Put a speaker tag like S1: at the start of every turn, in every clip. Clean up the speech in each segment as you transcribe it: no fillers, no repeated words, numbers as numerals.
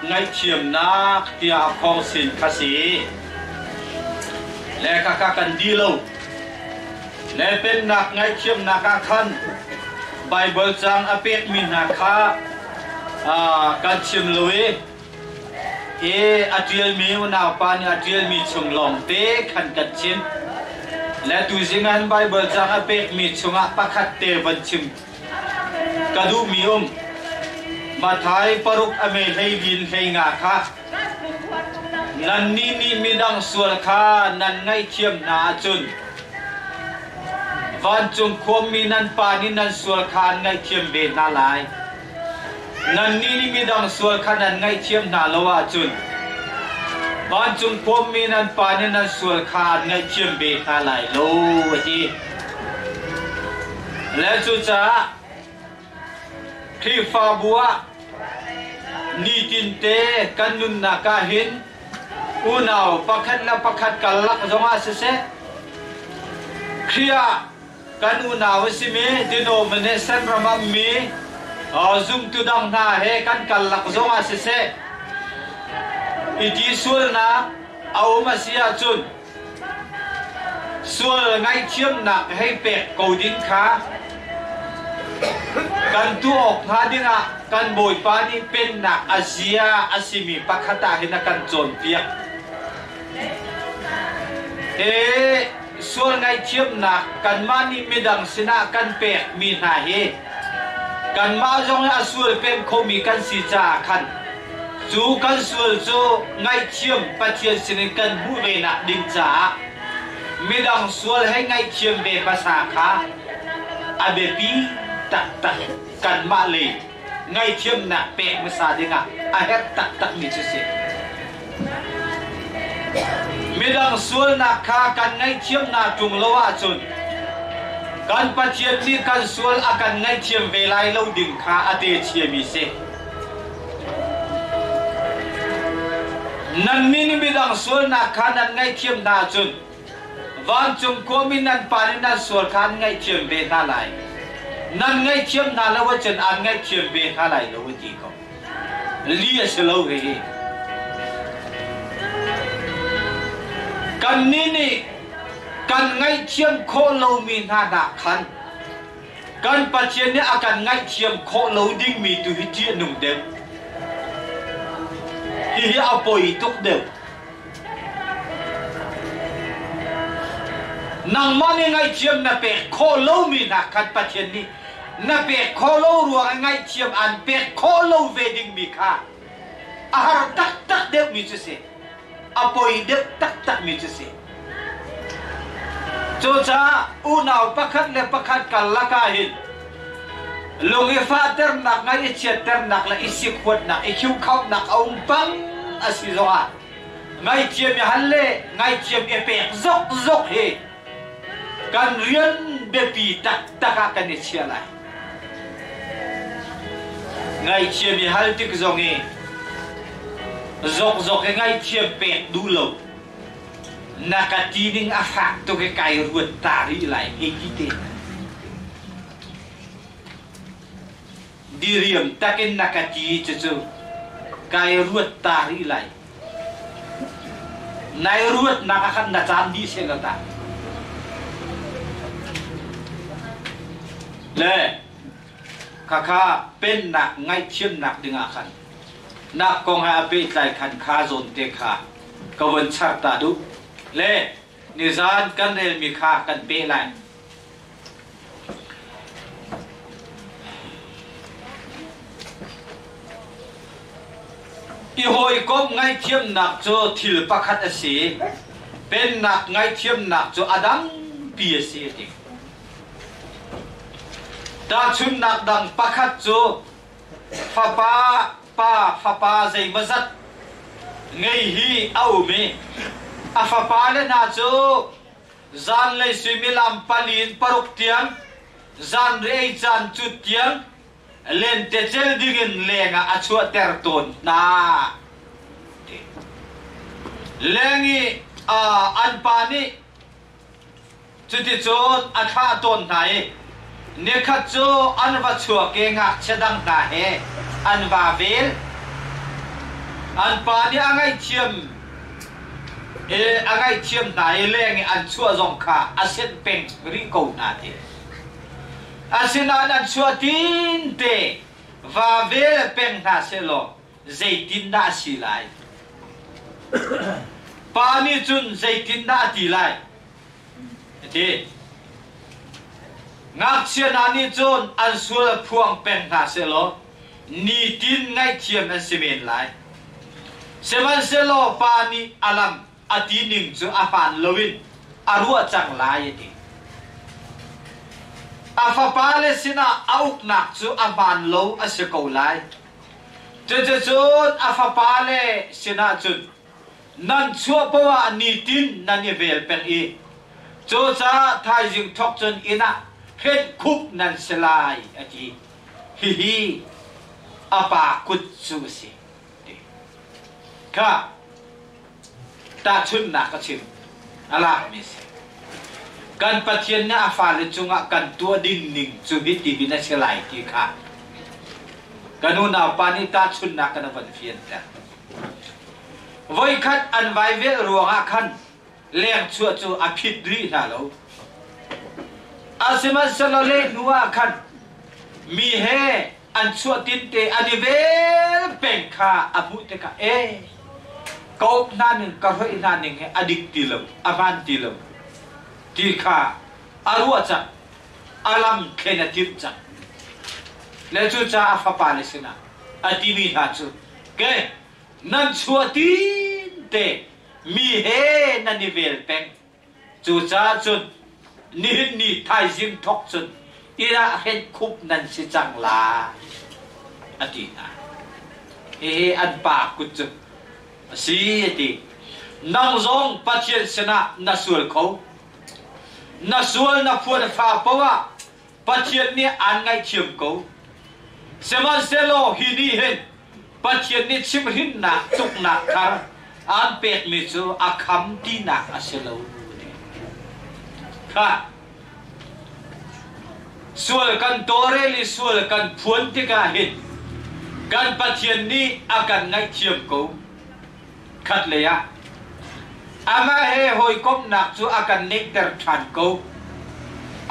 S1: ngay chiêm na tia phong xin khá sĩ lẽ các cần đi lâu lẽ bên nạc ngay chiêm na các khăn Bible trang apek min na kha kan chiêm lối atriel mi nào pan atriel mi chung lòng te khăn cần chiêm lẽ tu zingan Bible trang apek mi chunga pakhat te van chim kadu mi mà thái paruk ame hay din hay ngà kha nan ni mi dang sual kha nan ngay chiêm na chun van chung khom mi nan pa ni nan sual kha ngay chiêm be na lai nan ni mi dang sual kha nan ngay chiêm na lawa chun van chung khom mi nan pa ni nan sual kha ngay chiêm be na lai lo hi le chu cha khi pha bua ni tin te kanun na ka hin unaw pakhat na pakhat kalak zonga se khria kan unaw simi denomination ramam mi zum tu dang na he kan kalak zonga se iti sul na au masia chun sul ngai chiam na hay pek ko din kha kan tu ok ha dinga kan boy pa ni pen na Asia asimi pakhata hina kan chon pia sul ngai chiam na kan mani midang sina kan pek mi na he kan ma jong la sul pen khomi kan si cha khan chu kan sul chu ngai chiam pathian sin kan bu ve na ding cha midang sul hay ngai chiam ve pasa kha abepi tak kan ma le ngay chiêm na pe masa dinga ahet tak mi chu se midang sul na kha kan ngay chiêm na tung lowa chun kan pathian ni kan sul akan ngay chiêm ve lai lo ding kha ate chiam mi se nan ni midang sul na kha nan ngay chiêm na chun van chung ko min nan pa ni nan sul khan ngay chiêm ve na lai nan ngay chiêm na la chân an ngay chiêm về khá lại lâu gì không lia sẽ lâu về cần nini cần ngay chiêm khô lâu min ha đã khăn cần bắt chiêm này cần ngay chiêm khô lâu đinh mi tu hít chiên nung đều hi áo bồi túc đều nang mani ngay chiêm na pe khô lâu min ha khăn bắt chiêm ni na pe kholo ruang ngai chiam an pe kholo wedding mi kha ahar tak deu mi chu se apoi deu tak mi chu se cho cha unaw pakhat le pakhat kal laka hin lungi father nak ngai cheter nak la isik khot nak ikhiu khau nak ong pang asizoa ngai chiam ya halle ngai chiam e pe zok he kan rian be pi tak kan chia lai ngay chiêm mi hal tik zongi zok ngay chiêm pek du lo nakati ding afak to ke kai ruat tari lai he kite diriam takin nakati chu kai ruat tari lai nai ruat nakakan na candi segata le kha pen nak ngay chiêm nak dinga khan nak kong ha pe tai khan kha zon te kha kawan char ta du le nizan kan rel mi kha kan pe lai i hoi kom ngay chiêm nak cho thil pakhat ase pen nak ngay chiêm nak cho adam pi ase ti ta chun nak dang pakhat cho papa zai mazat ngei hi au me afapa le na cho zan le suimilam palin paruk tiang zan rei chan chu tiang len te chel dingin lenga achua terton na lengi anpani chuti chon atha ton nai nekhat cho anwa chua ke nga chedang ta he anwa vel อันป่านี่อังไงเทียมอังไงเทียมนายแรงอันชั่วจงขาอาเซียนเป็นริโกนาเตอาเซียนอันชั่วตินเตวาเวลเป็นนาเซโลใจตินนาสิไลป่านี่จุนใจตินนาตีไลเดงักเชียนานี่จุนอันชั่วพวงเป็นนาเซโลนี่ตินไงเทียมนั่นสิเมนไลเซมันเซโลปานีอาลัมอตีนิงจูอาฟานโลวินอารัวจังลายดีอาฟาปาเลสินาอาอุกนักจูอาฟานโลอาเสกเอาไลจุดอาฟาปาเลสินาจุดนั่นชัวปว่านีตินนั่นเวลเป็นอีจูจ้าทายจิงทอกจนอินะเฮ็ดคุบนั่นสลายอดีฮิอาปากุดซูสิข้าตาชุนนักชิมอะไรมิสกันปะเทียนเนี่ยอาฟาเลจุงะกันตัวดิ่งนิ่งจูบิตีบินเชลัยที่ข้ากันนู่นเอาปานิตาชุนนักกันวันเฟียนแต่วัยขัดอันไว้เวรัวขันเลี้ยงชัวจูอภิดรีน่าเราอาเซมันสลเลนัวขันมีเฮอันชัวตินเตอันนี้เวเป็นข้าอภุตกะก็นั่นหนึ่งก็เรื่องนั่นหนึ่งให้อดีตตีลมอามันตีลมที่ข้าอารัวจักอาลัมเคนติบจักแล้วจู่จ้าอาฟาปาเลสินะอดีมีท่าจู่เกนั่นชัวตินเตมีเฮนันนิเวลเป็นจู่จ้าจุดนี่ไทยจิงทอกจุดอีระเห็นคุบนั่นสิจังลาอดีนะอันปากกุจุสีตินังซงปัจเจสนะนัสวลเขานัสวลนับพวนฟ้าเพราะว่าปัจเจนี้อันไงเชื่อมเขาเสมันเซโลฮินีเห็นปัจเจนี้ชิมหินนักตุกนักคาอันเป็ดมิจูอาคัมตีนักอาเซโลค่ะส่วนกันโตเรลิส่วนกันพวนที่กาเห็นกันปัจเจนี้อาการไงเชื่อมเขาขัดเลยอามาเฮหอยก้มหนักจูอาการเน็กเตอร์ทันกู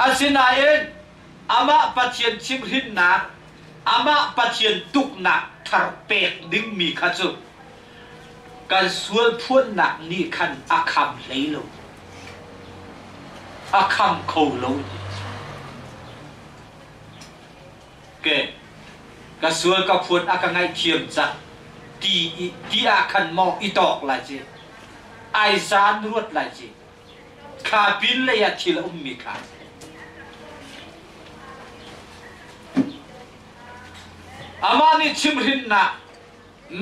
S1: อาศินาเองอามาปัจเจียนชิมหินหนักอามาปัจเจียนตุกหนักทาร์เป็ดดึงมีขัดจูการส่วนพูนหนักนี่ขันอาคำเลยลงอาคำเขาลงเกการส่วนกับพูนอาการไงเทียมจักที่อาคันมองอีตอกลายจีไอซานรวดลายจีขาบินเลยอะทีละมีขาอามานี่ชิมรินน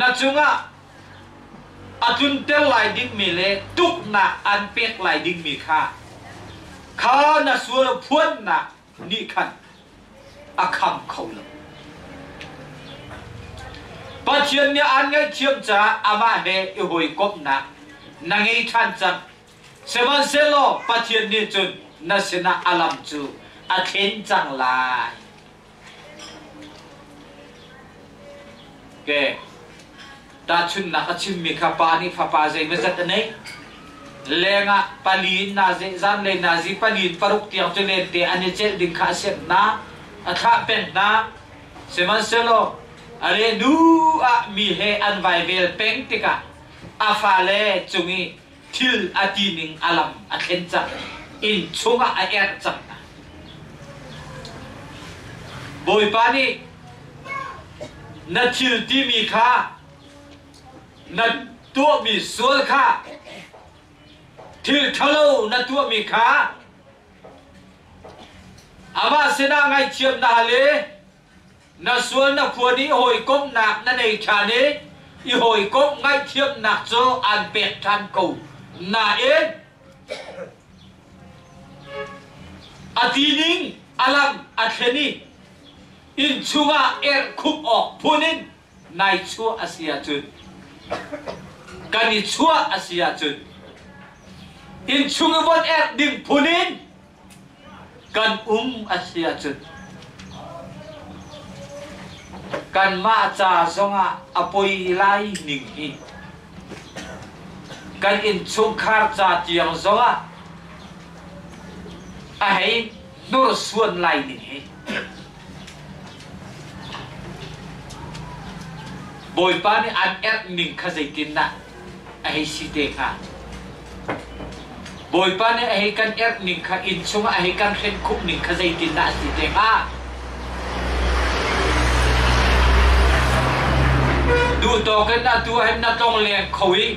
S1: ะจุงะอาจุนเตลลายดิ้งมีเลตุกนะอันเป็กลายดิ้งมีขาข้านะส่วนพวนนะนี่ขันอาคำเขาลงปัจจุบันเนี่ยอันไงเชื่อมจ้าอามาเฮอีหอยกบนะนังไงทันจังเสมันเซโลปัจจุบันนี้จุนนัสนาอาลัมจูอาเทนจังลายเกตาชุนนักชิมมีข้าปานี่ฟ้าปาใจไม่จัดเนี่ยเลงะปาลีนนาเจจันเลนาจีปาลีนปารุกเตียงจุเลนเตอันนี้เจดิงข้าเสพนะอาข้าเป็นนะเสมันเซโลอะไรนูมีเฮอันไวเวลเป็งติกะอาฟาเลจุงีทิลอาตีนิงอาลัมอาเคนจักอินชุงอาเอร์จักบอยปานีนัดทิลที่มีค่านัดตัวมีส่วนค่าทิลทะลุนัดตัวมีค่าอามาเสนาไงเชียมนาเลนัสวนนักพวนี้หอยก้มหนักนั่นเองชานี้อีหอยก้มไงเทียมหนักโซอันเป็ดทันกูน่าเองอาทีนิงอาลัมอาเทนีอินชัวเอร์คุบออกพูนินในชัวอาเซียจุดกันอิชัวอาเซียจุดอินชัวบนเอร์ดึงพูนินกันอาเซียจุดก kan ma cha zonga apoi lai ning hi kan in chung khar cha tiang zonga a hei nur suan lai ning hi bồi pa ni an et ning kha zai tin na a hei si te kha bồi pa ni a hei kan et ning kha in chung a hei kan khen khúc ning kha zai tin na si te kha du to kan na tu hem na tong le khoi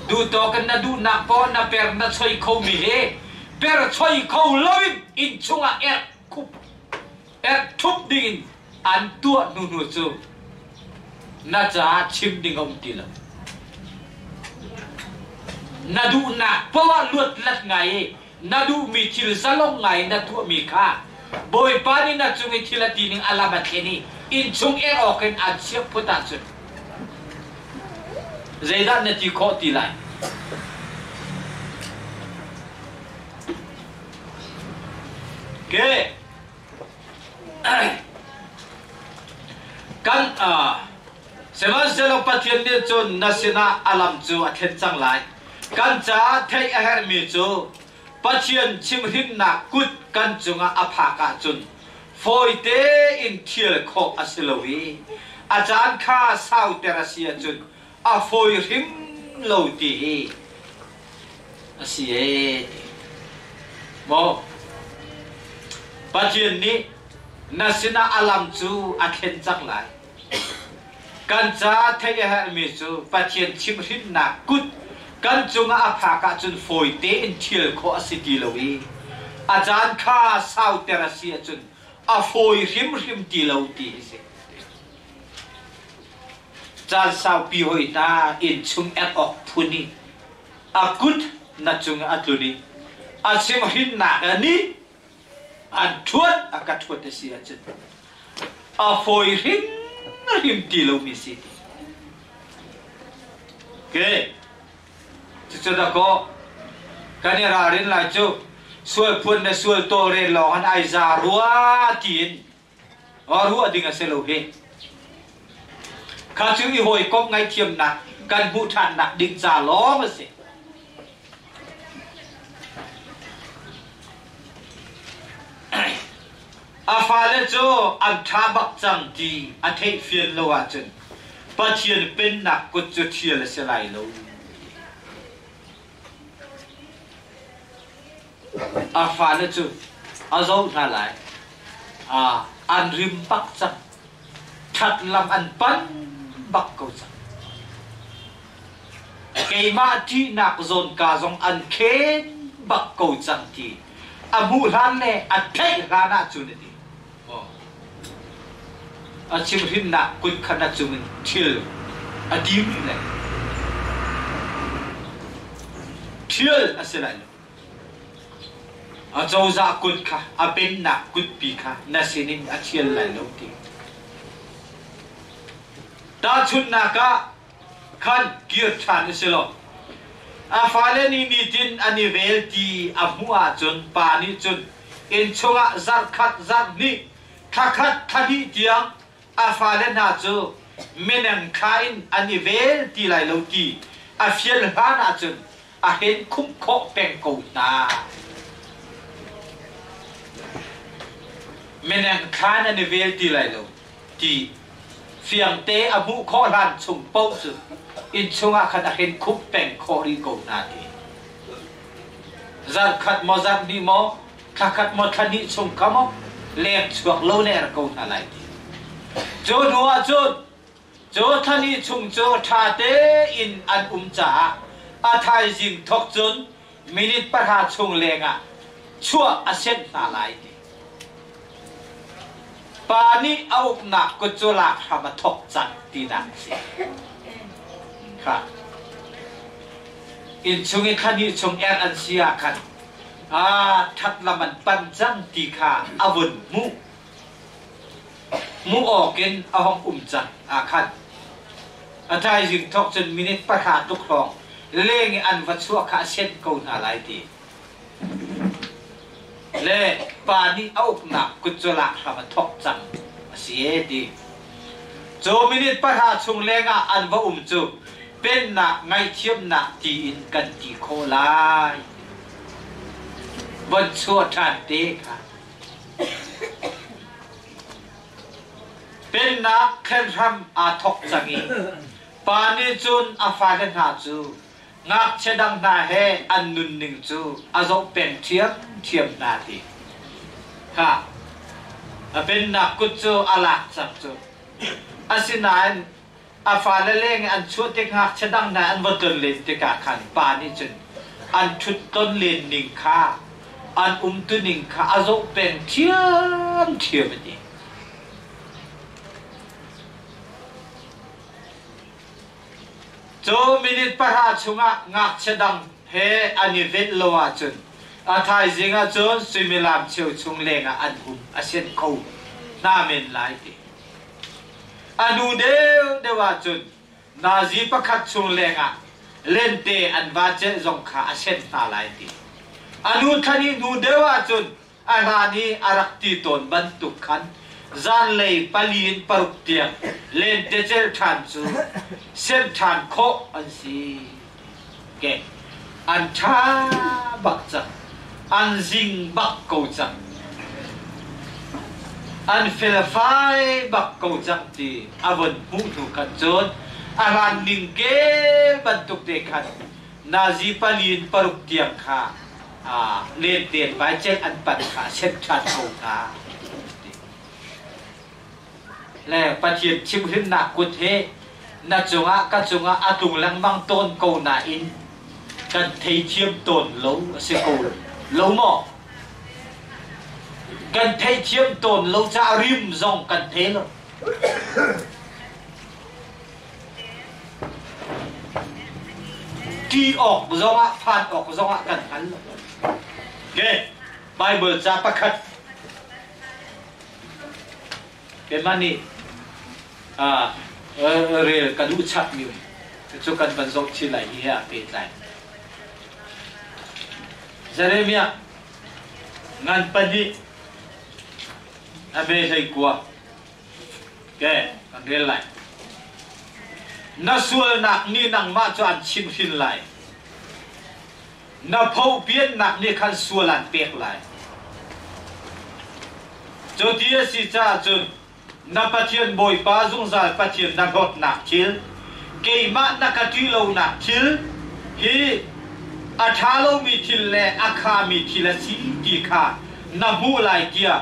S1: du to kan na du na po na per na choi khou mi he per choi khou lovin in chung a et khúc et thup ding an tua nu nu chu na cha chim ding om ti la na du na po luat lat ngai na du mi thil salong ngai na tu mi kha boi pa ni na chung i thila ti ning ala ba theni in chung e oken an siap puta chu zaidan na ti kho ti lai ke kan seman selo pathian ni chun nasina alam chu a then chang lai kan cha thei a her mi chu pathian chim hin na kut kan chunga a pha ka chun foi te in thiel kho asilowi ajan kha sau terasia chun a foi rim lo ti asie mo pathian ni nasina alam chu a then chang lai kan cha thei a her mi chu pathian chim hin na kut kan chunga a pha ka chun foi te in thiel kho asiti lowi ajan kha sau terasia chun a foi rim rim ti lo ti se chan sau pi hoi ta in chung at ok phuni a kut na chung atuni a sim hin na ani an thuat a ka thuat sia chun a foi rim rim ti lo mi si ke chu da ko kan ra rin lai chu sual phun na sual to re lo han ai za ruwa tin o ruwa ding a selo he kha chu i hoi kop ngai thiam na kan bu than na ding za lo ma se a fa le chu an tha bak chang ti a thei fian lo a chun pathian pen na ko chu thial se lai lo a fa le chu a zo tha lai an rim bak chang that lam an pan bak ko chang ke ma ti nak zon ka zong an khen bak ko chang ti a mu ran le a thei ra na chu ne ti a chim rin na kut khana chu min thil a dim le thil a se lai a zo za kut kha a pen na kut pi kha na sinin a thial lai lo ti ta chun na ka khan kier than se lo a fale ni ni tin ani vel ti a hua chun pa ni chun in chunga zar khat zar ni thakhat thadi tiang a fale na chu menang khain ani vel ti lai lo ti a fiel ha na chun a hen khum kho peng ko ta menang khan ani vel ti lai lo ti fiang te a mu kho ran chung po chu in chunga khat a hen khum peng kho ri ko na ti zar khat mo zar ni mo thakhat mo thani chung ka mo lek chuak lo le ko na lai ti jo nuwa jo thani chung jo tha te in an cha a thai jing thok chun minute pa ha chung lenga chua a set na lai ti pa ni au na ko chola ha ma thok chan ti na se kha in chung thani chung er an sia khan a that laman pan jang ti kha avun mu oken a hong chan a khan a thai jing thok chun minute pa ha tuk thong leng an va chua kha set ko na lai ti le pa ni au na ku chola ha ma thok chan sie ti โจมินิตปัญหาชุงเลงอันว่าจูเป็นหนักไงเทียมหนักจีอินกันจีโคลายวันชั่วทันเด็กค่ะเป็นนักแข่งทำอาทกจังอีปานิจุนอาฟาเดนหาจูงักเชดังนาเฮอันนุนหนึ่งจูอาจเป็นเทียมนาดีค่ะเป็นนักกุจูอาลักจับจูอาศินายอาฟาเลงอันชุดเด็กงักเชดังนาอันวัดเลนเด็กขันปานิจุนอันชุดต้นเลนหนึ่งค่ะอันตุหนึ่งค่ะอาจเป็นเทียมดีโจมินิตปัญหาชุงะงักเชดังเฮอันนี้เวทโลวาจุนอาทายจิงะจนสุมิลามเชียวชุงเลงอันหุมอาเซนเขาน้าเมนไลติอนุเดวาจุนนาจีประคัดชุงเลงะเล่นเตอันวาเจจงขาอาเซนนาไลติอนุทันีนูเดวาจุนอารานีอารักตีตนบรรทุกขันจานเลยปลีนปรุกเตียงเล่นเตเจลทันจูเซลทันโคอันซีเกอันชาบักจังอันซิงบักโกจังอันเฟลไฟบักโกจังตีอาวันมุทุกันจนอารันนิงเกบรรทุกเด็กขันนาจีปลีนปรุกเตียงค่ะเล่นเตียนไปเจลอันปัดขาเซลทันโคตาและปฏิบัติชิมขึ้นหนักกุเทนัจงะกัจงะอาตุงลังมังต้นโกนาอินกันเทียมต้นลงเสกลงหมอกันเทียมต้นลงจะริมซองกันเทลที่ออกซองะผ่านออกซองะกันหันเกไบเบิลจะประคัดเป็นมันนี่เรื่องกระดูกชัดมิวจุกันบรรจงชิลายเฮียเป็นใจเจเรมียงานปฏิอาเบย์ใช้กัวแกกันเรียนไรน่าส่วนหนักนี่นังมาจวนชิมหินไรน่าเผาเปลี่ยนหนักนี่ขันส่วนหลังเปียกไรจนที่สิจ้าจนนับปฏิญบอยป้าจงใจปฏิญนักรถนักชิลเกี่ยมานักที่เรานักชิลฮีอาชาโลมีทิลเล่อาคามีทิลสีดีค่ะนับหูไลเกีย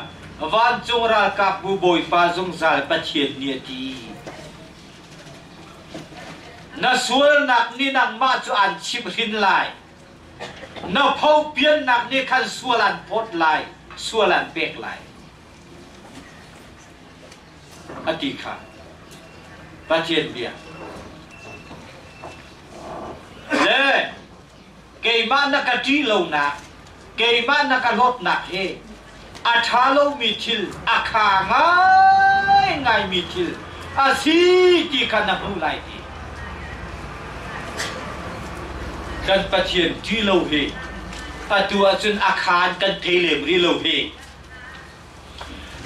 S1: วันจงรักกับบุบอยป้าจงใจปฏิญเนียดีนักส่วนนักนี่นักมาจวนชิบหินไลนับเผาเปลี่ยนนักนี่ขันส่วนพดไลส่วนเบกไลอดีตค่ะปฏิญเบียเล่เกี่ยมานักที่เราหนักเกี่ยมานักรถหนักเฮอาชาโลมีทิลอาคาง่ายมีทิลอาซีที่ขันนับรู้ไรที่กันปฏิญที่เราเฮอาตัวจนอาคารกันเทเลมรีเราเฮ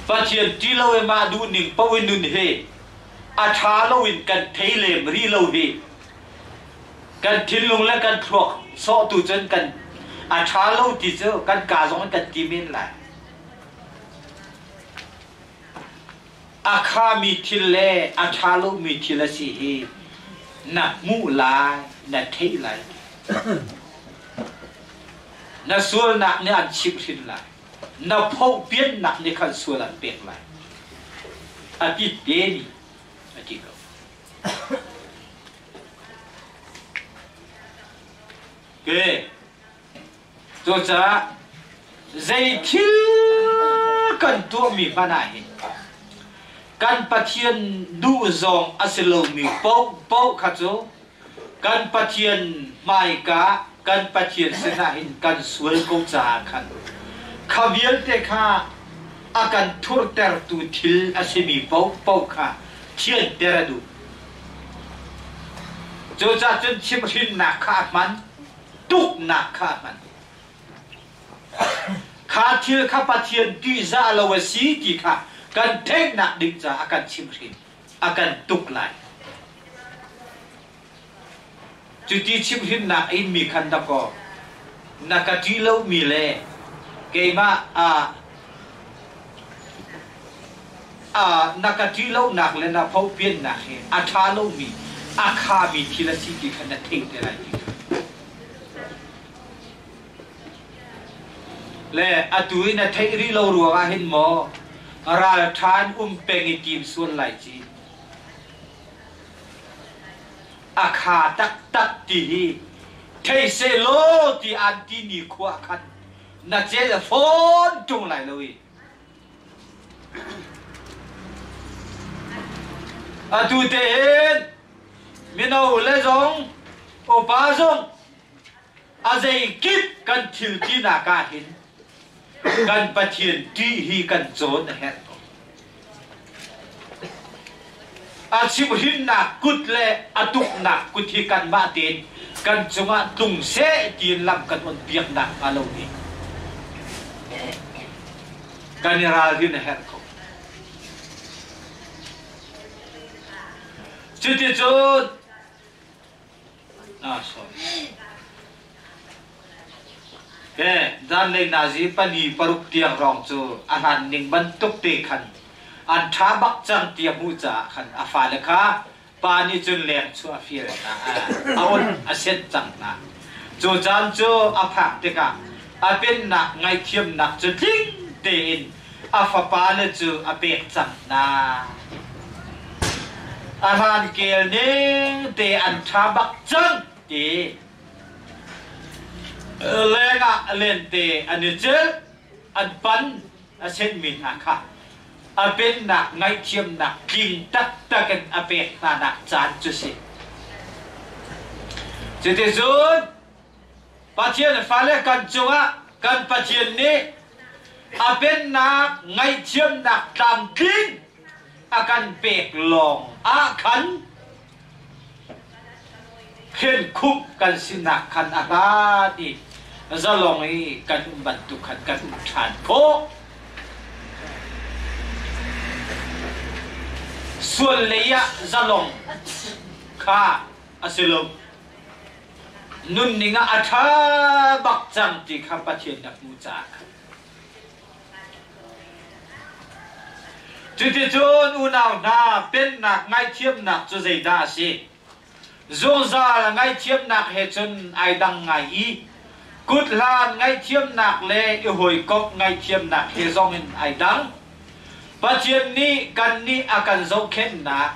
S1: ปฏิญที่เราเมาดูหนึ่งปวินุนเฮอาชาเราวินกันเทเลมรีเราเฮกันทิ้งลงและกันครอกโซ่ตูจนกันอาชาเราที่เจอกันกาจงกันตีมินไหลอาคามีทิลเล่อาชาเรามีทิลสีเฮนักมูลายนักเทไลนักส่วนนักเนี่ยอันชิบหินไหลนับเผาเปลี่ยนนักในขันส่วนเปลี่ยนไหลอาทิตย์เดนี่อาทิตย์ก็เกตัวจ้าใจทิลกันตัวมีปัญหาเห็นกันปฏิญดูซองอาศัยลมีเป้าขัดโจกันปฏิญไม่กะกันปฏิญเสนาหินกันสวยกุจาขันขวิลเตค่ะอาการทุรเตอร์ตูทิลอาศัยมีเป้าค่ะเชียนเตระดูโจจ้าจนชิมหินหนักขาดมันตุกหนักขาดมันขาทิลข้าปฏิญที่จะเอาไว้สีกี่ค่ะกันเทคหนักดึงจากอาการชิมหิน akan tuk lại chú ti chim hin nạc in mi khăn đập cỏ nakati lâu mi lệ cái mà nakati lâu nạc lên na phâu biên nạc he atha lâu mi akha mi thì là chỉ cái khăn thình thế này lệ atui na thấy ri lâu ruộng hin mò ra than pengi kim xuân lại chi akha tak ti thấy xe lô thì anti ni khoa khăn na chế là phone trung lại rồi tu tên mình đâu lấy giống ô ba giống dây kíp cần thiếu chi là cả hin cần bắt thiền tri hi cần trốn hết chim hin nạc cút lệ tuk nạc cút hi cần ba tiền cần chúng tung sẽ tiền làm cần ôn việc nạc lâu đi cần ra hin hết không chứ thì trốn sorry ke dan le na ji pani paruk tiang rong chu ahan ning ban tuk te khan an tha bak chang tia mu cha khan afa le kha pani chun leng chu afir na aon aset chang na chu chan chu aphak te ka apen na ngai thiam nak chu ting te in afa pa le chu apek chang na ahan kel ne te an tha bak chang te lenga lente anijel an pan asen min akha apen nak ngai thiam nak king tak taken apek na nak chan chu si chete zun pathian fale kan chunga kan pathian ni apen nak ngai thiam nak tam king akan pek long akhan khen khúc kan sinak khan aga đi zalong ấy kan bantu khan kan than pho sual leya zalong kha asilom nun ninga atha bak chang ti kha pathian nak mu cha Tụi chôn u nào na bên nạc ngay thiếp nạc cho dây đa xì Dô ra là ngay thiếp nạc hệ chân ai đăng ngài ý Cút lan ngay thiếp nạc lê yêu hồi cốc ngay thiếp nạc hệ dòng hình ai đăng Bà chiên ni cần ni akan dâu khen nạc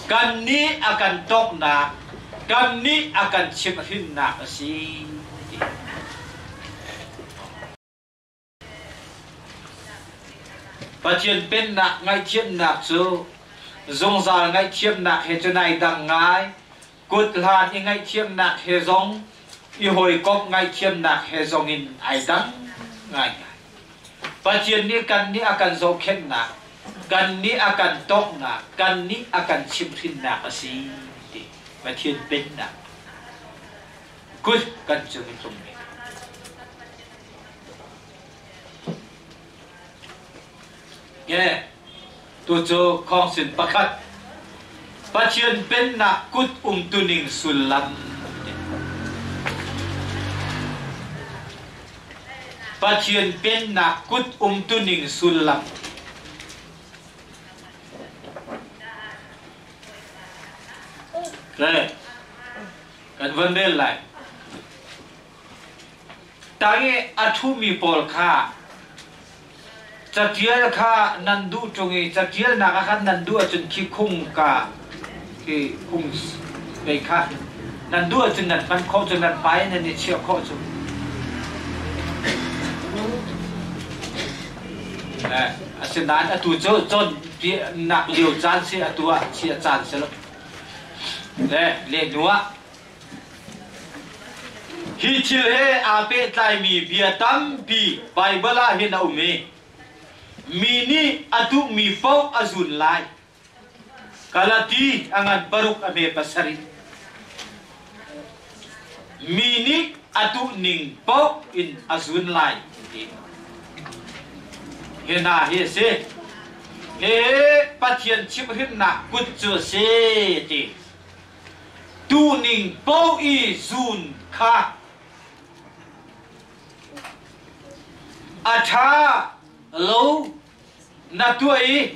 S1: Cần ni akan tốc nạc Cần ni akan chiếm hình nạc xì Bà chiên bên nạc ngay thiếp nạc chú Dông ra ngay thiếp nạc hệ chân ai đăng ngài Cút lan ngay thiếp nạc hệ dòng yêu hồi cốc ngay thiếp nạc hệ dòng hình ai đăng ngài Bà chiên ni cần ni akan dâu khen nạc Cần ni akan tốc nạc Cần ni akan chiếm hình nạc xì Bà chiên bên nạc Cút cần chú hình tung mình nghe tu cho con xin bác khát bác chiên bên nạc cút tu ninh xuân lâm bác chiên bên nạc cút tu ninh xuân lâm đây cần vấn đề lại ta nghe athu mi pol kha Chatiel kha nandu chungi chatiel naka kha nandu achun ki khung ka ki khung bei kha nandu achun nan pan kho chun nan pai nan ni chia kho chun asin nan atu cho chon pi nak liu chan si atua chia chan se lo le nuwa hi chil he ape tlai mi vietnam pi bible a hin au me Mini atu mi pau azun lai Kalati angan baruk ame pasari Mini atu ning pau in azun lai Hena he se bắt thiền chim hít nạc cút chúa xê thì tu ninh bố y dùn khá tha lâu na tuổi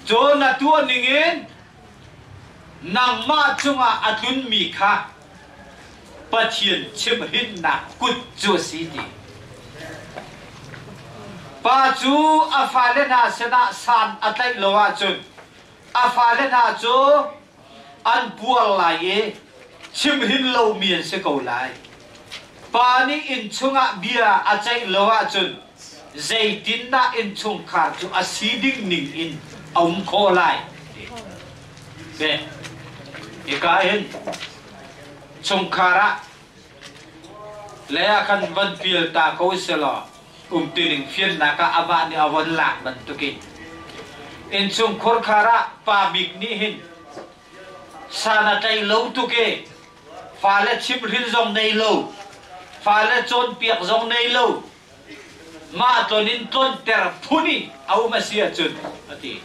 S1: cho na tua ninh yên nàng ma chung atun mi khá bắt thiền chim hít nạc cút chúa xê thì ba chú pha lên hà sena san atai loa chun pha lên hà chú an bual lại chim hin lâu miền sẽ cầu lại ba ni in chunga bia atai loa chun dây tin na in chung khá chú asiding ning in ông khó lại để cái hin chung khá ra lẽ akan văn piel ta câu sẽ lo tining phiên naka aba ni awan lak ban tukin in chung khor khara pa big ni hin sana tai lo tuke fa le chip rin zong nei lo fa le chon piak zong nei lo ma tonin ton ter phuni au ma sia chun ati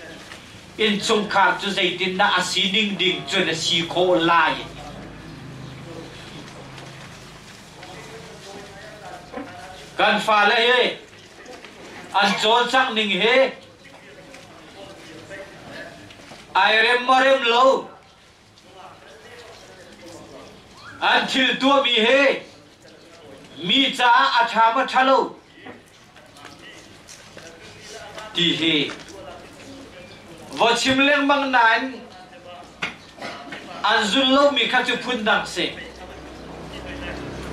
S1: in chung khar chu zaitin na asining ding chun si kho lai kan pha le he an chol chang ning he ai rem marem lo an thil tua mi he mi cha atha ma thalo ti he vo chim leng mang nan an zul lo mi kha chu phun dang se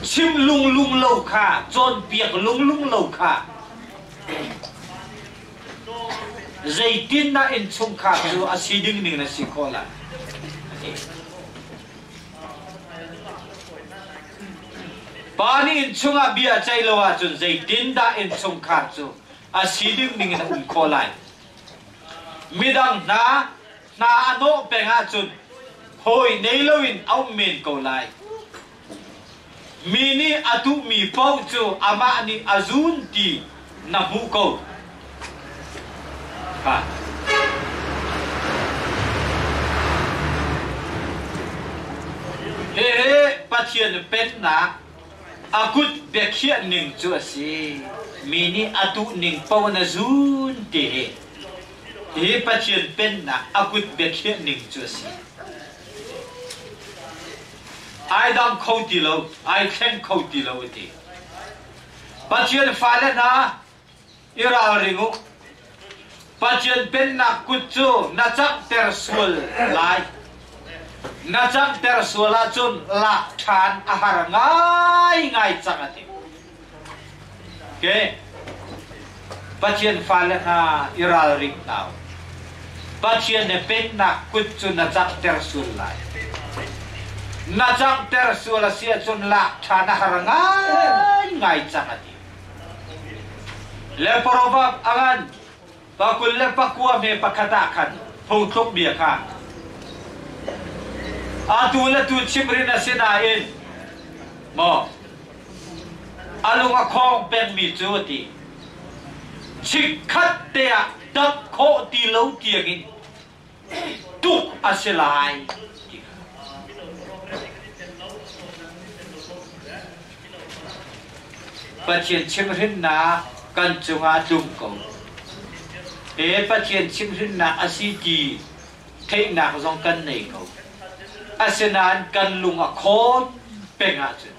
S1: chim lung lung lâu kha chon piak lung lung lâu kha dây tin na in chung kha chu asiding ning na si khola pani in chunga bia chai lowa chun dây tin da in chung kha chu asiding ning na un kholai midang na ano penga chun hoi nei loin au men ko lai mini atu mi pau chu ama ni azun ti na bu ko ha he pathian pen na akut bekhia ning chu si mini atu ning pau na zun ti he pathian pen na akut bekhia ning chu si ai đang khâu tì lâu, ai khen khâu tì lâu thì, bắt chuyện phá lên na, ira ringu, bắt chuyện bên na kutsu, na chắc ter suol lại, na chắc ter suol là chun lạc than ahar ngay ngay chắc thì, okay, bắt chuyện phá lên na ira ring nào, bắt chuyện bên na kutsu na chắc ter suol lại. Na chang ter suala sia chun la thana harangai ngai changati le porova angan pakul le pakua me pakata khan phou thok bia kha atu la tu chimrina sina in mo alunga khong pen mi chu ti chik khat te dap kho ti lo tiang in tu aselai bắt chuyện chim hrin na kan chunga lung ko bắt chuyện chim hrin na asiti thei na zong kan nei ko asenan kan lunga khon penga chu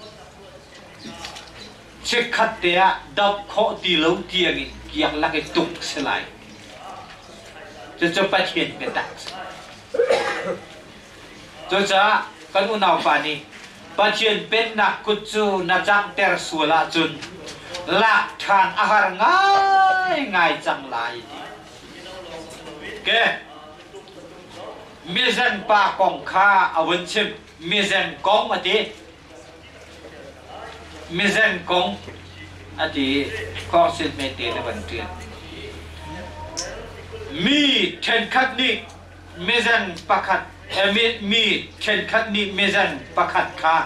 S1: chik khat te dap kho ti lo tiang in kiak la ke tuk selai cho bắt chuyện be tak cho cha kan unaw pa ni bắt chuyện bên na kutsu na chang ter suala chun lạc than ahar ngay ngay chẳng lại đi ke mizen pa kong kha awen chim mizen kong ati mizen kong ati kong sit me te le ban tien mi ten khat ni mizen pakhat mi ten khat ni mizen pakhat kha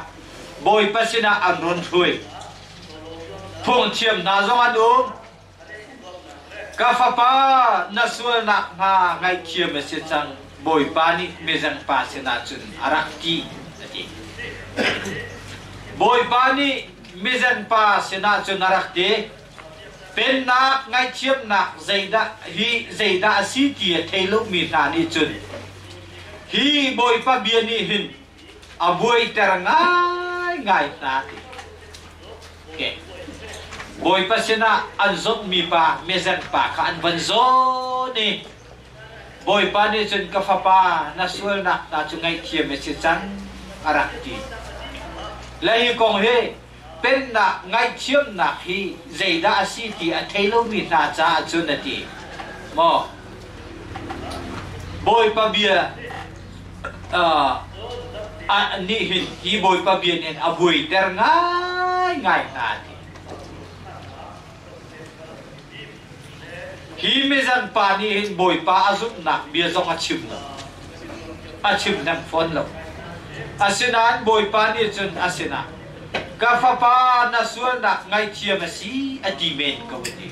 S1: boy pasina amron thui phong chiêm na zong an ka fa pa na sual nak nga ngai chiam se chang boi pa ni mezang pa se na chun arak ki ati boi pa ni mezang pa se na chun arak te pen nak ngai chiam nak zaida asi ti thelo mi na ni chun hi boi pa bia ni hin a boi ter ngai na ti ke boi pa se na an zot mi pa mezang pa ka an ban zo ni boi pa ni chun ka fa pa na sual nak na chu ngai chiam me se chang arak ti lai kong he pen na ngai chiam na hi zaida asi ti a thelo mi na cha chun na ti mo boi pa bia ni hin hi boi pa bia nen a boi ter ngai na ti hi me zan pa ni hin boi pa azut nak bia zong a chim nang phone lo asinan boi pa ni chun asina ka fa pa na sual nak ngai chiam si ati men ko ti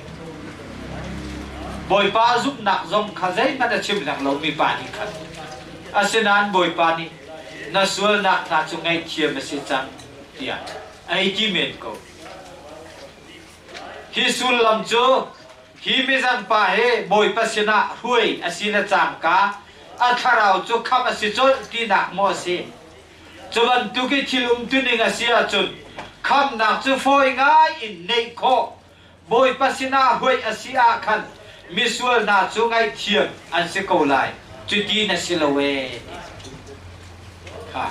S1: boi pa azut nak zong khazai ma da chim nak lo mi pa ni khat asinan boi pa ni na sual nak na chu ngai chiam si chang tia ai ti men ko hi sul lam chu hi me zan pa he boi pa sina hui asina chang ka atharau chu khap asi chu ti nak mo si chuban tu ki thilum tu ni nga sia chun kham nak chu foi ngai in nei kho boi pa sina hui asia khan misual na chu ngai thiam an se ko lai chu ti na silawe ha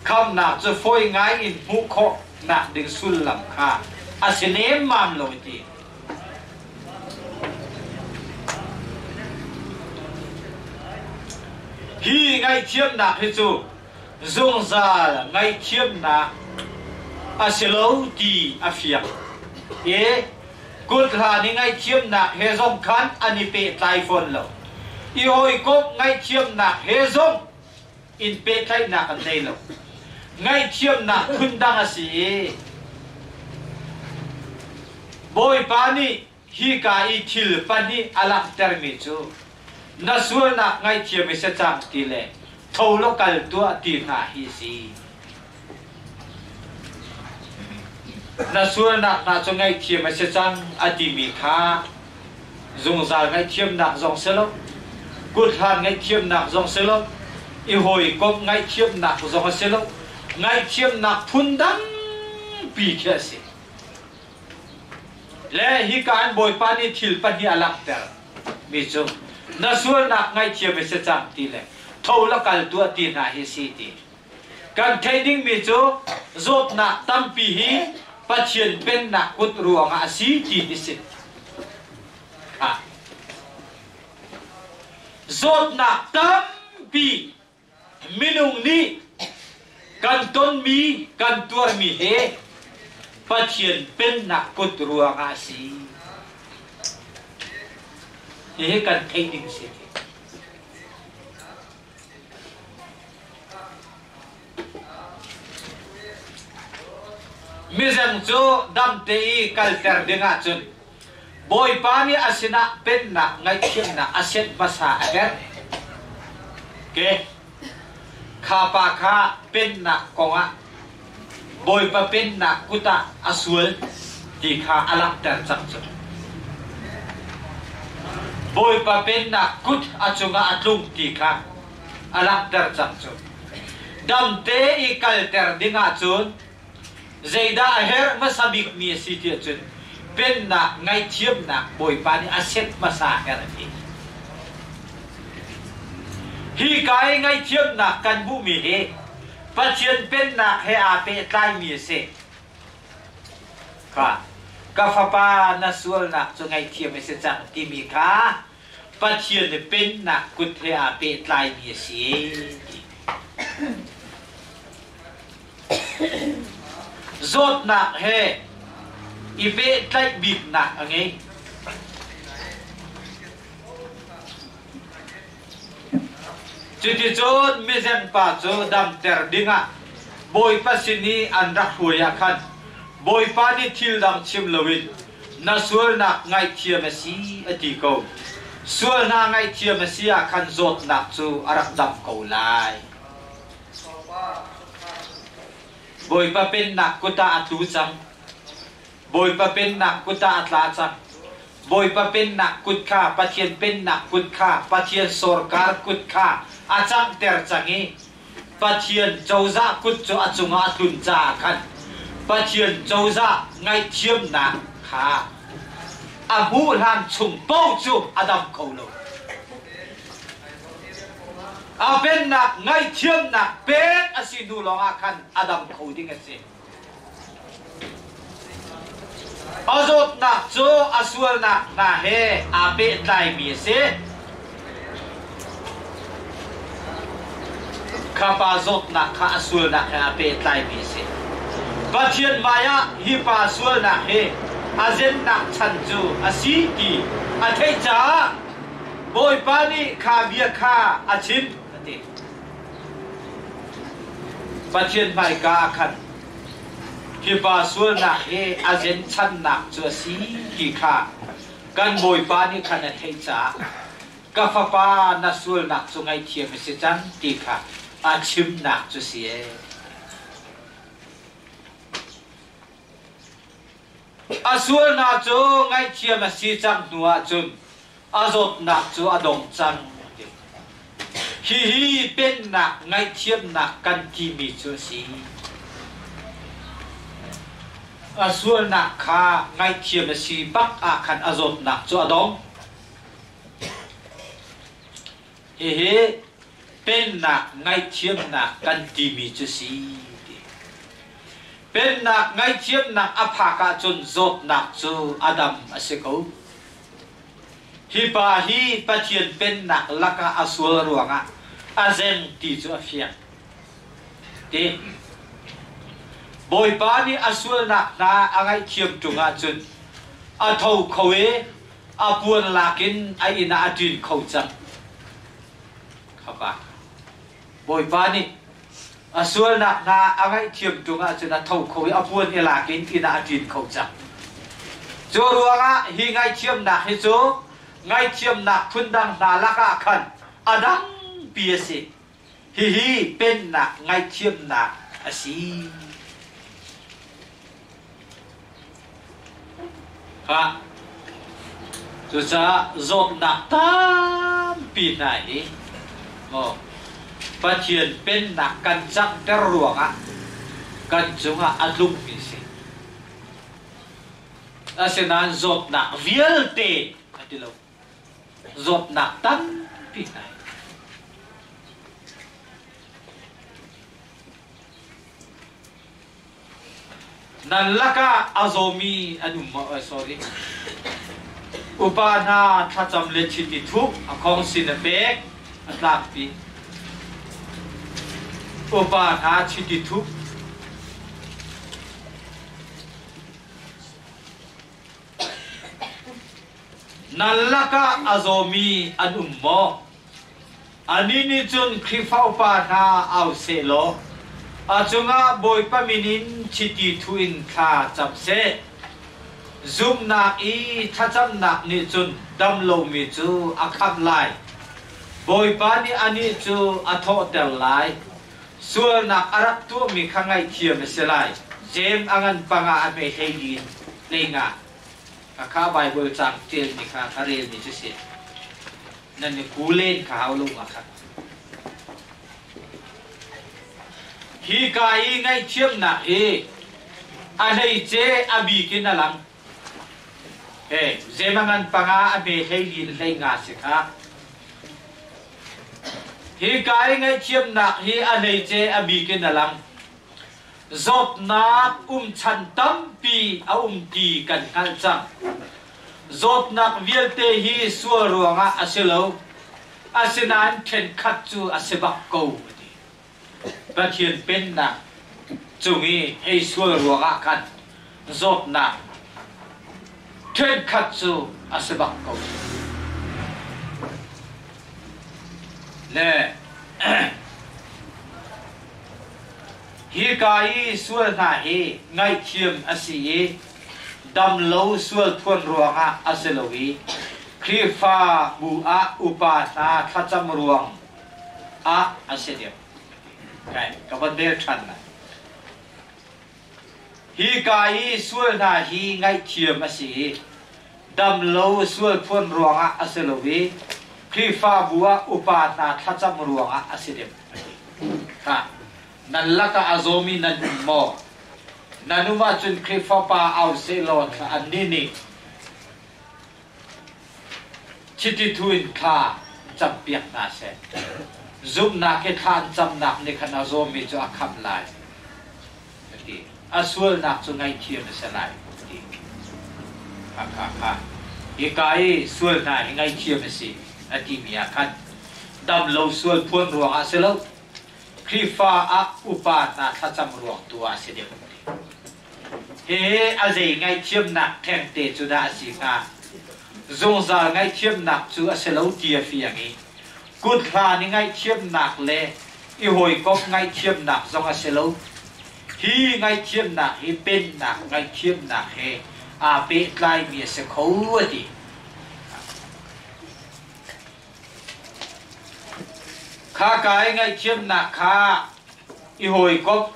S1: kham nak chu foi ngai in mu kho na ding sul lam kha asine mam lo ti hi ngai thiam na he chu zong za ngai thiam na aselo ti afia e kut ha ni ngai thiam na he zong khan ani pe tai phone lo i hoi ko ngai thiam na he zong in pe tai na kan nei lo ngai thiam na khun dang asi boi pa ni hi ka i thil pa ni alak ter mi chu na sual nak ngai thiam se chang ti le thâu lo kal tua ti na hi si na sual nak na cho ngai thiam se chang ati mi kha zung zal ngai thiam nak zong se lo kut han ngai thiam nak zong se lo i hoi kop ngai thiam nak zong se lo ngai thiam nak phun dang pi khe si le hi kan boi pa ni thil pa ni alak ter mi chu na sual nak ngai thiam se chang ti le thâu la kal tua ti na hi si ti kan thading mi chu zot na tam pi hi pathian pen na kut ruang a si ti hi si a zot na tam pi minung ni kan ton mi kan tuar mi he pathian pen na kut ruang a si he kan thading si mizang chu dam te i kalter dinga chun boi pa ni asina pen na ngai thiam na aset basa aher ke kha pa kha pen na konga boi pa pen na kuta asul ti kha alak ter chak chun boi pa pen na kut achunga atlung ti kha alak ter chak chun dam te i kalter dinga chun zaida aher masabik mi siti chun pen na ngai thiam na boi pa ni aset masa her ti hi kai ngai thiam na kan bu mi he pathian pen na he a pe tai mi se ka fa pa na sual na chu ngai thiam se chang ti mi kha pathian pen na kut he a pe tai mi se zot na he ipe tlai bik na ange chiti chon mezen pa cho dam ter dinga boi pasini an ra huya khan boi pa ni thil dam chim lowin na sual nak ngai thiam asi ati ko sual na ngai thiam asi a khan zot nak chu arak dam ko lai boi pa pen nak kuta atu chang boi pa pen nak kuta atla chang boi pa pen nak kut kha pathian pen nak kut kha pathian sarkar kut kha achang ter changi pathian chauza kut chu achunga thun cha khan pathian chauza ngai thiam na kha amu han chung po chu adam kholo a pen nak ngai thiam nak pen asinu longa khan adam khoding ase azot nak chu asual nak na he ape dai mi se khapa zot nak kha asual nak ape dai mi se pathian maya hi pa asual nak he azen nak chan chu asi ti a thei cha boi pa ni kha bia kha achin ate pathian mai ka khan hi pa asual nak he azen chan nak chu asi ki kha kan boi pa ni khan a thei cha ka fa pa na sul nak chu ngai thiam se chan ti kha a chim nak chu si e asual na chu ngai thiam si chang nuwa chun azot nak chu adong chang hi pen nak ngai thiam nak kan ti mi chu si asual nak kha ngai thiam si bak a khan azot nak chu adong he pen nak ngai thiam nak kan ti mi chu si pen nak ngai thiam nak apha ka chun zot nak chu adam aseko hi pa hi pathian pen nak laka asual ruanga azen ti chu afia te boi pa ni asual nak na angai thiam tunga chun a thau khoe a puan lakin ai ina atin khau chang khapa boi pa ni asual nak na angai thiam tunga chun a thau khoe a puan e lakin ina atin khau chang cho ruanga hi ngai thiam nak hi chu ngai thiam nak phundang na laka khan adang pse hi pen nak ngai thiam nak asi ha chu cha zot nak tam pi nai mo pathian pen nak kan chak ter ruanga kan chunga alung mi se asenan zot nak vial te atilo zot nak tam pi nai nalaka azomi anum sorry upana thacham le chiti thu akhong sin pek atlak pi upana chiti thu nalaka azomi anum mo anini chun khifa upana au selo achunga boi paminin chiti thuin kha chapse zum na I thacham na ni chun dam lo mi chu akhap lai boi pa ni ani chu atho tel lai sual na arak tu mi khangai thiam se lai jem angan panga ame heilin lenga kha bible chang tel ni kha kharel ni chu se nan ni kulen kha haulo ma kha hi kai ngai thiam na e anei che abi kin alang e zemangan panga ame heilin lenga se kha hi kai ngai thiam na hi anei che abi kin alang zot na chan tam pi a ti kan kal chang zot nak vialte hi suar ruanga aselo asinan then khat chu asebak ko pathian pen na chungi ei suar ruanga kan zot na then khat chu asebak ko le hi kai suar na he ngai thiam asi ดำlâu sual thuần ruộng aselowi krifa bu upa na thacham ruộng asedem cái vấn đề chân này hi kai sual na hi ngay thiam asi đầm lâu sual thuần ruộng aselowi krifa bu upa na thacham ruộng asedem ha nan laka azomi nan mo nanuma chun krifa pa au se lo anini chiti thuin kha cham piak na se zum na ke than cham nak ni khana zomi cho akham lai ti asul nak chu ngai thiam se lai ti ha ikai sul na ngai thiam si ati mia khan dam lo sul phun ruang a se lo krifa upa na thacham ruang tua se de he azai ngai thiam nak theng te chu da si ka zong za ngai thiam nak chu aselo tia fiangi kut kha ni ngai thiam nak le I hoi kop ngai thiam nak zong aselo hi ngai thiam nak hi pen nak ngai thiam nak he a pe tlai mi se khou ati kha kai ngai thiam nak kha I hoi kop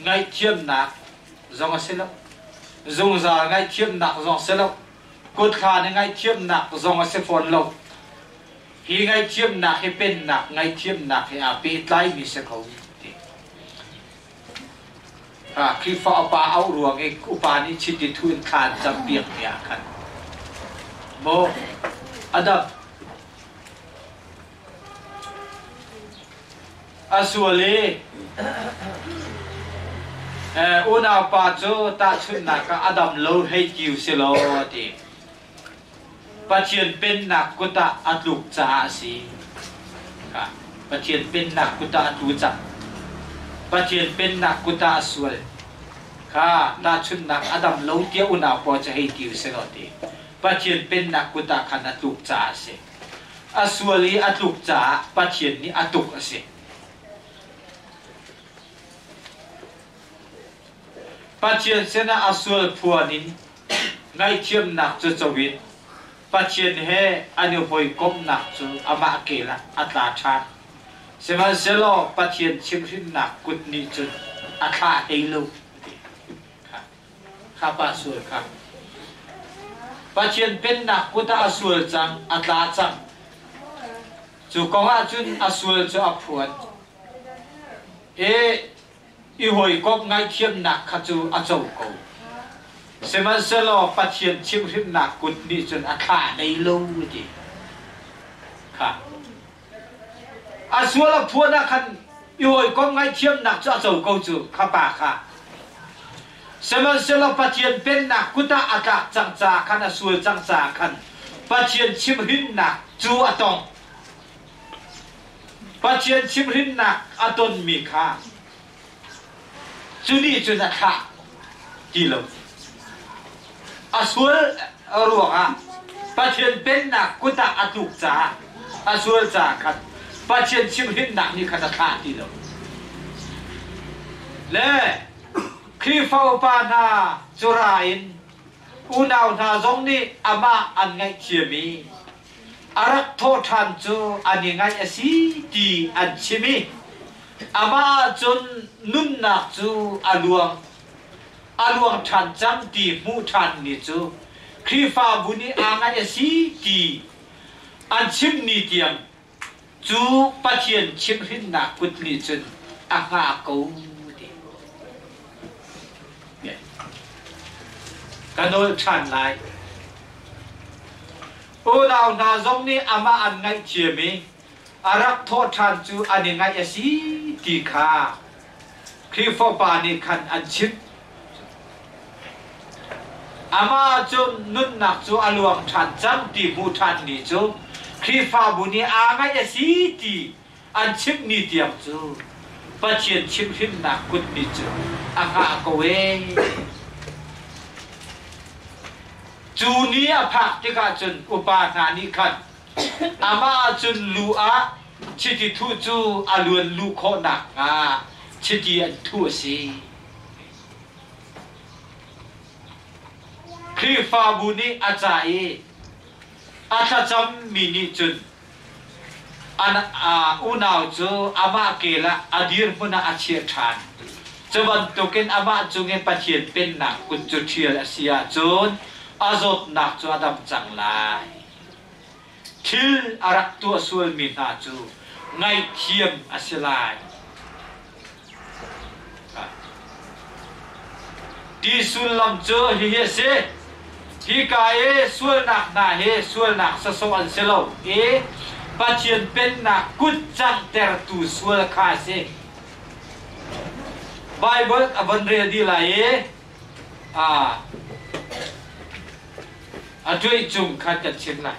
S1: ngai thiam nak zong aselo zong za ngai thiam nak zong aselo cốt khá này ngay thiêm nạc dòng sẽ phồn lâu hi ngay thiêm nạc hay bên nạc ngay thiêm nạc hay bị tay mi sẽ khâu khi phá ba áo ruộng cái upa ni chỉ đi thuần khan chăm biếc nhà khan mo adam asuale una pa cho ta chun na ka adam lo hay kiu se lo ti patien pen nak kuta atluk cha si ka patien pen nak kuta atlu cha patien pen nak kuta aswal ka ta chun nak adam lo tia una pa cha hay kiu se lo ti patien pen nak kuta khan atluk cha se aswali atluk cha patien ni atuk ase patien sena aswal phuanin ngai thiam nak chu chawin patien he anu hoi kom nak chu ama kela atla tha seman selo patien chimrin nak kutni chu atha eilu kha pa sul kha patien pen nak kuta aswal chang atla chang chu konga chun aswal chu aphuan I hoi kop ngai thiam nak kha chu a chau ko seman selo patien chimrin nak kut ni chun a kha nei lo ti kha aswala phuana khan I hoi kop ngai thiam nak chu a chau ko chu kha pa kha seman selo patien pen nak kuta aka chang cha khan aswal chang cha khan patien chimrin nak chu atong patien chimrin nak aton mi kha Juni juna kha kilo aswal ruang patien pen nak kuta atuk cha aswal cha khat patien chimhin nak ni khana kha kilo le khi phao pa na churain unau na zong ni ama an ngai chiami arak tho than chu ani ngai asi ti an chimi ama chun nun nak chu aluang than cham ti mu than ni chu krifa buni anga si ti an chim ni tiam chu patien chim hin na kutli chun anga ko ti kanol than lai o lao na zong ni ama an ngai chiami arak tho than chu ani ngai asi ti kha krifa pa ni khan an chip ama chun nun nak chu aluang than cham ti mu than ni chu krifa bu ni a ngai asi ti an chip ni tiam chu patien chip hin nak kut ni chu anga ko we chu ni a phak ti ka chun upa na ni khan ama chun lu a chiti thu chu aluan lu kho nak chiti an thu si khi pha bu ni achai achacham mini chun an unau chu ama kela adir puna achia than chuban token ama chunge pathian pen na kun chu thial asia chun azot nak chu adam changlai thil arak tu asul mi na chu ngai thiam asilai ti sul lam chu hi se hi ka e sul nak na he sul nak sa so an selo e pathian pen na kut chang ter tu sul kha se Bible aban ready la e atui chung khat chat chin lai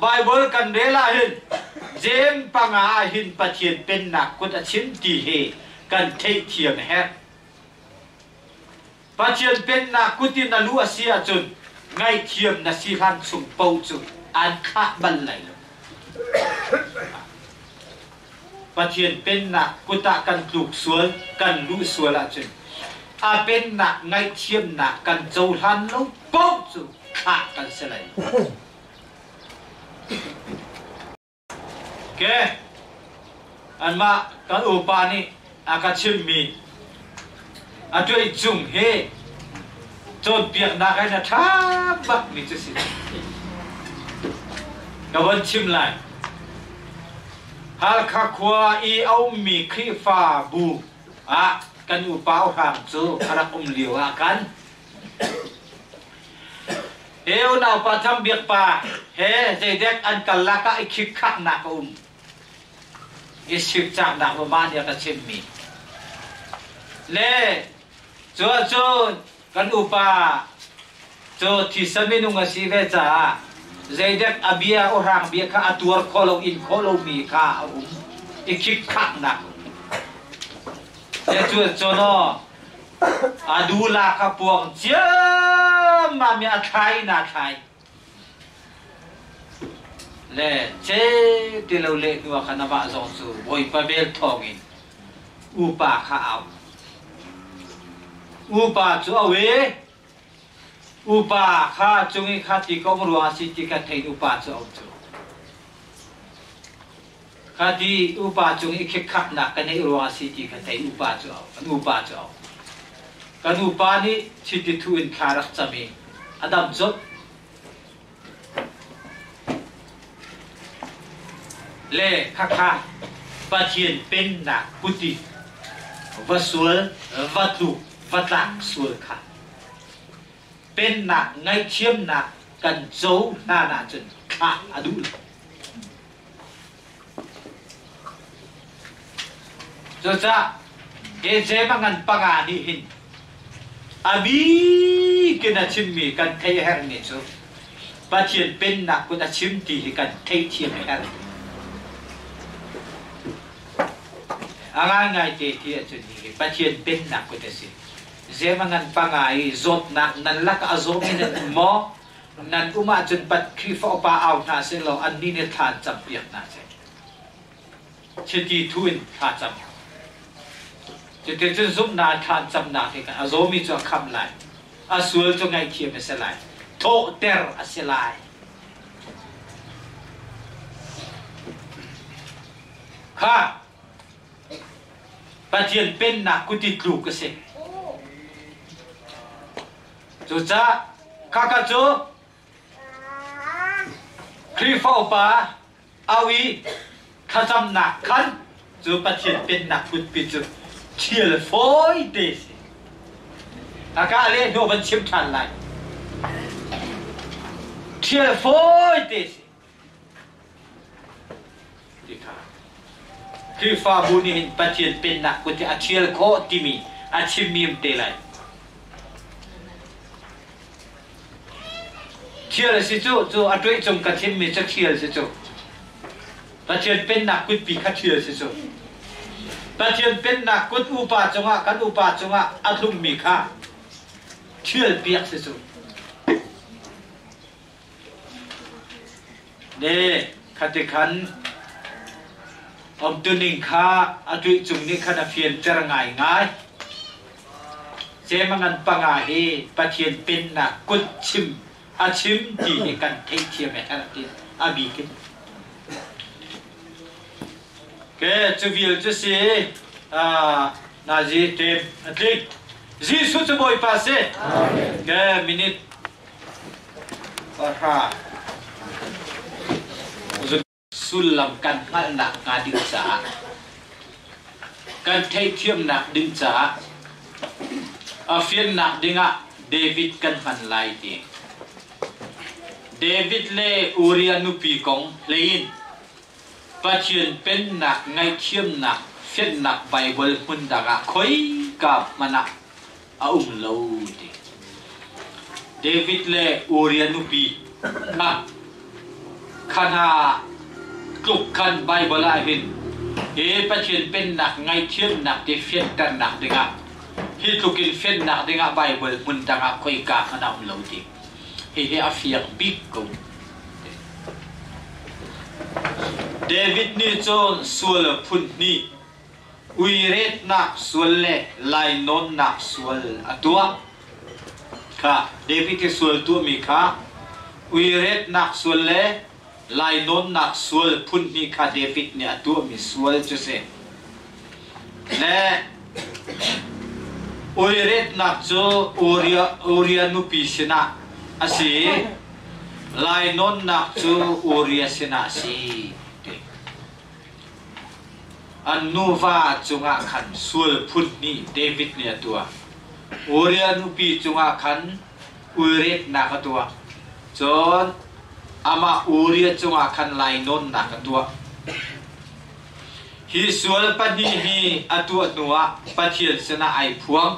S1: Bible kan rela hin jem panga hin pathian pen na kut achin ti he kan thei thiam he pathian pen na kutin na lu asia chun ngai thiam na si han chung pau chu an kha ban lai pathian pen na kuta kan tluk sual kan lu sual a chun a pen na ngai thiam na kan chau han lo pau chu kha kan se lai ke anma kan upa ni akachim mi atui chung he chon piak na kai na tha bak mi chu si kawan chim lai hal kha khwa I au mi khi fa bu kan upa ham chu khara liu kan eo nào pa tham biak pa he dei dek an kalaka I khik khak na ko I sip chak na ko man ya ka chim mi le cho kan upa cho thi saminu nga si ve cha dei dek abia orang bia kha atur kholo in kholo mi kha I khik khak na le cho no adula ka puang chia ma mi athai na thai le che ti lo le nu khana ba zo su boi pa bel thongin upa kha au upa chu awe upa kha chungi kha ti ko ruwa si ti ka thei upa chu au chu kha ti upa chungi khik khak na ka nei ruwa si ti ka thei upa chu au kan upa ni chiti thu in kharak chami adam jot le khakha pathian pen na puti vasul vatu vatlak sul kha pen na ngai chiam na kan chou na chun kha adu cho cha e je mangan panga ni hin abi kena chimmi kan thei her ni chu pathian pen na ku ta chim ti kan thei thiam her anga ngai te ti chu ni pathian pen na ku ta si je mangan pangai zot nak nan lak azom in mo nan uma chun pat khri fo pa out na se lo an ni ne than cham piak na se chiti thuin tha cham chỉ tiền chân giúp na than chăm na thì cả azomi cho khăm lại asul cho ngay kia mới sẽ lại thô ter sẽ lại kha pathian pen na kuti tlu cái gì cho cha kaka cho khi phao pa awi khacham na khan cho pathian pen na kut pi cho chill phôi thế cả lên nó vẫn chiếm thành lại chill phôi thế đi cả khi pha bún hình pathian pen nặng của thì chill khó timi chim mìm thế lại chill là gì chú đuổi trong cái chim mình chắc chill là chú pathian pen nặng của bị khát chill là chú pathian pen na kut upa chunga kan upa chunga atlum mi kha thial piak se chu ne khati khan om tuning kha atui chung ni khana fian ter ngai ngai เจมังันปังอาเฮปะเทียนเป็นนักกุดชิมอาชิมดีกันเทเทียมแม่ทันติอาบีกินแกจะวิลจะเสียนาจีเต็มอันนี้จีสุดจะบ่อยภาษาแกมินิปะฮะสุลลัมกันงานหนักงานดึงจ่าการเทเทียมหนักดึงจ่าอาเฟียนหนักดึงอ่ะเดวิดกันพันไลตีเดวิดเล่อูริอานุปีกงเลยินปัจจุบันเป็นหนักไงเทียมหนักเฟียนหนักไบเบิลมุนดักอ่ะคอยกับมันอ่ะเอาเลวตีเดวิดเล่อูริอานุปีนักขณะกลุกขันไบเบิลอาหินปัจจุบันเป็นหนักไงเทียมหนักที่เฟียนกันหนักดึงอ่ะฮิตุกินเฟียนหนักดึงอ่ะไบเบิลมุนดักอ่ะคอยกับมันเอาเลวตีอาเฟียงบิ๊กกูเดวิดนี่จนส่วนพุ่นนี่อุยเรตนักส่วนเล่ไลนนนักส่วนตัวค่ะเดวิดที่ส่วนตัวมีค่ะอุยเรตนักส่วนเล่ไลนนนักส่วนพุ่นนี่ค่ะเดวิดเนี่ยตัวมีส่วนจะเสร็จและอุยเรตนักโจอูริอานุปิชนะอาศัยไลนนนักจูอูริอาสินาสีอันนูวาจุงอาขันส่วนพุทธนี่เดวิดเนี่ยตัวอูริอานุปีจุงอาขันอุเรตนักตัวจนอามาอูริอาจุงอาขันไลนนนักตัวฮิส่วนปนีฮีอตัวนัวปะเทียนสนะไอพวง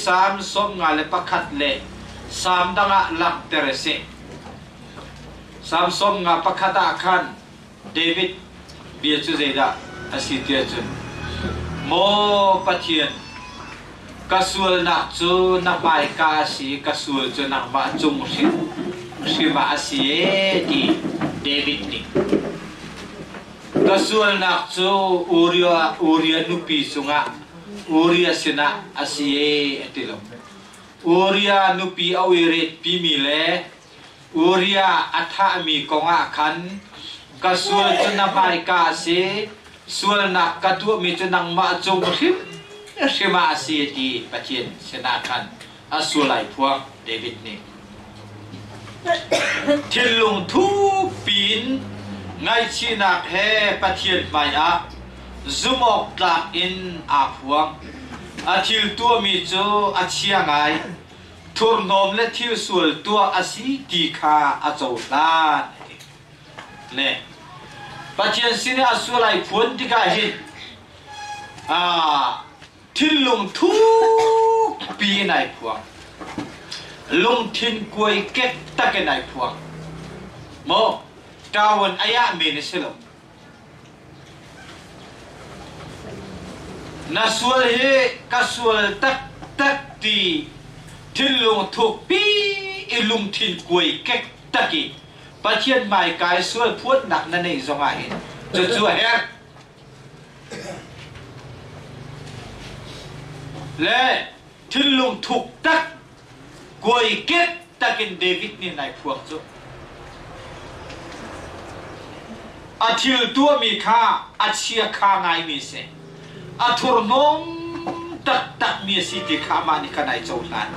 S1: สามสมงาเลปะขัดเลสามดังะลักเตเรเซสามสมงาปะขัดอาคันเดวิดเบียจูเซดาอาศิเตียจุนโมปะเทียนกัสวลนักจูนักไมกาสีกัสวลจูนักบาจุงสิมาอาศิเอดีเดวิดนี่กัสวลนักจูอูริอานุปีสุงะอูริอาสินะอาศิเอติลอูริอานุปีเอาเรตปีมีเลอูริอาอัฐามีกงอาคันกัสวลจนบายกาเสสวลนักกัตัวมีจนังมาจงคิดเชมาอาเซียดีปะเทียนชนะคันอาสวลไลพวกเดวิดนี่ทิลลุงทุกปีนไงชีนักเฮปะเทียนไปอะซุมอกตากอินอาพวงอาทิลตัวมีโจอาเชียงไงทุรนมและทิลสวลตัวอาศิตีคาอาโจลาเนี่ยปัจจัยสิ่งอาศัยไลพ้นที่กายหินทิลงทุกปีในพวงลงทินกวยเก็บตะเกในพวงโมดาวันอายะเมนิสลมนาสวลเฮกัสวลตักตีทิลงทุกปีลงทินกวยเก็บตะกีปะเทียนหมายกายส่วนพูดหนักนั่นเองสงายจะช่วยและที่ลุงถูกตักกวยเก็ตตักินเดวิดนี่ในพวกจุอาทิลตัวมีค่าอาเชียค่าไงมีเสอาทุรนงตักมีสิทธิขามานิขณะโจนัน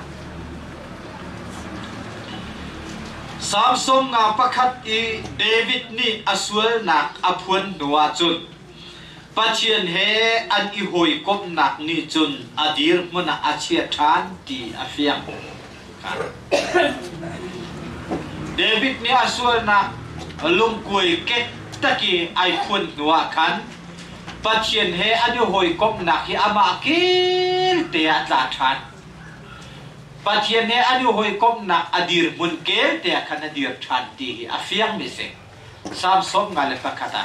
S1: สามสมงาประคัดอีเดวิดนี่อสวลหนักอภวนนัวจุนปัจเจียนเฮอันอีหอยกบหนักนี่จุนอดีรมันอาเชียทานตีอาเฟียงเดวิดนี่อสวลหนักลุงกุยเก็ตตะกี้ไอพวนนัวขันปัจเจียนเฮอันอีหอยกบหนักที่อามาเกลเตียตาทานปัจจัยนี้อันนี้หอยกบหนักอดีตมุนเกลแต่ขันอดีตชันตีอาเฟียงไม่เสกสามสมงาเลปะกาตา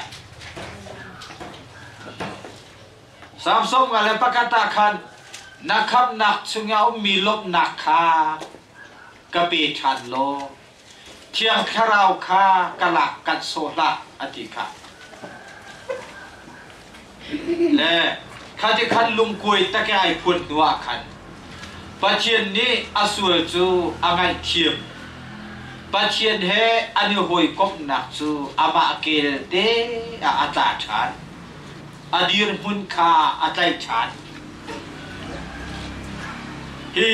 S1: สามสมงาเลปะกาตาขันนักขับนักสุงเอามีลบนักคากระเบชันโลเทียงคาราวคากะลักกัดโซละอธิคาและข ข้าจะขันลุงกุยตะแกไอพุ่นนัวขันปัจเจียนนี้อสุรจูอ่างไอเทียมปัจเจียนเฮอันนี้หอยกบหนักจูอามาเกลเตอาตาชานอดีรมุนคาอาใจชานฮี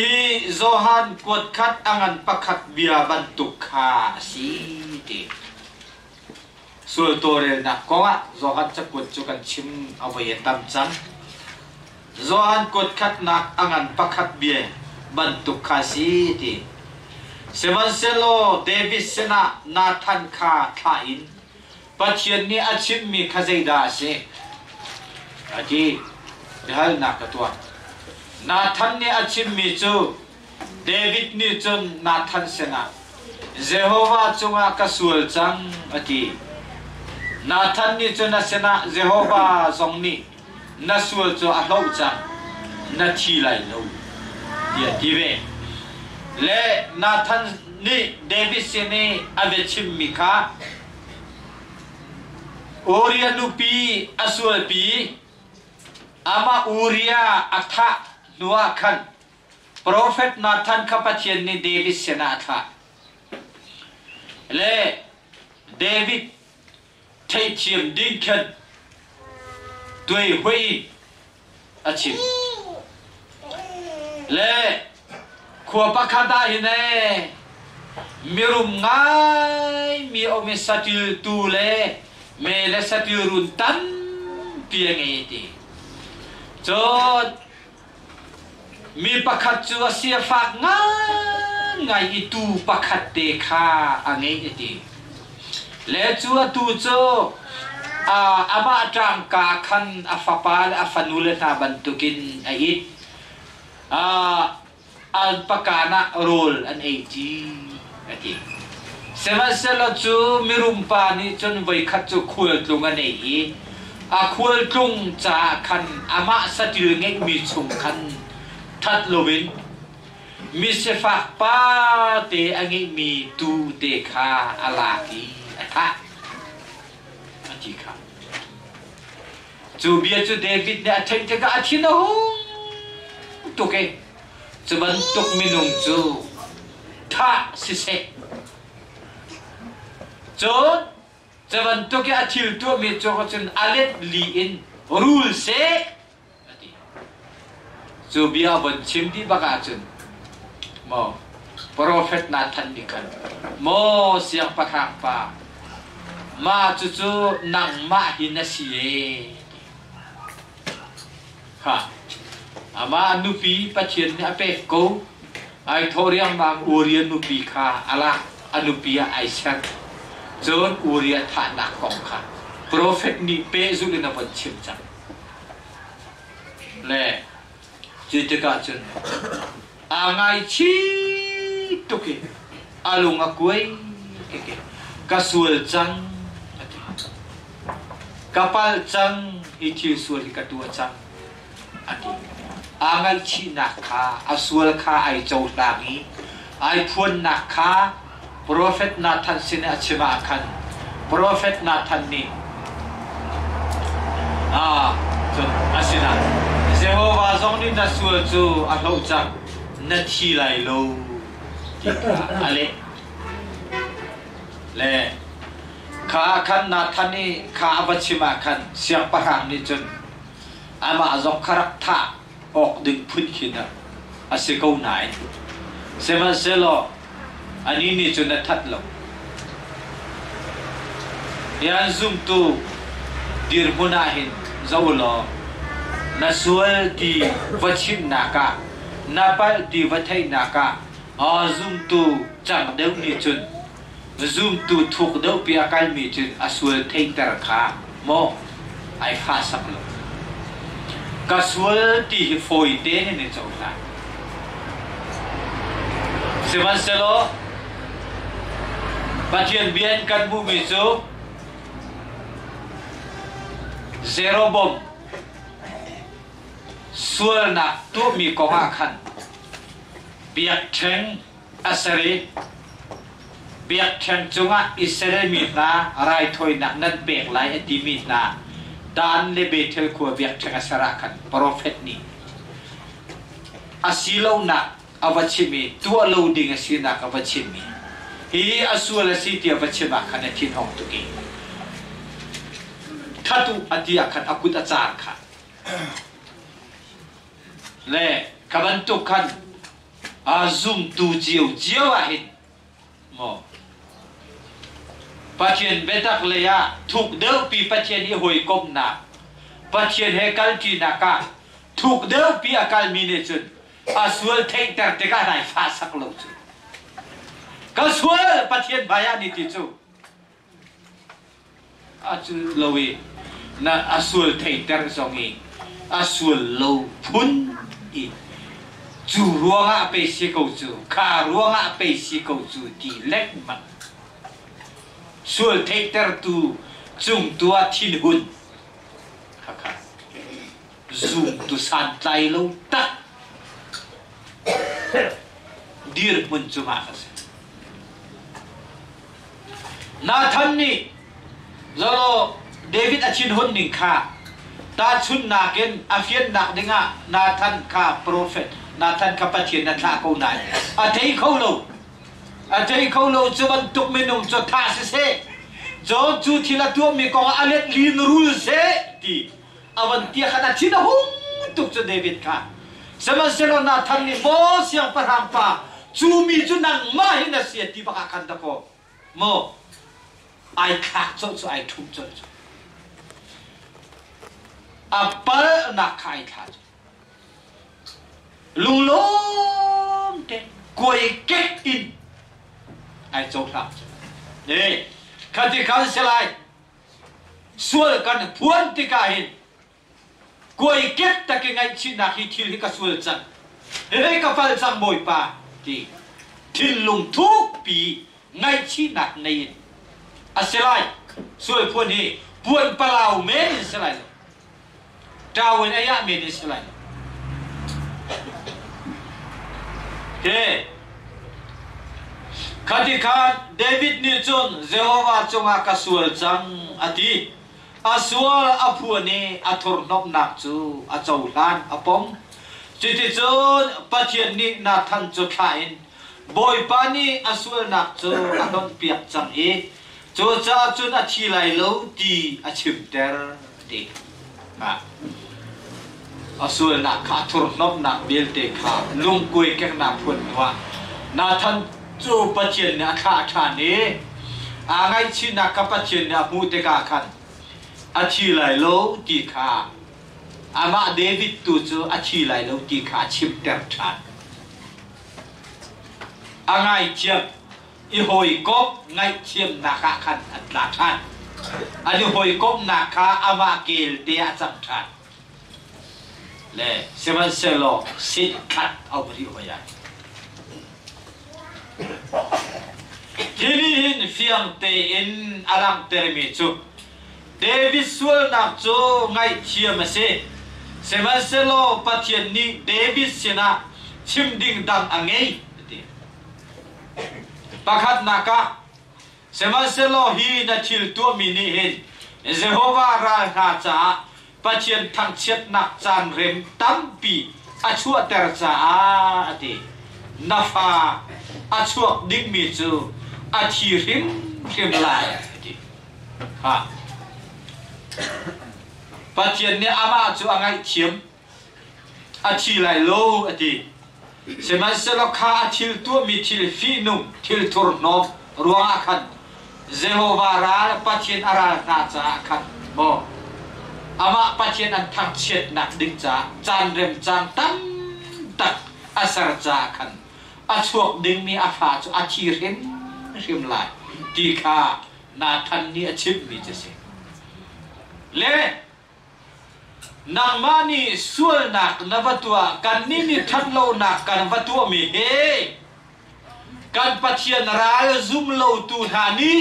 S1: โซฮันกดคัดอังันประคัดเบียบันตุคาสีติส่วนตัวเรนักก็ว่าโซฮันจะกดจุกันชิมเอาไว้ตั้มจังโซฮันกดคัดนักอังันประคัดเบียบันตุคาสีติเซวันเซโลเดวิสเซนานาทันคาทาอินปัจจุบันนี้อาชิมมีขจัยดาเซอาจีเดี๋ยวนักตัวนาทันนี่อาชิมมีจูเดวิดนี่จนนาทันเสนาเยโฮวาจงอากาศวลจังอาจีนาทันนี่จนนาเสนาเยโฮวาจงนี่นาสวลจงอาโลจังนาทีไลโลเดียดีเวและนาทันนี่เดวิดเสนีอาเวชิมมีคาโอริยานุปีอาสวลปีอามาอูริยาอัฐะนัวขันโปรเฟตนาทันข้าพเจ้านี่เดวิดเสนาธาและเดวิดเทียมดิ้งขันด้วยหุยอาชิมและขวบปะคันได้เน่มีรุมง่ายมีอมิสัติลตูเล่เมเลสัติลรุนตันเพียงเอติจดมีประคัดจัวเสียฝากง่ายไงituประคัดเตคาอันนี้ดีและจัวตูโจอามาจังกาคันอาฟาปาลอาฟานูเลนาบันตุกินไออิดอันประกาศโรลอันเอจีดีเสมาเสลจูมีรุมปานี่จนไว้ขัดจูคุยตรงอันเอคุยตรงจากคันอามาสติลเงกมีชงคันทัดโลวินมีเสฟากป้าเตอังเงมีตูเตคาอาลากีอัฐะอันที่ครับจูเบียจูเดวิดเนี่ยอัฐินจะก็อัฐินหูตุกเอจะบรรทุกมินุงจูท่าสิเซจูจะบรรทุกอัฐิลตัวมีจูก็จนอเลดลีอินรูลเซจูเบียบันชิมดีบักอาจุนโมโปรเฟตนาทันดิคันโมเสียงปะคังปามาจูนังมาหินสีเอฮะอามานุปีปัจเจียนเนี่ยเปกโกไอทอรียงบางอูเรียนุปีคาอะไรอนุปีไอเซนจนอูเรียฐานักกองคาโปรเฟตนี่เปจุลินาบันชิมจังเล่จิตกาจุนอ่างไอชีตุกอาลุงอกุยกาสวลจังกาปัลจังอิทิสวลกาตัวจังอดีอ่างไอชีนักขาอาสวลขาไอโจตามีไอพวนนักขาโปรเฟตนาทันสินอชิมาคันโปรเฟตนาทันนี่จนอาศินาเจ้าว่าจงนี่นัสวลจูอัลโลจังนัทฮีไลโลที่อะไรเล่ข้าขันนาทันนี่ข้าบัชิมาขันเสียงปะหังนี่จนอามาจงคารักท่าออกดึงพุ่นขึ้นนะอาศัยเขาไหนเซมันเซโลอันนี้นี่จนนัทัดลงยันซุ่มตูดิร์มุนาหินเจ้าโลนาสวลดีวัชิมนากานาปัลดีวัฒนากาซุ่มตูจังเดิมนี่จนซุ่มตูถูกเดิมปีอาการมีจนอาสวลเทตระคาโมไอฟาสักลงกาสวลดีโฟยเดนนี่เจ้าละเซมันเซโลปัจจุบันกันบุมิจูเซโรบอมส่วนนักตัวมีกองขันเบียดเชงอัสรีเบียดเชงจงอ่ะอิสราเอลมีนาไรถอยนักนั่นเบกไหลอดีมีนาต dan le betel ko biak thanga sarakan prophet ni asilo na avachimi tua loading asina avachimi hi asula city avachima kana tin hong tuki thatu atia khan akut achar kha le kabantu khan azum tu jiu a hin mo patien betak le ya thuk deu pi patien hi hoi kom na patien he kal ti na ka thuk deu pi akal mine chun aswal thei tar te ka nai fa sak lo chu ka swal patien baya ni ti chu a chu lowi na aswal thei tar songi aswal lo phun i chu ruanga pe si ko chu kha ruanga pe si ko chu ti lek man swal thei tar tu chung tua thin hun kha kha zoom tu san tlai lo tak dir mun chu ma khas Nathan ni zalo David achin hun ning kha ta chun na ken afian nak dinga Nathan kha prophet Nathan kha pathian na tha ko nai a thei khâu lo chu ban tuk minung cho tha se cho chu thila tu mi ko alet lin rule se ti awan tia khana chin hung tuk cho David kha sama selo Nathan ni bo siang parang pa chu mi chu nang ma hin na sia ti baka kan da ko mo ai khak cho ai thum cho apal na khai tha lung lom te koi kek in ai cho tha ne khati kan selai sual kan phuan ti ka hin koi kek ta ke ngai chi na hi thil hi ka sual chan he ka fal chang moi pa ti thil lung thuk pi ngai chi nak nei aselai sual phuan hi puan palau men selai Tawin aya medis selai. Ke Ketika David ni chun Jehovah chunga kasual chang ati asual apuani athur nop nak chu achaulan apom chiti chun pathian ni na than chu khain boy pani asual nak chu adon piak chang e chu cha chun athi lai lo ti achim ter ti ma asul nak kha thur nop nak bil te kha lung kui kek na phun wa na than chu pathian na kha ni a ngai chi na ka pathian na mu te ka khan a thi lai lo ti kha ama David tu chu a thi lai lo ti kha chim ter than a ngai chiam i hoi kop ngai chiam na kha khan atla than a ni hoi kop na kha ama kel te a cham than le seven selo sit cut au bri hoya kini hin fiang te in alang termi chu David sul nak chu ngai chiam se seven selo pathian ni David sina chim ding dang angei pakhat naka seven selo hi na thil tu mi ni hin Jehovah ra ha cha pathian thang chet nak chan rem tampi achua ter cha ati nafa achuak ding mi chu athi rim lai ati ha pathian ni ama chu angai chiam athi lai lo ati seman selo kha athil tu mi thil fi nung thil thur no ruang akhan Jehovah ra pathian ara na cha khan bo ama pathian an thang chet nak ding cha chan rem chan tam tak asar cha khan achuak ding mi afa chu athi rim lai ti kha na than ni achip mi che se le nang mani sul nak nabatua kan ni than lo nak kan vatua mi he kan pathian ra zum lo tu tha ni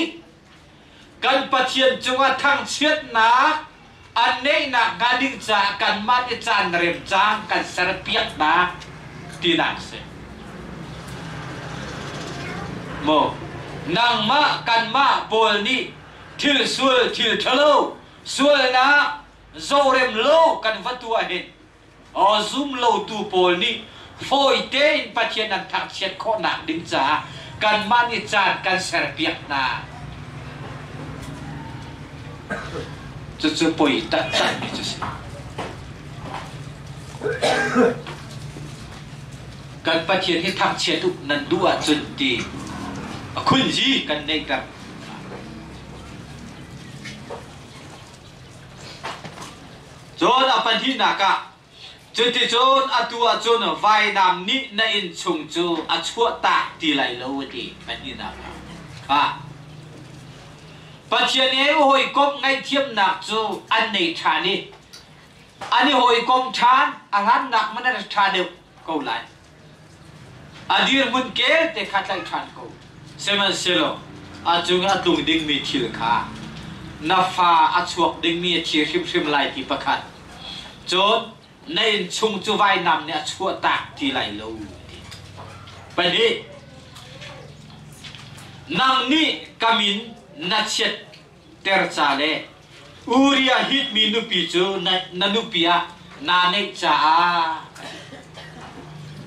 S1: kan pathian chunga thang chet nak an nei na gading cha kan ma ti chan rem chang kan sar piak na ti nak se mo nang ma kan ma pol ni thil sul thil thalo sul na zorem lo kan vatua hen o zoom lo tu pol ni foi te in pathian an thak chiat kho nak ding cha kan mani chan kan ser piak na chu poi ta ni chu kan pathian hi thak chiat tu nan dua chun ti khun ji kan nei ta chon apan hi naka chuti chon atua chon vai nam ni na in chung chu a chua ta ti lai lo ti pan hi naka ha pathian e hoi kop ngai thiam nak chu an nei tha ni ani hoi kom than a han nak man ra tha de ko lai adir mun ke te khat lai than ko seman selo a chung a tung ding mi thil kha na fa a chuak ding mi thi hrim lai ti pakhat chon nei chung chu vai nam ne chua tak ti lai lo pa ni nang ni kamin na chet ter cha le uria hit mi nu pi chu na nu pia na ne cha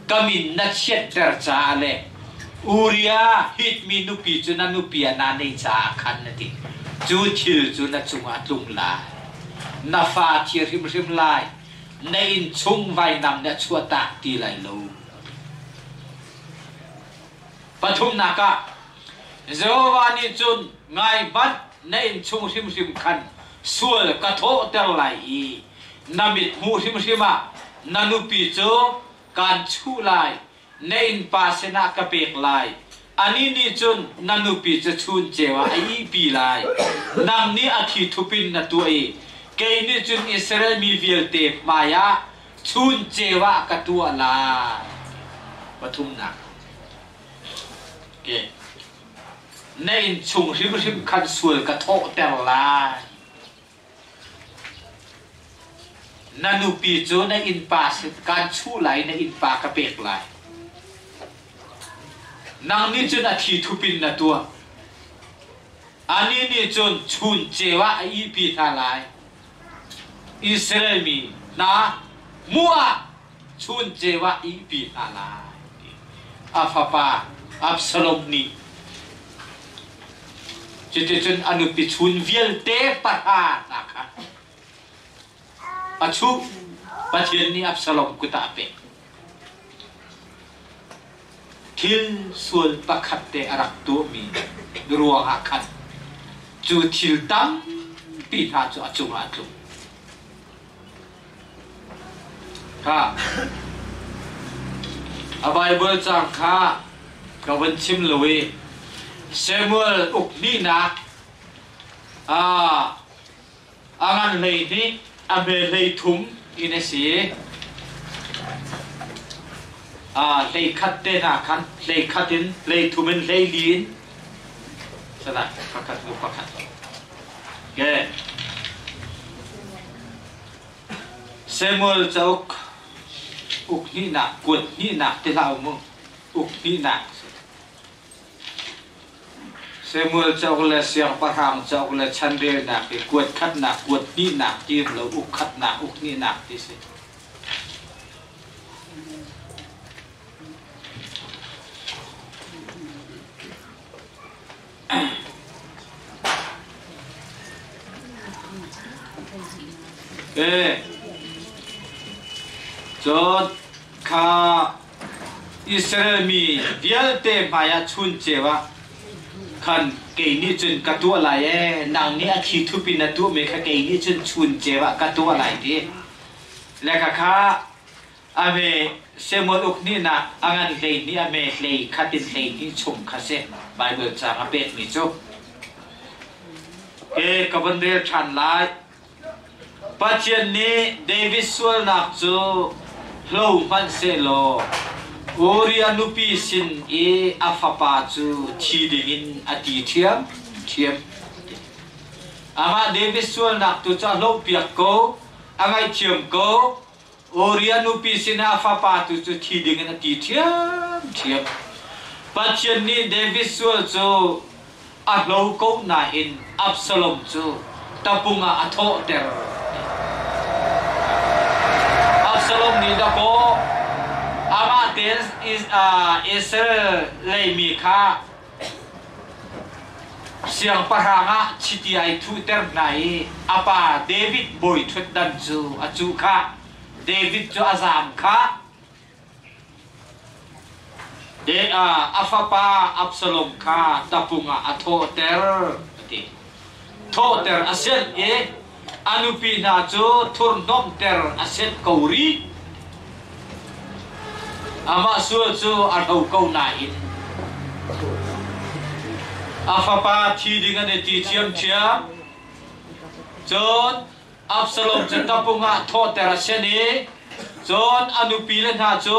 S1: kamin na chet ter cha le uria hit mi nu pi chu na nu pia na ne cha khan na ti chu thil chu na chunga tlung la na fa thi rim lai nei chung vai nam ne chua ta ti lai lo pathum naka zowani chun ngai bat nei chung rim khan sual ka tho tel lai i namit mu rim nanu pi chu kan chu lai nei pa sena ka pek lai ani ni chun nanu pi chu chun chewa ai pi lai nam ni athi thupin na tu e ke ni chun Israel mi vil te maya chun chewa ka tu ala pathum na ke nei chung rim khan sual ka tho tel lai nanu pi chu na in pa kan chu lai na in pa ka pek lai nang ni chun athi thupin na tu ani ni chun chun chewa ai pi tha lai Israel mi na mua chun chewa i pi tha lai afapa Absalom ni chun anu pi chun viel te patha na kha achu pathian ni Absalom ku ta pe thil sul pakhat te arak tu mi ruang akhan chu thil tam pi tha chu achung atu ha a Bible chang kha ka wan chim lowe Samuel ukni na angan lei ni abe lei thum inesi lei khat te na khan lei khatin lei thumin lei lin sana pakhat lu pakhat ke Samuel chauk ukni na kut ni na te lau mo ukni na Samuel chauk le siang parham chauk le chandre na ke kut khat na kut ni na ti lo uk khat na ukni na ti se chốt kha Israel mi vial te maya chun chewa khan ke ni chun ka tu lai e nang ni a thi thu pin na tu me kha ke ni chun chewa ka tu lai ti le kha ame Samuel ukni na angan le ni ame le khatin le ni chum kha se Bible cha ka pet mi chu ke ka ban de chan lai pathian ni David sual nak chu lo man se lo Oria nupi sin e afapa chu thi dingin ati thiam ama David sual nak tu cha lo piak ko angai thiam ko Oria nupi sin afapa tu chu thi dingin ati thiam pathian ni David sual chu a lo ko na in Absalom chu tapunga atho ter da ko ama ten is Israel lei mi kha siang paranga chiti ai thu ter nai apa David boy thut dan chu achu kha David chu azam kha de afapa Absalom kha tapunga atho ter ti tho ter aset e anupi na chu thur nom ter aset kauri ama su chu arhau kau na in afapa thi ding ane ti chiam chiam chon Absalom chu tapunga tho ter aset ni chon anupi le na chu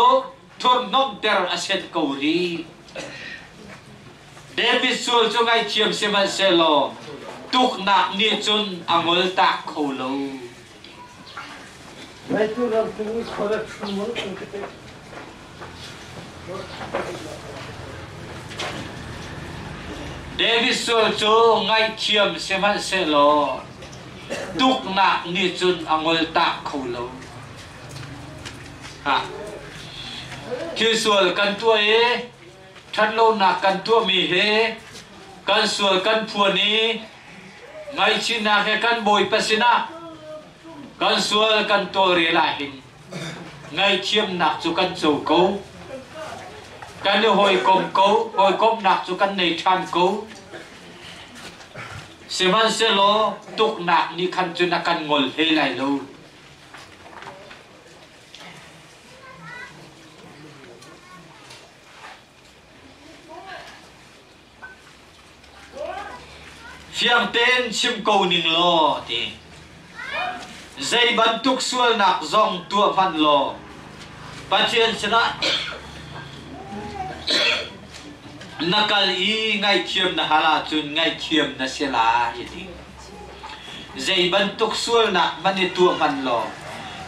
S1: thur nom ter aset kauri David sul chu ngai chiam seman selo tuk nak ni chun angol tak kholo
S2: Ngai tu ram tu khora chumol kete
S1: David sul chu ngai chiam seman selo tuk nak ni chun angol tak kholo ha khi sul kan tua e than lo na kan tua mi he kan sul kan phua ni ngai china ke kan boy pasina kan sul kan to re la hin ngai chiam nak chu kan chou ko kan hoi kom nak chu kan nei than ko seman selo tuk nak ni kan chu na kan ngol he lai lo Fiang ten chim câu ning lo ti dây bắn tuk sual nak zong tua van lo patien sena nakal i ngai thiam na hala chun ngai thiam na sela yiti dây bắn tuk sual nak mani tua van lo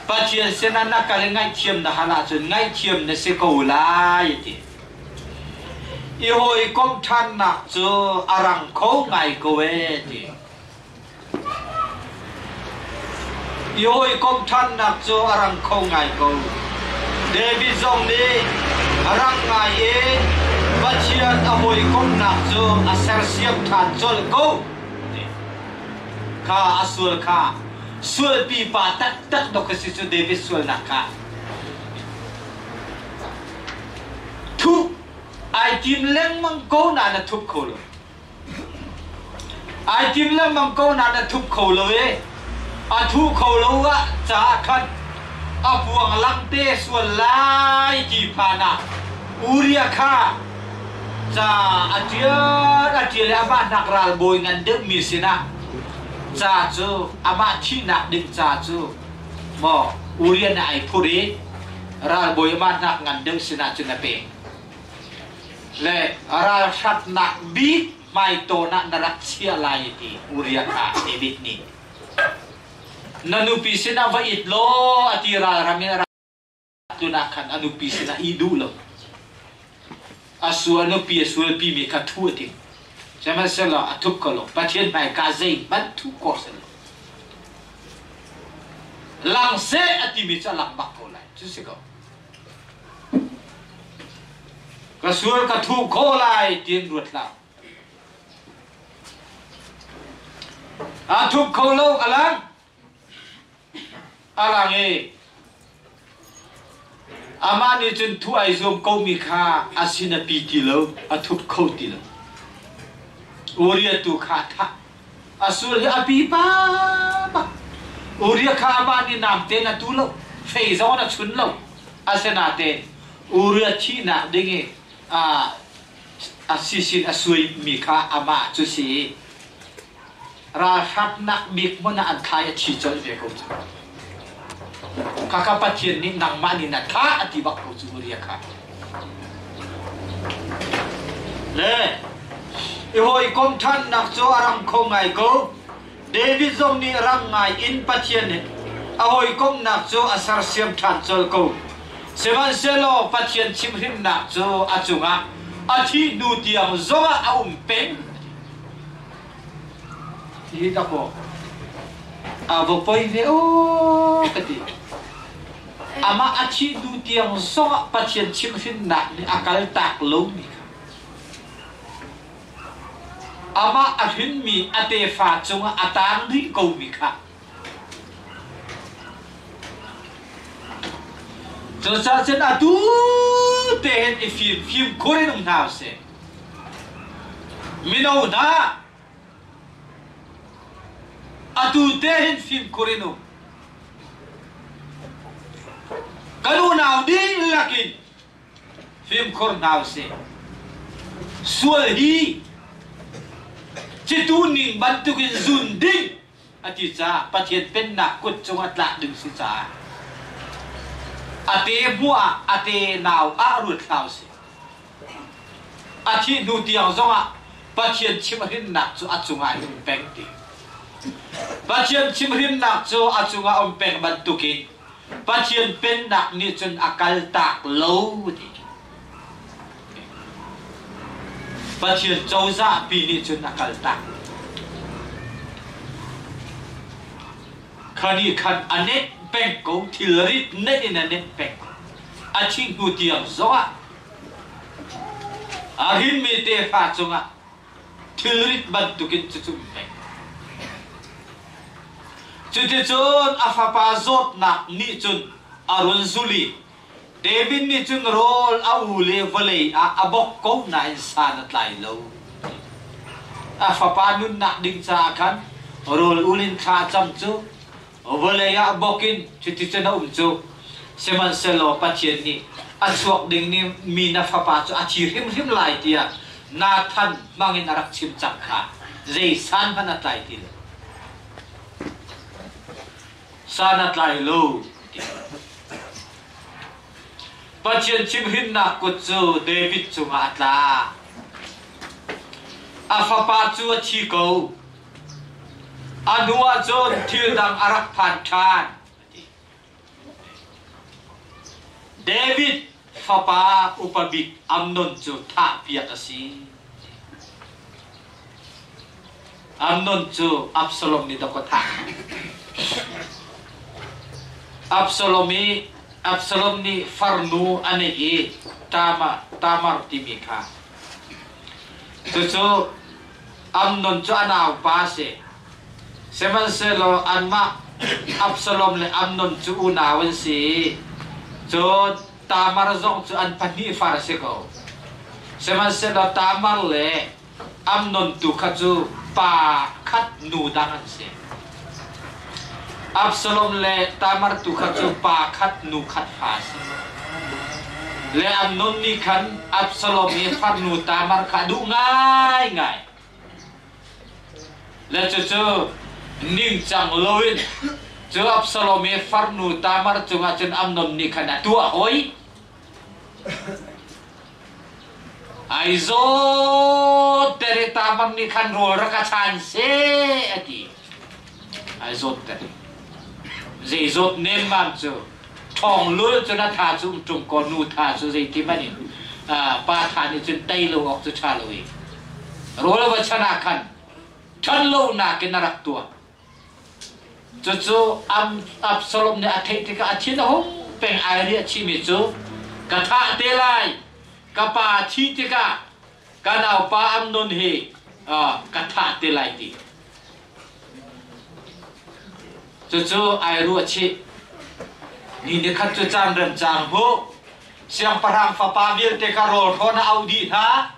S1: patien sena nakal ngai thiam na hala chun ngai thiam na se câu la yiti I hoi kom than nak chu arang kho ngai ko we ti I hoi kom than nak chu arang kho ngai ko David zong ni arang ngai e bachian a hoi kom nak chu asar siam than chol ko kha asul kha sul pi pa tak dok si chu David sul nak kha thu ai tim leng mang ko na thup kho lo ai tim leng mang ko na thup kho lo e a thu kho lo wa cha khan a buang lang te sual lai ji phana uria kha cha atia le aba nakral boy ngan de mi sina cha chu ama thi nak ding cha chu mo uria na ai phuri ral boy ma nak ngan de sina chu na pe le ara shat nak bi mai to na narak chia lai ti uria kha David ni nanupi sina va itlo atira ramira tu na khan anupi sina idu lo asu anupi asul pi mi ka thu ti sama sela atup ko lo patien mai ka zai ban thu ko sel lang se ati mi cha lang bak ko lai chu se ko ka sur ka thu kho lai tin ruột lao a thu kho lo alang e amani chun thu ai zom ko mi kha asina pi ti lo a thu kho ti lo uria tu kha tha asul hi api pa uria kha amani nam te na tu lo fei zo na chun lo asena te uria chi na dinge asisin asui mi kha ama chu si ra khat nak bik mo na an thai chi chol ve ko kaka patien ni nang mani na kha ati bak ko chu ria kha le I hoi kom than nak cho aram kho ngai ko David zong ni rang ngai in patien ni a hoi kom nak cho asar siam than chol ko sevan selo patien chim him nak cho achunga athi du tiam zonga peng hi ta ko avo poi ve o kati ama achi du tiang so pathian chim hin na ni akal tak lo mi ama athin mi ate fa chunga atang ri ko mi kha cho sa chen atu te hen if phim korean nào se mino na atu te hen phim korean kanu nào đi lakin phim korean nào se sual hi chitu ning bantu kin zun ding ati cha pathian pen na kut chung atla ding si cha ate mua ate nào a ruột nào se ati nu tiang zonga pathian chim hin nak chu achunga him peng ti pathian chim hin nak chu achunga peng bantu kin pathian pen nak ni chun akal tak lo ti pathian châu za pi ni chun akal tak khani khan anet peng ko thilarit net in anet peng achi nu tiang zoa ahin me te fa chunga thilarit ban tu kin chu peng chuti chun afapa zot nak ni chun arun zuli David ni chun rol au le vale a abok ko na insan at lai lo afapa nun nak ding cha khan rol ulin kha cham chu vale ya bokin chuti chun chu seman selo pathian ni achuak ding ni mi na fapa chu achi him lai tia na than mangin arak chim chak kha zai san ban at lai ti sanat lai lo pathian chim hin na ko chu David chu ma atla afapa chu chi ko anua zon thil dang arak phan than David fapa upabik Amnon chu tha piak asi Amnon chu Absalom ni ko tha Absalom ni farnu anegi tamar timika tu Amnon chu anaw pa se seman selo anma Absalom le Amnon chu unawan si chu tamar zong chu an pani far se ko seman selo tamar le Amnon tu kha chu pa khat nu dangan se Absalom le tamar tu khat chu pa khat nu khat fa se le Amnon ni khan Absalom ni far nu tamar kha du ngai le chu ning chang loin chu Absalom ni far nu tamar chu nga chen Amnon ni khan tu hoi ai zo tere tamar ni khan ro ra ka chan se ati ai zo tere dễ dốt nên mang cho thòng luôn cho nó thả xuống trùng con nu thả xuống dây tim anh ba thả đi trên tay lâu học cho cha lâu rồi là vật chana khăn chân lâu na cái narak tua cho Absalom này thấy thì cả thiên hông bèn ai đi chi mi cho cả thả tê lại cả ba chi thì cả nào ba Amnon he cả thả tê lại đi cho ai ruột chi ni ne khát cho chan ram chang ho siang parang fa pa vil te ka rol kho na au di ha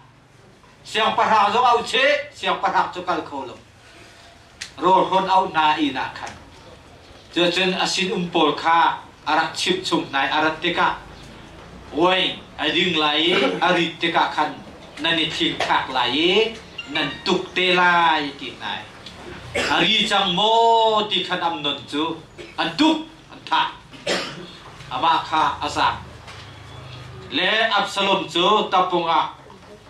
S1: siang parang zo au che siang parang cho kal kho lo rol hon au na i na khan cho chen asin pol kha arak chip chung nai arat te ka oi ai ding lai arit te ka khan nani thik khak lai nan tuk te lai ti nai Ari chang mo ti khan Amnon chu an dup an tha ama kha asa le Absalom chu tapunga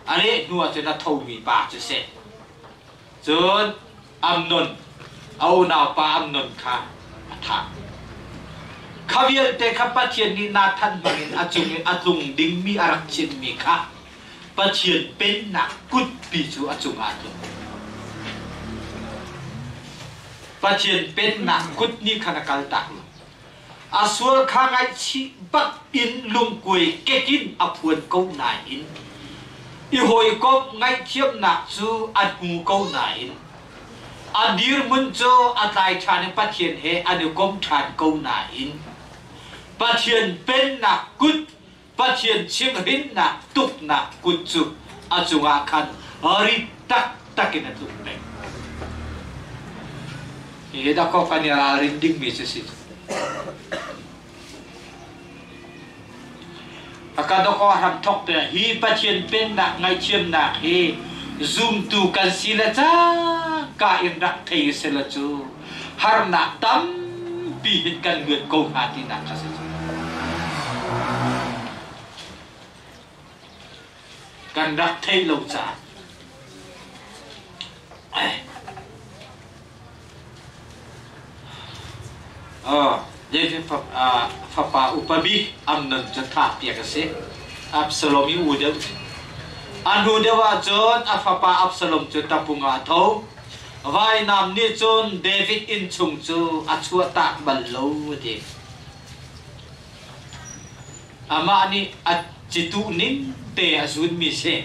S1: ari nuwa chu na thau mi pa chu se chun Amnon au naw pa Amnon kha tha khavial te kha pathian ni na than bangin atlung ding mi arak chin mi kha pathian pen na kut pi chu achung atlung pathian pen na kut ni khana kal tak Asual khang ai chi bắc in lung quỳ kekin apuan câu nai in. I hồi cop ngay chiêm nạc chu at ngu câu nai in. Adir mun cho atlai chan pat hiền he adu kom chan câu nai in. Pat hiền pen nạc cút, pat hiền chiêm hin nạc tuk nạc cút chu achunga khan ari tak takin atuk nek. He da ko kanira rinding mi se. Akadoko ham thok pe hi patien pen nak ngai chiam nak hi zoom tu kan sila cha ka in rak thei sela chu har na tam pi hit kan nguyệt câu hati nak ka se kan rak thei lo cha Jadi Papa upabi amnan jatha pia kase Absalom yu udah anu dewa John Papa Absalom jatha punga thau vai nam ni John David in chung chu achua tak ballo de ama ni achitu nin te azun mi se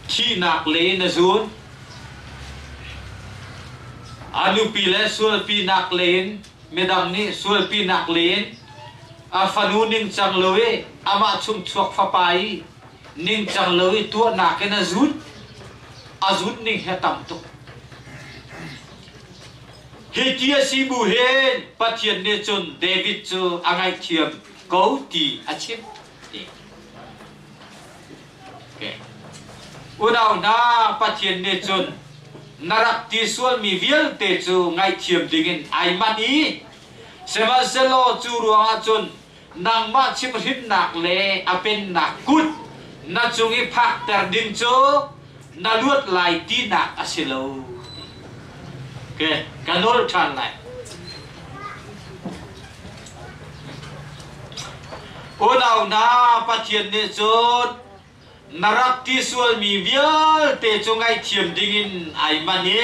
S1: thi nak le na zun anu pile sul pi nak len medam ni sul pi nak len afanu ning chang lowe ama chung chuak fa pai ning chang lowe tu na ke na zut azut ning hetam tu hetia si bu hen pathian ne chun David chu angai thiam ko ti achim okay unau na pathian ne chun narak ti sual mi vial te chu ngai thiam dingin ai mani sema selo chu ruanga chun nang ma chim hit nak le apen nak kut na chungi phak ter ding chu na luat lai ti nak asilo ke kanol chan lai unau na pathian ne chun narak ti sual mi vial te chungai thiam dingin ai mani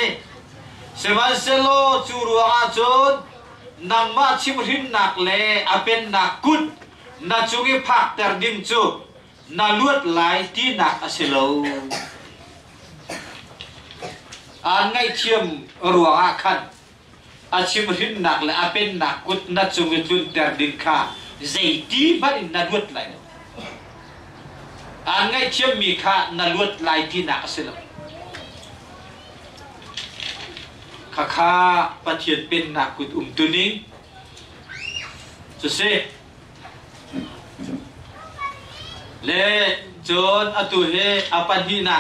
S1: seman selo chu ruanga chun nang ma chim hrin nak le apen nak kut na chungi phak ter ding chu na luat lai ti nak asilo an ngai thiam ruanga khan a chim hrin nak le apen nak kut na chungi chun ter ding kha zai ti ban na luat lai an ngay chiêm mi kha na luat lai ti na sila kha kha pathian pen na kut tuning so se le John atu he apan hi na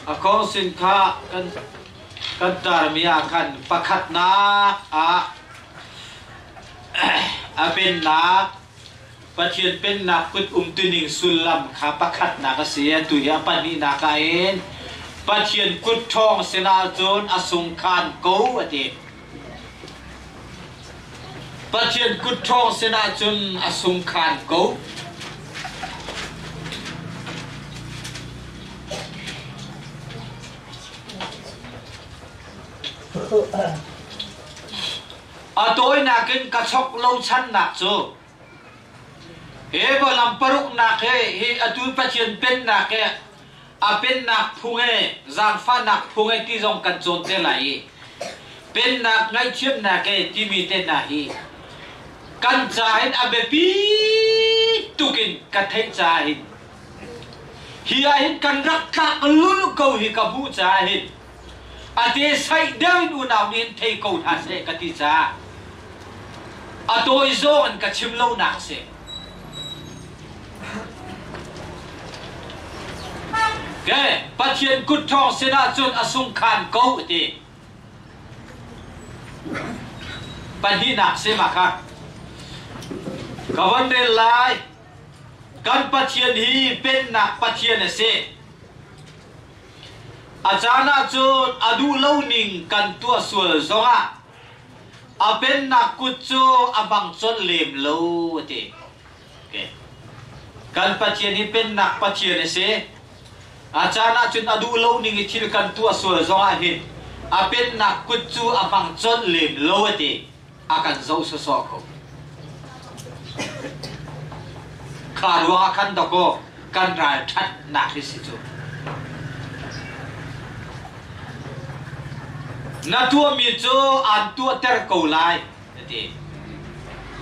S1: akong sin kha kan tar mi a khan pakhat na a pen na pathian pen nak kut tuning sulam kha pakhat na ka sia tu ya pani na ka en pathian kut thong sena John asung khan ko ate pathian kut thong sena John asung khan ko atoi na ken ka chok lo chan nak chu e bo lam paruk nak he atu pathian pen nak ke apen nak phunge zang fa nak phunge ti jong kan chon te lai pen nak ngai chiep nak ke ti mi te na hi kan cha hin abe pi tukin ka thei cha hin hi a hin kan rak ka lulu ko hi ka bu cha hin ate sai dawin unaw nin thei ko tha se ka ti cha atoi zo an ka chim lo nak se ke pathian kut thong sena chun asung khan ko ti pani nak se ma kha kawan de lai kan pathian hi pen nak pathian se achana chun adu lo ning kan tua sul zonga apen nak kut chu abang chon lem lo ti ke kan pathian hi pen nak pathian se achana chun adu lo ning thil kan tua sul zonga hin apin na kutsu apang chon lim lowati akan zo so so ko kharwa kan doko kan rai that na thi si chu na tua mi chu an tua ter ko lai ti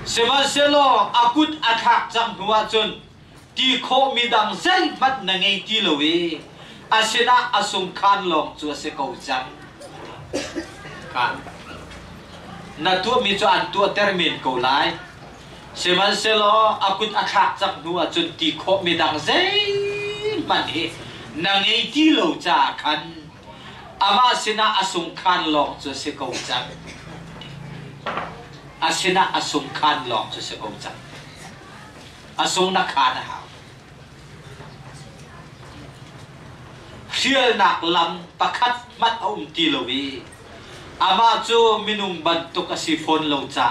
S1: sema selo akut athak chang huwa chun ti kho mi dang zai mat na ngei ti lowi asina asung khan long chu se ko chang kan na tua mi chu an tua ter min ko lai sema selo akut athak chang huwa chun ti kho mi dang zai mat he na ngei ti lo cha khan ama sina asung khan long chu se ko chang asina asung khan long chu se ko chang asung na khan ha khial nak lam pakhat mat ti lowi ama chu minung ban tuk asi phone lo cha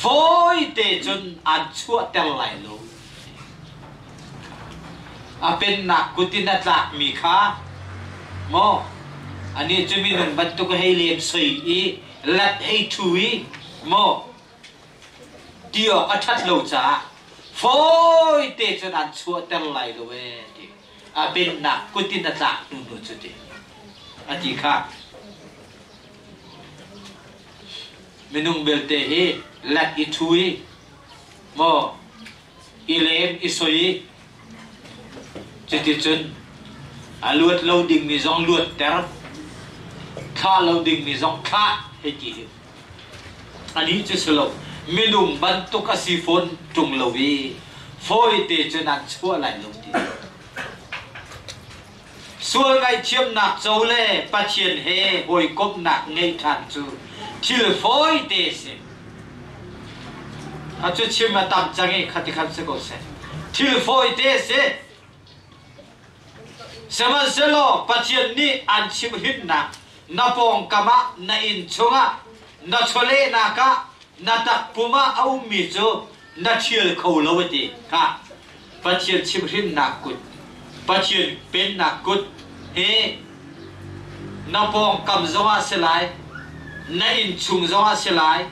S1: foi te chun an chua tel lai lo apen nak kutin atlak mi kha mo ani chu minung ban tuk hei lem soi i lat hei thui mo dio athat lo cha foi te chun an chua tel lai lo we apen nak kutin atlak nu no chu ti ati kha minung belte he lat I thui mo ilem isoi chiti chun aluat lo ding mi zong luat ter kha lo ding mi zong kha he ti ani chu selo minung ban to ka si phone tung lo wi foi te chun an chua lai lo ti sual ngai chiam nak chau le pa chien he hoi kop nak ngei than chu thil foi te se a chu chiam ma tam change khati khan se ko se thil foi te se sama selo pa chien ni an chim hin na na pong kama na in chunga na chole na ka na tak puma au mi chu na thil khou lo ti ka pa chien chim hin na kut pa chien pen na kut he na pong kam zonga selai na in chung zonga selai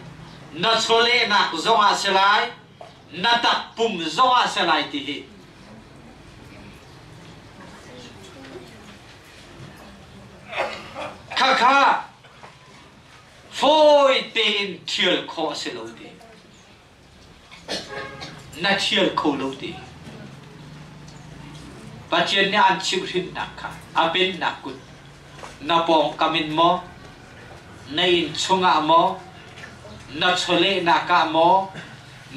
S1: na chole na zonga selai na tak pum zonga selai ti hi kha kha foi ten thiel kho se lo ti na thiel kho lo ti pa chen ne an chim rin nak kha aben nak kut na pong kamin mo na in chunga mo na chole na ka mo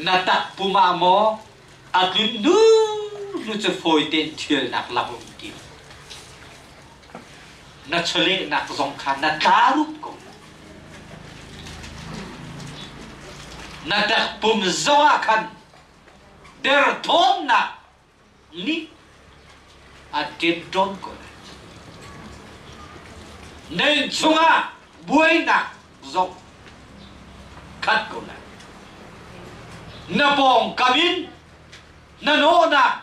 S1: na tak puma mo atun du lu che foi ten thiel nak la bom ti na chole nak zong kha na tarup ko na tak pum zonga khan der thom na ni atin don ko nên chunga buai na zong khat ko na bong kamin na no na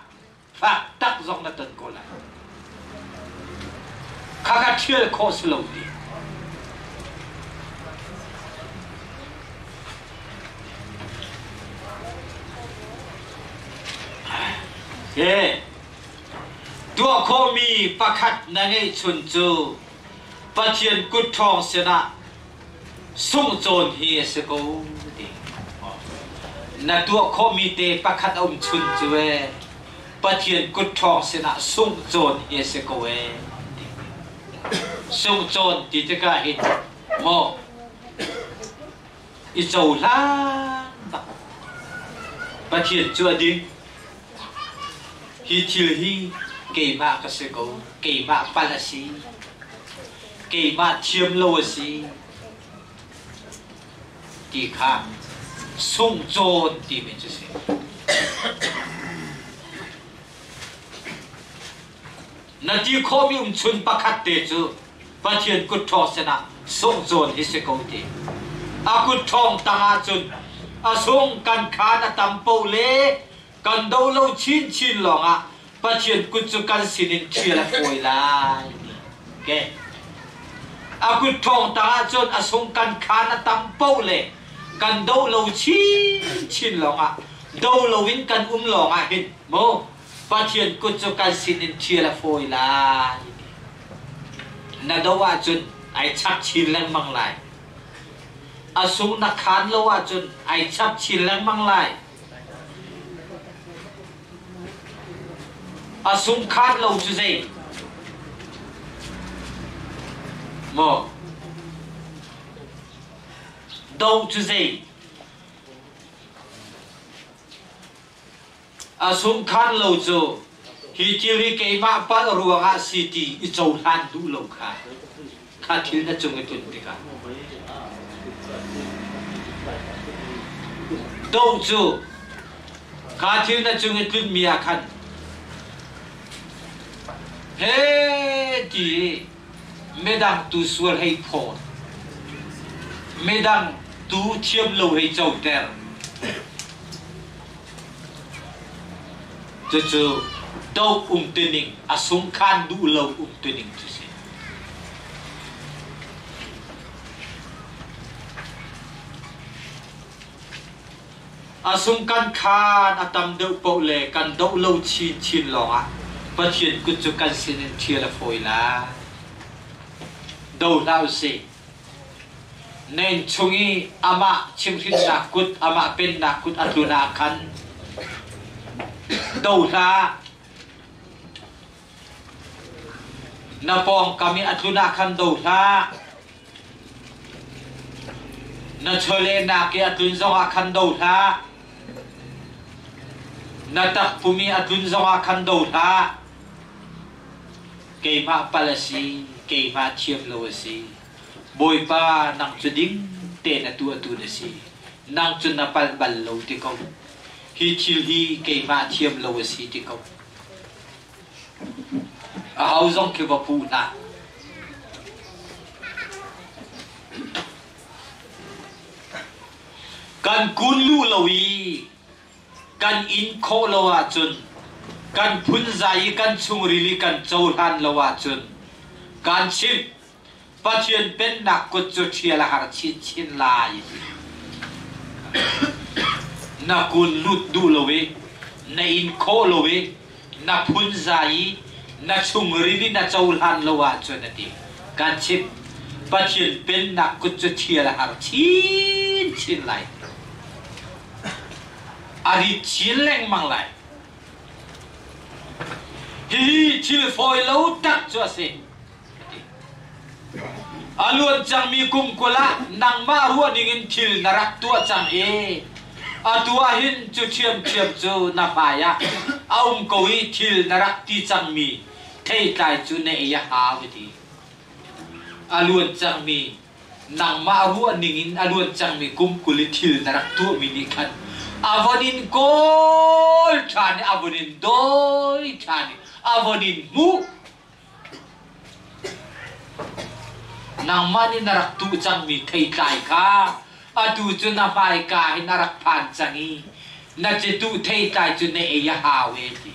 S1: fa tak zong na tan ko la kha thiel ko slow di ye tua kho mi pakhat na ngei chun chu pathian kut thong sena sung chon hi se ko ti na tua kho mi te pakhat chun chu e pathian kut thong sena sung chon hi se ko e sung chon ti te ka hi mo I chou la pathian chu adin hi thil hi ke ma ka se ko ke ma palasi ke ma thiam lo si ti kha sung chon ti me chu se na ti kho mi chun pakhat te chu pathian kut tho se na sung chon hi se ko ti a kut thong ta chun a sung kan kha na tam po le kan do lo chin chin lo nga pathian kut chu kan sinin thia la koi lai ke aku thong ta chon asung kan khana tampo le kan do lo chin longa do lo win kan longa hin mo pathian ku cho kan sinin thiela foi la na do wa chon ai chap chin lang mang lai asung na khan lo wa chon ai chap chin lang mang lai asung khan lo chu zai mo đâu chứ gì sum khan lâu cho hi chiri ke ma pa ruanga city i chou han du lo kha thil na chung tun ti ka đâu chu kha thil na chung tun mia khan he ti medang tu sual hay phone medang tu thiêm lâu hay chầu ter chứ đâu tên hình sung khan đủ lâu tên hình chứ gì sung khan tâm đậu bộ lệ kan đậu lâu chín lòng và thiền cứ cho kan xin thiền là phổi là đâu nào gì nên chungi ama chimhin nakut ama pen nakut atuna kan đâu ra na pong kami atuna kan đâu ra na chole na ke atun zonga kan đâu ra na tak pumi atun zonga kan đâu ra ke ma palasi ke ma chiam lo si boy pa nang chuding te na tu na si nang chun na pal bal lo ti ko hi chil hi ke ma thiam lo si ti ko a hau zong ke ba pu na kan kun lu lo wi kan in kho lo wa chun kan phun zai kan chung ri li kan chou han lo wa chun kan chim pathian pen nak ko chu thiala har chin lai na kun lut du lowe na in kho lowe na phun zai na chung ri na chaul han lowa chon ati kan chip pathian pen nak ko chu thiala har chin lai ari chin leng mang lai hi chil foi lo tak chu ase alun chang mi kum kola nang ma ruwa ningin thil narak tua chang e atua hin chu thiam chu na paya koi thil narak ti chang mi thei tai chu ne ya ha ti alun chang mi nang ma ruwa ningin alun chang mi kum kuli thil narak tu mi ni khan avonin kol thani avonin doi thani avonin mu nang mani narak tu chang mi thei tai kha atu chu na pai ka hi narak phan changi na che tu thei tai chu ne ya ha we ti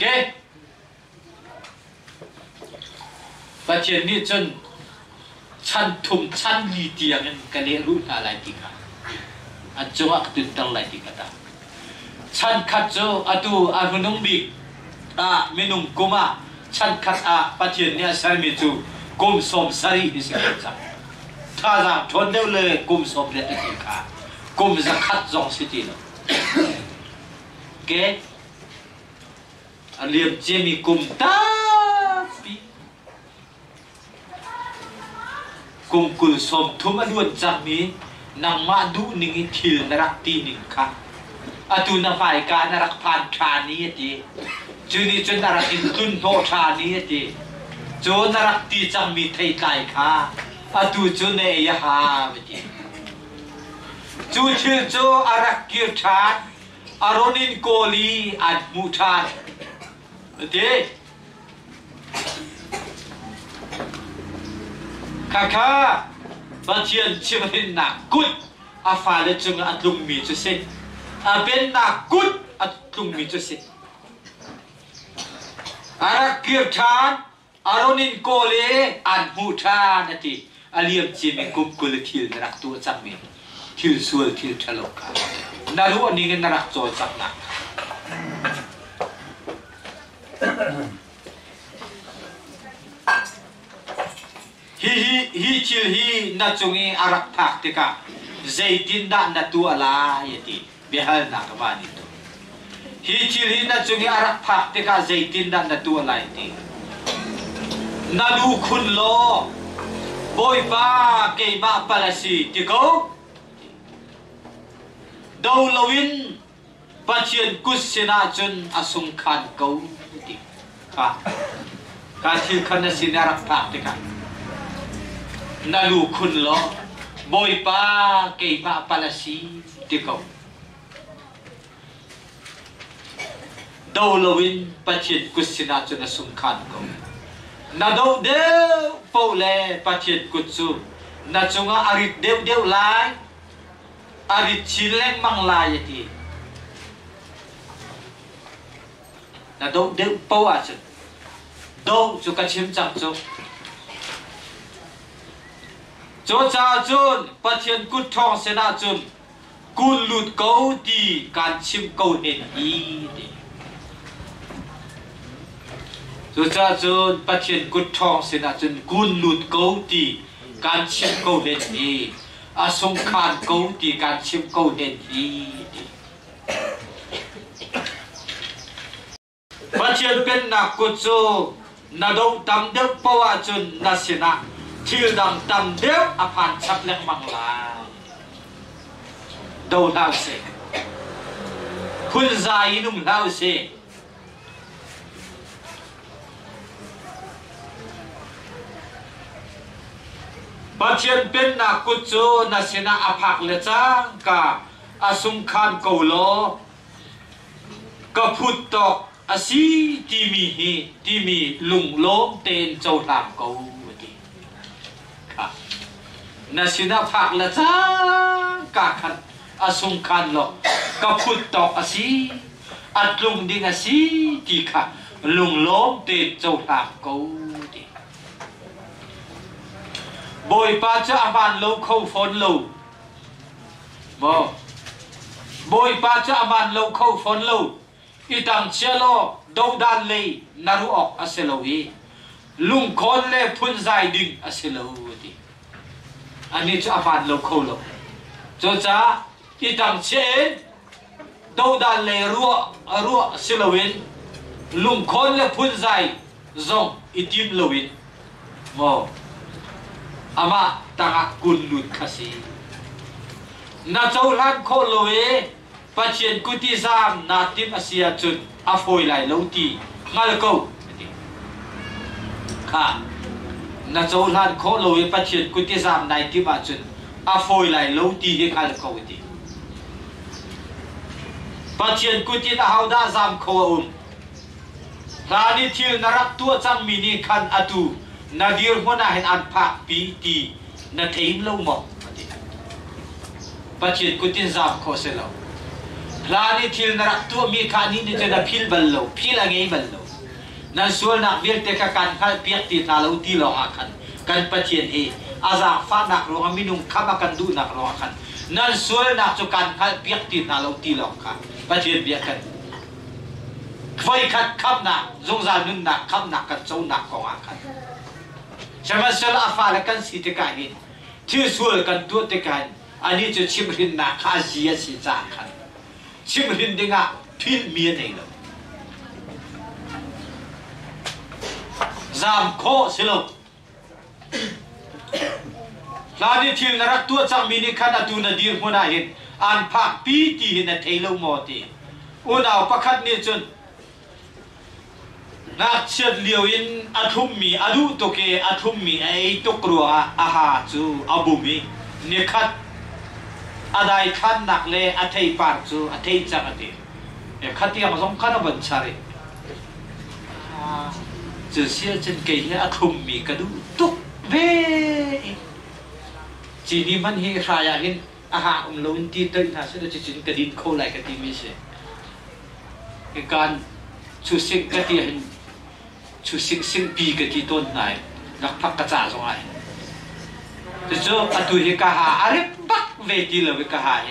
S1: ke pa chen ni chun chan thum chan li tiang en ka le ru ta lai ti ka a chu ak tu tang lai ti ka ta chan khat chu atu a hunung bi a menung kuma chan khat a pathian nia sarmi chu kum som sari ni se cha tha za thon deu le kum som le ti kha kum za khat zong si ti lo ke a liam che mi kum ta pi kum kul som thum a luan chak mi nang ma du ning thil narak ti ning kha atu na pai ka narak phan tha ni ti chuni chun narak in tun ho tha ni ti cho narak ti chang mi thei tai kha atu chu ne ya ha ti chu chil cho arak kir tha aronin koli at mu tha ti kaka pathian chim na kut a fa le chung at lung mi chu se a ben na kut at lung mi chu se arak kir than aronin kole an muta nati aliam chimi kum kul thil narak tu chakmi thil sual thil thaloka naru ani ngen narak cho chakna hi chil hi na chungi arak thak tika zaitin da na tu ala yati behal na kamani to hi chil hi na chungi arak thak tika zaitin da na tu ala yati nalu khun lo boy pa ke ma palasi tiko dau lawin pachian kusina chun asung khan ko ti ka thil khana sinarak thak tika nalu khun lo boy pa ke ma palasi tiko dau lawin pachian kusina chun asung khan ko na dau de pole pachian kutsu na chunga arit deu lai arit chileng mang lai ti na dau deu po a chu dau chu ka chim chang chu cho cha chun pachian kut thong sena chun kun lut ko ti kan chim ko hen hi ti cho cha chun pachian kut thong sena chun kun lut ko ti kan chim ko hen hi asong khan ko ti kan chim ko hen hi ti pachian pen na kut chu na dau tam deu pawa chun na sena thil dang tam deu aphan chap lek mang la dau lao se phun zai num lao se pachian pen na kutcho na sena aphak le chang ka asung khan ko lo ka phut tok asi ti mi lung lom ten chau lam ko ti ka na sena phak le chang ka khan asung khan lo ka phut tok asi at lung ding asi ti kha lung lom ten chau lam ko ti boy pa cha aman lo khâu phone lo bo boy pa cha aman lo khâu phone lo itang chelo do dan le naru ok aselo hi lung khon le phun zai ding aselo ti ani cha aman lo khâu lo cho cha itang che do dan le ruo silowin lung khon le phun zai zong itim lowin bo ama tanga kun lut khasi na chaulan kho lowe pachian kuti zam na tim asia chun afoi lai lo ti ngal ko kha na chaulan kho lowe pachian kuti zam nai ti ba chun afoi lai lo ti he khal ko ti pachian kuti na hauda zam kho rani thil narak tu chang mini khan atu nadir hona hen an phak pi ti na theim lo mo pachian kutin zam kho se lo lani thil narak tu mi khani ni jena phil bal lo phil angei bal lo nan sual nak vir te ka kan khal piak ti na lo ti lo akhan kan pachian he aza fa nak ro aminung khama kan du nak ro akhan nan sual nak chu kan khal piak ti na lo ti lo kha pachian bia kan khoi khat khap na zong za nun nak khap nak kan chau nak ko akhan chama sala afala kan si te kai ni thi sual kan tu te kai ani chu chim rin na kha zia si cha khan chim rin dinga phil mi nei lo zam kho silo lani thil narak tu chang mini khan atu na dir hona hin an phak pi ti hin na theilo mo ti unaw pakhat ni chun nak chet liuin athum mi adu toke athum mi ai tokrua aha chu abumi nikhat adai khan nakle athei par chu athei changati e khati am som khana ban chare chu sia chen ke le athum mi kadu tuk ve chini man hi khaya hin aha loin ti tai na se chi chin kadin kho lai ka ti mi se ke kan chu sik ka ti hin ชุสิงปีกที่ต้นไหนนักพักกระจาสงไงแต่เจ้าอตุยกะหาอะไรปักเวทีเลยกะหาเฮ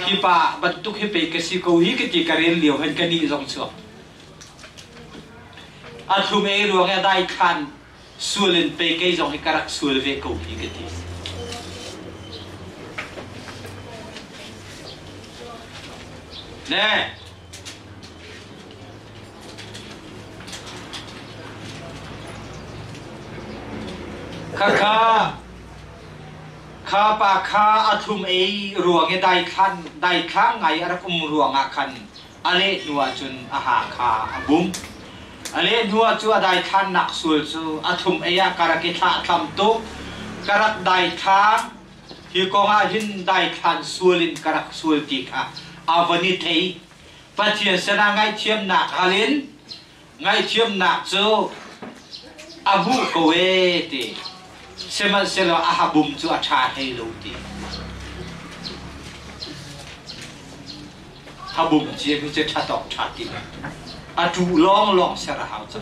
S1: ฮิปะบรรทุกฮิปไปกสิโกฮิกติการเรียนเลี้ยวเห็นกันนี่สองชั่วอัตุเมย์รวงได้คันส่วนเล่นไปกี่สองฮิการักส่วนเวกูฮิกติเนี่ยข้าปากข้าอัตุเมย์รวงได้คันได้ครั้งไงอรักรวงอาคันอะไรนัวจนอาหาข้าบุ้มอะไรนัวจูได้คันนักส่วนจูอัตุเมย์การะกิท่าทำตุการะได้ท่าฮิโกงาหินได้คันส่วนลินการะส่วนติค่ะอาวันนี้เทปะเทียนสนาไงเทียมหนักฮาลินไงเทียมหนักจูอาบุโกเวติเสมันเสลอาหาบุมจูอาชาให้รู้ติฮาบุมเจียมิจะชาตอกชาติอาจูลองเสระหาวจู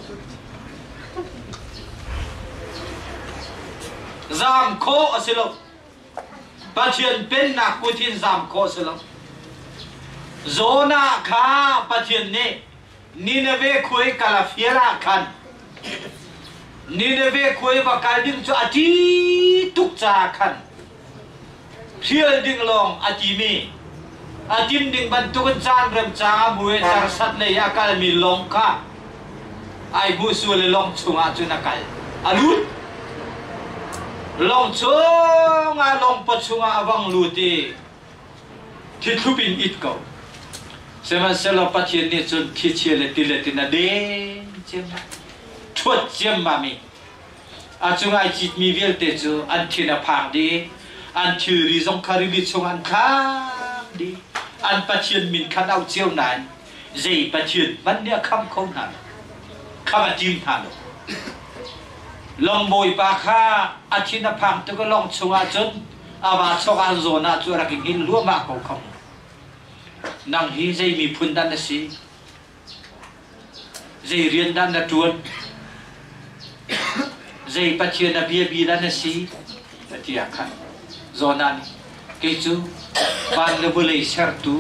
S1: จามโคเสลปะเทียนเป็นนักกุทินจามโคเสลโซนาข้าปะเทียนเนนินเวคุยกาลาเฟียราคันนินเวคุยว่าการดึงจะอธิตุกจาคันเพียดึงลองอธิมีอธิมดึงบรรทุกจานเริ่มจางมวยจารสัตเลยอาการมีลองค่ะไอ้บุษเลยลองชงอาจุนักายอาลุลองชงอาลองปัจจุบันอาวังลูตีที่ทุบินอิดเก่าเสมาเสลปะเทียนนี่จนคิดเชียร์เลยติเลตินาเดนเจ้าชดเจ้ามามีอาจงไอจิตมีเวลเตจูอันที่น่าพังดีอันที่ริซงคาริบิชงอันข้าดีอันปะเทียนมินขันเอาเจ้านั้นใจปะเทียนมันเนี่ยคำเขานั้นคำจิ้มทันลองบอยปากข้าอันที่น่าพังตัวก็ลองชงอาจนอาบาชงอาโซนาจูรักกินล้วนมากของเขานังฮีใจมีพุนดันนะสิใจเรียนดันนะจวนใจปัจเจนเบียบีดันนะสิปัจเจกขันโซนันเกจูบานเลบุเลเซอร์ตู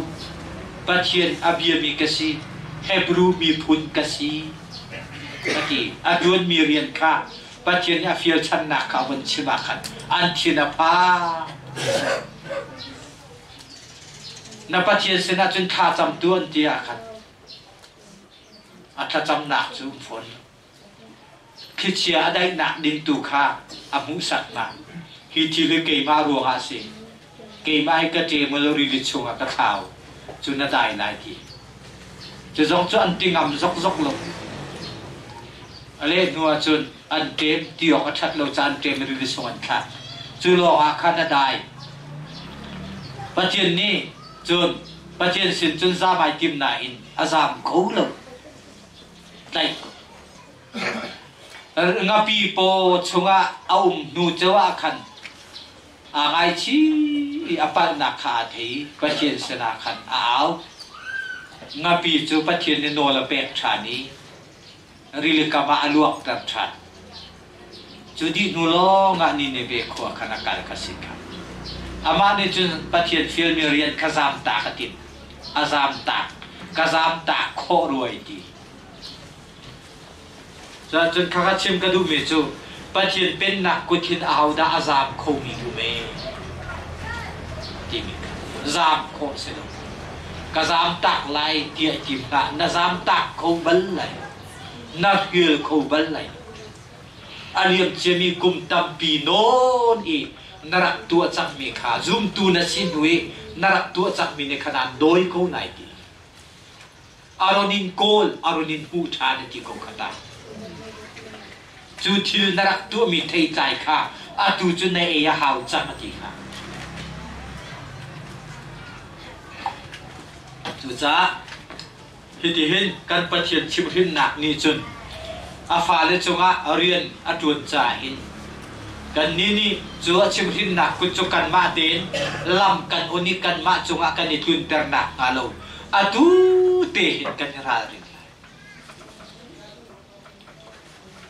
S1: ปัจเจนอเบียมีกสิเฮบรูมีพุนกสิปัจเจอจวนมีเรียนข้าปัจเจนอาฟิลชันนักขาวันชิมาขันอันที่นาพานับปัจจัยเสนาจนขาจำตัวเดียกันอัตจำหนักจุ่มฝนคิดเชียได้หนักดินตูขาอามุสัตมาฮิจิเลเกมารวงอาเซเกมาให้กระเจมลริลิชงอัตขาวจุนได้หลายทีจะจงจนติงามซกลงอะไรนัวจนอันเต็มที่ออกชัดเราจานเต็มริลิชงอันขาจุลอาคานาได้ปัจจัยนี้จนปัจจัยสินจนสามารถกิมนาอินอาซามเขาลงได้งาปีโปชงอาเอานูเจ้าขันไอชีอปันนักขาทีปัจจัยสนาขันเอางาปีจูปัจจัยนโนละเปกชานีริลิกามาอลวกตัดชาจุดีนูโลงานิเนเบขวาขณะการกสิกาอามาเนี่ยจนปฏิเสธฟิลมีเรียนขจามตากตินอาจามตากขจามตากโครวยดีจนข้าชิมกระดูเมจูปฏิเสธเป็นนักกุทินเอาดาอาจามโคมีดูเมทีมิจามโคเสดขจามตากไล่เดียจิมกะนาจามตากโคบัลไลนักเกลือโคบัลไลอันยังจะมีกุมตัมปีโนนอีนรักตัวจักมีขาซุ่มตัวนัสินเวนรักตัวจักมีในขนาดโดยเขาไหนดีอารนินโกลอารนินหูชาในที่เขาขนาดจูทิลนรักตัวมีเทใจขาอาจูจุนในเอียหาวจักมาดีขาจูจ้าฮิติหินการปฏิเสธชิบหินหนักนี่จนอาฟาเลจงอาเรียนอาจวนจ่าหินกันนี่จัวชิมหินนักกุจกันมาเดนลำกันอุนิกันมาจงอากันนิทุนเตอร์นักอาโลอาดูเตหินกันราริน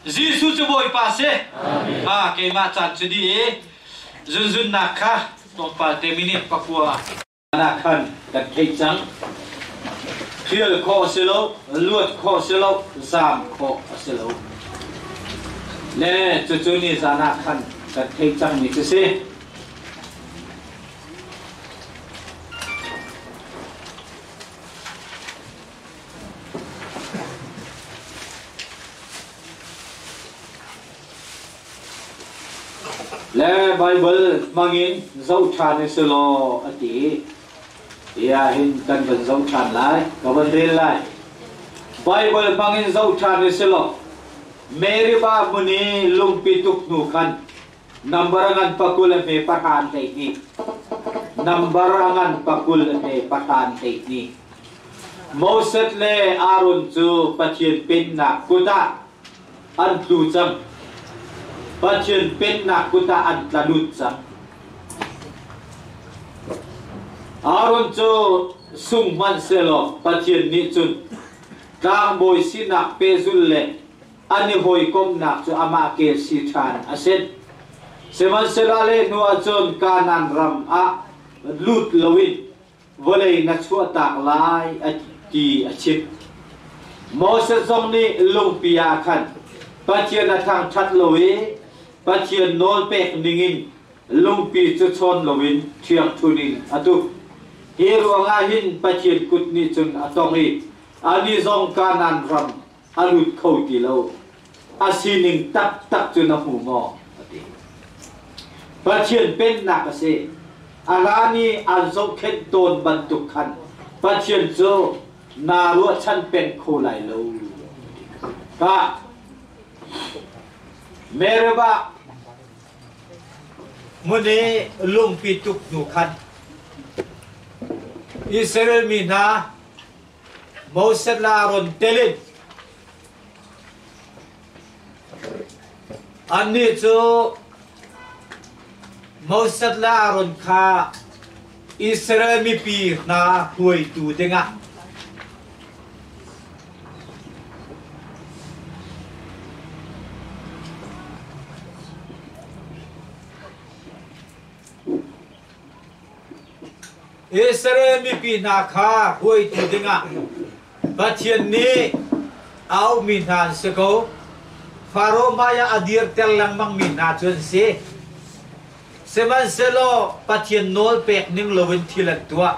S1: Giêsu cho bồi pa se cái mà chặt cho đi zun nạc kha tông pa te minute pa qua nạc khăn đặt thịt trắng thiêu kho xe lâu luộc kho xe lâu giảm kho xe lâu nè cho ni ra nạc khăn đặt thịt trắng như thế xe le Bible mangin dấu tràn này selo ati ya hin kan ban dấu tràn lại có vấn đề lại Bible mangin dấu tràn này selo Mary ba muni lung pituk nu kan number angan pakul me patan kai ni number angan pakul me patan kai ni Moses le Aaron chu pathian pin na kuta an tu cham pathian pen na kuta an tladut sam Aaron cho sung man selo pathian ni chun tang boy sinak pezul le ani hoi kom nak cho ama ke si than asen seman selale nu achon kanan ram a lut lowin volei na chua tak lai ati achip Moses zong ni lung pia khan pathian na thang that lowi pathian nol pek ningin lungpi chu chon lovin thiang thunin atu hero nga hin pathian kutni chun atongi ani zong kanan ram alut khoti lo asining tak tak chun a hu mo ati pathian pen nak ase alani azok khet ton bantuk khan pathian chu na ru chan pen kholai lo ka mereba mune lung pituk nu khan Israel mina Moses la Aaron telin ani chu Moses la Aaron kha Israel mi pi na huai tu denga Israel mi pi na kha huai tu dinga pathian ni au min han se ko Pharaoh maya adir tel lang mang min na chun se seman selo pathian nol pek ning lovin thilan tua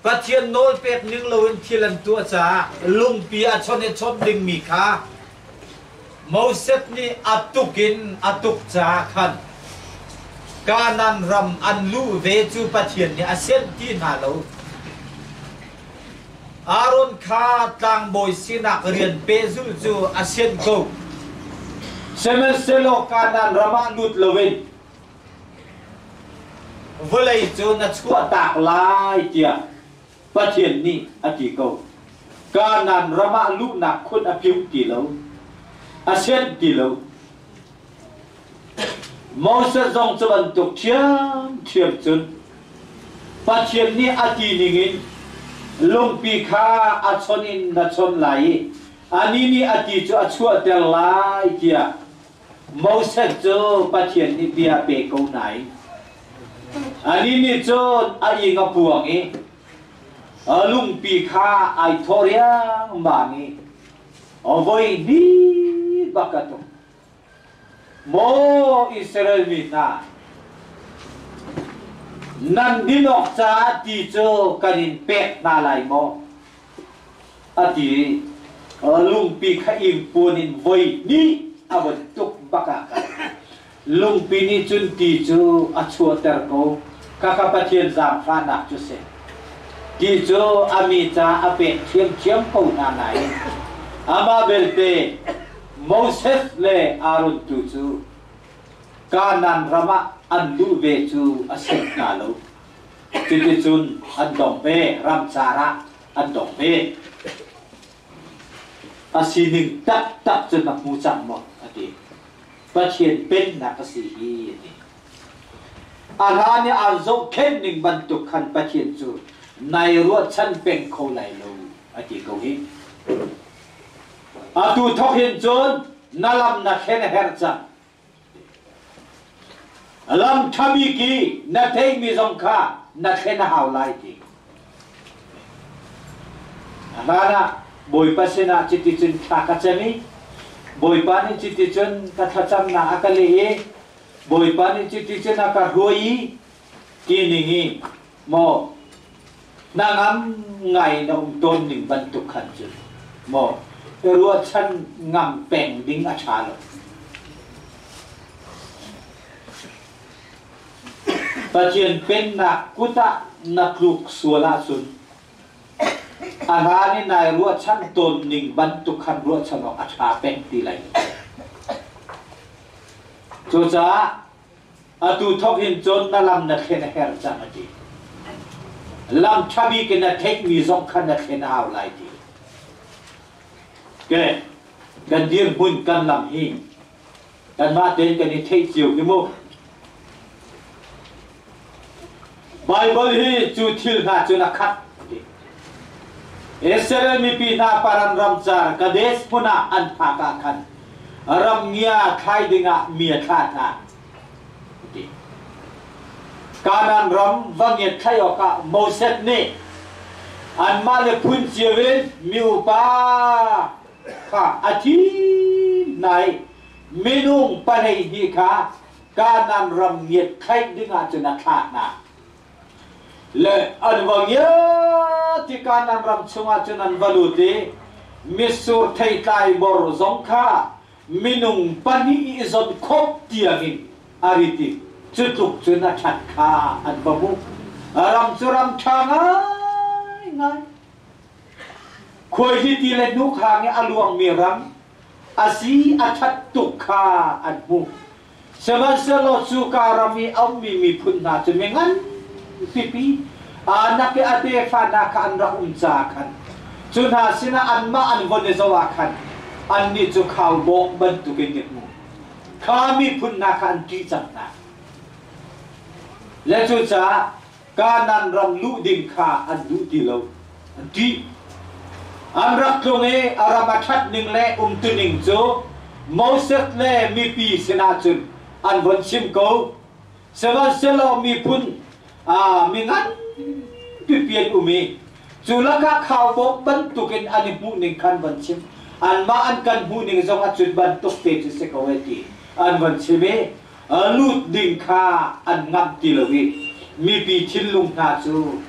S1: pathian nol pek ning lovin thilan tua cha lung pi a chon e chon ding mi kha Moses ni atukin atuk cha khan kanan ram an lu ve chu pathian ni asen ti na lo Aaron kha tang boy sinak rian pe zu chu asen ko semen selo kanan rama lut lovin volei chu na chua tak lai tia pathian ni ati ko kanan rama lu na khun apiu ti lo asen ti lo Moses zong chuan tuk thiam chun pathian ni ati ningin lungpi kha a chonin na chon lai ani ni ati chu a chua tel lai kia Moses chu pathian ni bia pe ko nai ani ni chu a inga puang e lungpi kha ai thoria mangi ovoi ni bakato mo Israel mina nan dinok cha ti cho kanin pek na lai mo ati lung pi kha im punin voi ni abon tuk baka lung pi ni chun ti chu a chua ter ko ka ka pathian zam pha nak chu se ti chu ami cha a pe thiam ko na nai ama belte Moses le Aaron tu chu kanan rama an lu ve chu aset na lo ti chun an dong pe ram sara an dong pe asining tak tak chun na mu chang mo ati pathian pen na ka si hi ati alani an zo khen ning ban tu khan pathian chu nai ro chan pen kho lai lo ati ko hi atu thok hin chon nalam na khen her cha lam thabi ki na thei mi zong kha na khen haw lai ki ana boy pasena chiti chun thaka chami boy pani chiti chun ka thacham na akale e boy pani chiti chun ka roi ki ningi mo nangam ngai nong ton ning ban tu khan chu mo rua chan ngam peng ding a cha lo ta chien pen na kuta na kluk suala sun ani nai rua chan ton ning ban tu khan rua chan a cha peng ti lai chu cha atu thok hin chon na lam na khen her cha ma ti lam chabi ke na thek mi zong khan na khen haw lai ti ke kan diem hun kan lam hi kan ma ten kan ni thei chiu ki mo Bible hi chu thil na chu na khat Israel mi pi na paran ram char kades puna an tha ka khan ram nia khai dinga mia tha tha kanan ram wangiat khai oka Moses ni an ma le phun chiwen miu pa kha athi nai minung panai hi kha kanan ram nghiat khai dinga chuna tha na le an wangya ti kanan ram chunga chunan valuti misu thai tai bor zong kha minung pani izon khop tiangin ariti chutuk chuna that kha an babu ram churam thanga ngai khoi hi ti le nu kha nge aluang mi ram asi athat tuk kha an bu seman selo chu ka rami am mi phun na chu mengan pipi anak ke ate fa na kha an ra cha khan chuna sina an ma an von ne zawa khan an ni chu khau bok ban tu ke ni mu kha mi phun na khan ti chang na le chu cha kanan ram lu ding kha an lu ti lo an ti an rak tlong e aramathat ning le tu ning chu Moses le mi pi sina chun an von sim ko sewa selo mi phun mi ngan pi pian umi chu la ka khau bok ban tu ken ani mu ning khan van sim an ma an kan mu ning zong a chun ban tok pe chu se ko ti an van chime lut ding kha an ngam ti lo wi mi pi thin lung na chu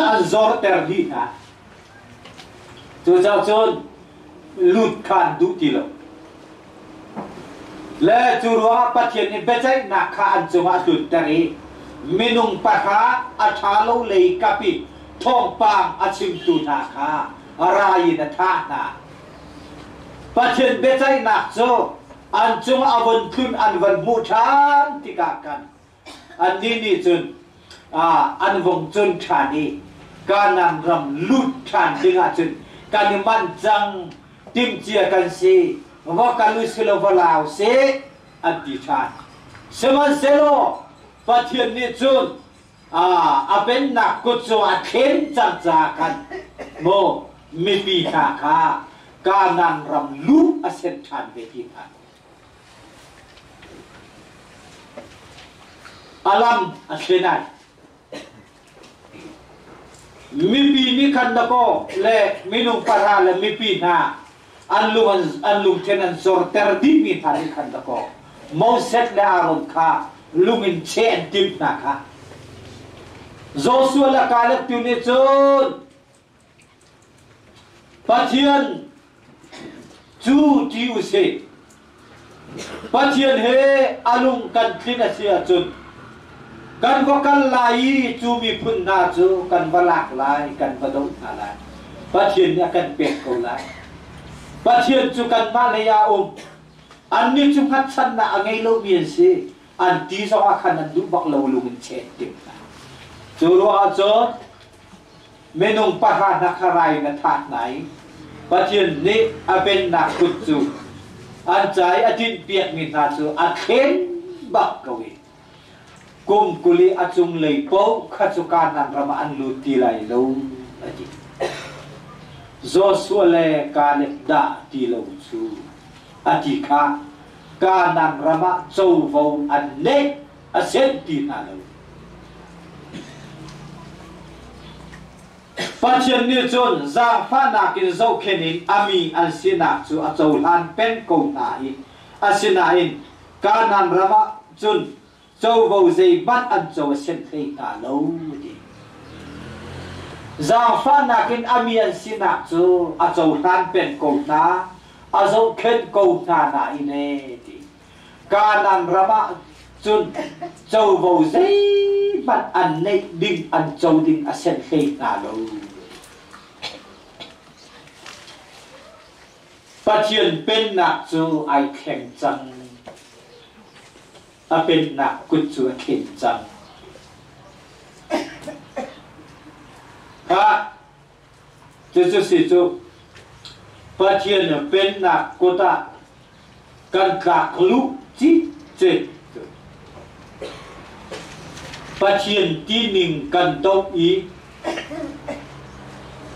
S1: an zor ter di na chu cha chon lut khan du ti lo le chu ro pathian ni bechai na kha an chunga lut tari minung pakha athalo lei kapi thong pang achim tu na kha arai na tha na pathian bechai na cho an chung avon khun an van mu than tika kan an ni chun an vong chun thani kanan ram lut than dinga chun kan man chang tim chia kan si wa kalu selo walao se an ti than seman selo pathian ni chun aben na ko cho a khen chang cha kan mo mi pi kha kha kanan ram lu a sen than ve ti kha alam asenai mi pi ni kan da ko le minung para le mi pi na anlung tenan zor ter di mi thari kan da ko Moses le aron kha lungin chen dim na kha Joshua la kalak tu ni chun pathian chu ti u se pathian he alung kan thin a sia chun kan ko kan lai chu mi phun na chu kan balak lai kan badong na lai pathian ya kan pek ko lai pathian chu kan ma le ya an ni chu khat san na angai lo bien se an ti so a khan an du bak lo lung che tim na chu ro a cho menung pa ha na kharai na that nai pathian ni a ben na kut chu an chai atin piak mi na chu a khen bak ka wi kum kuli achung lei po khachukan nan rama an lu ti lai lo ati Joshua le Caleb da ti lo chu atika kanan rama châu vou an ne asen ti na lo Pathian ni chon za pha na kin zo khenin ami an sina chu a chou lan pen ko na hi asina in kanan rama chun châu vou zai bat an châu sen thei ta lo ti za pha na kin ami an sina chu a chou lan pen ko na a zo khen ko na na ine ti kanan rama chun châu vou zai bat an nei ding an châu ding a sen thei ta lo Pathian pen nak chu ai khen chang a pen nak kut chu khen chang ha chu si chu Pathian pen nak kota kan ka lu chi che Pathian ti ning kan tok i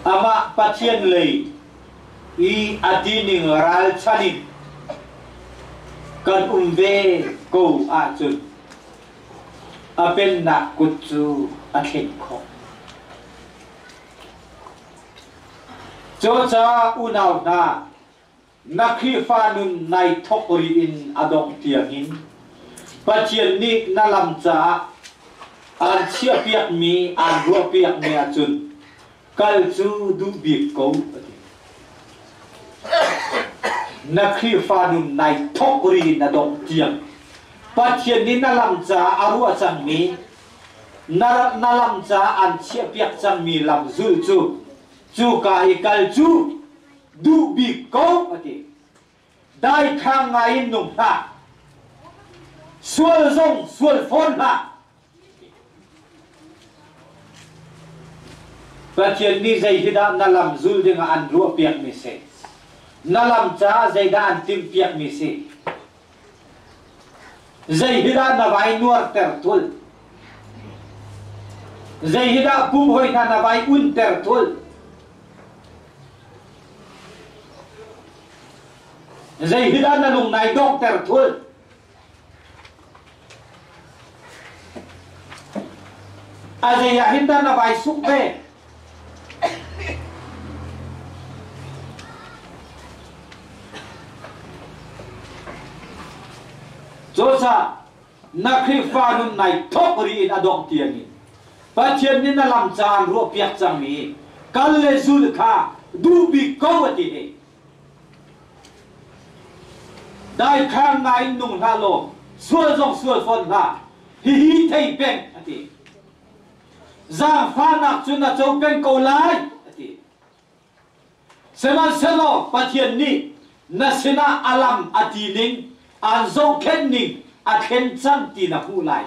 S1: ama Pathian lei I adining ral chanin kan umve ko a chun apen na kutsu a khen kho cho cha unaw na nakhi fa nun nai thokori in adong tiangin Pathian ni nalam cha an chia piak mi an ro piak mi a chun kal chu du bi ko Nakhi fa nun nai thokri na dong tiang Pathian ni na lam cha aru a chang mi na lam cha an chia piak chang mi lam zul chu ka I kal chu du bi ko ati dai khang ngai nung ha sual zong sual phon ha Pathian ni zai hida na lam zul ding an ru piak mi se Nalam cha zaidan tim piak mi si Zahida na vai nuar ter thul Zahida pum hoi na vai un ter thul Zahida na lung nai dok ter thul Azayahinda na vai suk ve Josa nakhi fa nun nai thokri in adong tiangi Pathian ni na lam chan ro piak chang mi kal le zul kha du bi ko ati he dai khang ngai nung ha lo sual jong sual fon ha hi thei pen ati za fa nak chun na chou pen ko lai ati seman selo Pathian ni na sina alam ati ning an zo khen ning a khen chang ti na hu lai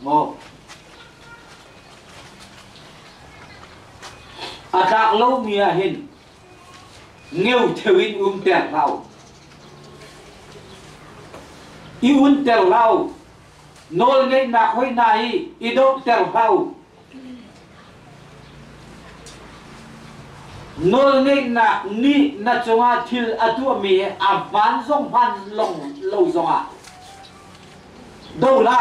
S1: mo a dak lo mia hin ngeu thewin ter lau I ter lau nol ngai na khoi nai I do ter lau nol ngai na ni na chunga thil atu mi a van zong van long lo zong a do la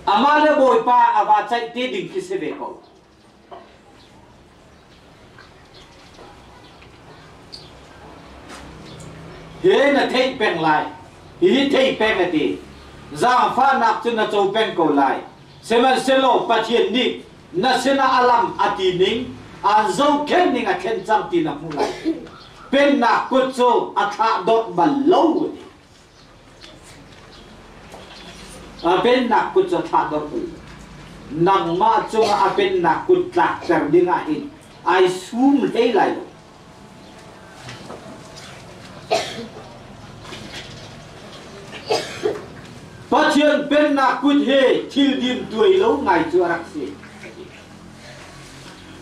S1: amale boy pa ava chai te ding ki se ve ko he na thei peng lai hi thei peng na ti za fa nak chun na chou peng ko lai seman selo Pathian ni na sina alam ati ning an zo khen ning a khen chang ti na mu lai pen na kut cho a tha dot ban lo a pen na kut cho tha dot nang ma cho a pen na kut tlak ter ding a hin ai sum hei lai lo Pathian pen na kut he thil dim tuai lo ngai chu rak si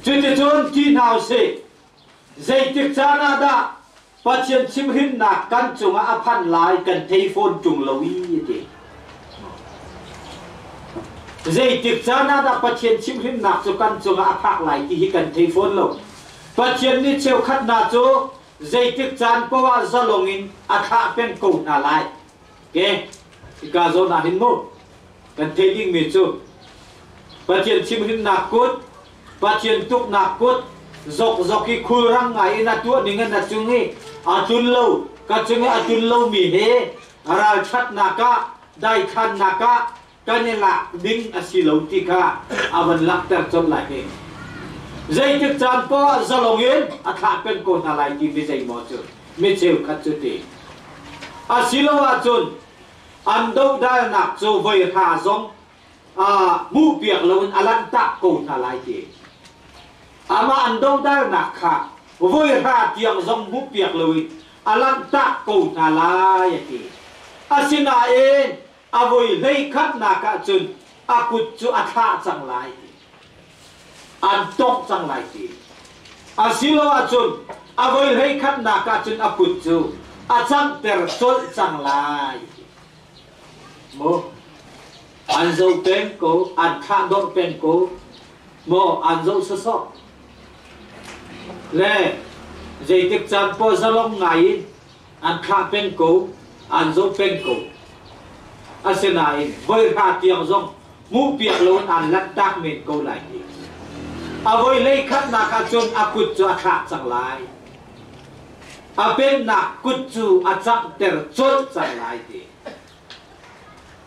S1: Chute chon ki nào se Zai tik chana da Pathian chim hin na kan chunga a phan lai kan thei phone chung lo I ti dây tiệc cha na đã bắt chuyện chim him nạp cho căn cho ngã phạc lại thì hi cần thấy phone lâu bắt chuyện đi treo khát na cho dây tiệc chan pawa zalongin akha pen ko na lại ke ka zo na hin mo cần thấy ding mi chu bắt chuyện chim him nạp cốt bắt chuyện tuk nạp cốt dọc dọc cái khu răng ngày na tua dengan na chung hi atun lâu ka chung atun lâu mi he aral chat na ka dai khan na ka kanela ding asilo tika awan lakter chon lai he zai tik chan po zalongin atha pen ko na lai ki mi zai mo chu mi cheu khat chu ti asilo a chun ando dal nak chu voi ha zong mu piak lon alan tak ko na lai ti ama ando dal nak kha voi ha tiang zong mu piak loi alan tak ko na lai ti asina en avoi lei khat na ka chun akut chu atha chang lai an tok chang lai ti asilo a chun avoi lei khat na ka chun akut chu achang ter chol chang lai mo an zo pen ko an kha do pen ko mo an zo so so le dei tik chan po zalong ngai an kha pen ko an zo pen ko asenai voi ha tiang zong mu piak lon an lat tak men ko lai ni avoi lei khat na ka chon akut chu atha chang lai apen na kut chu achak ter chol chang lai ti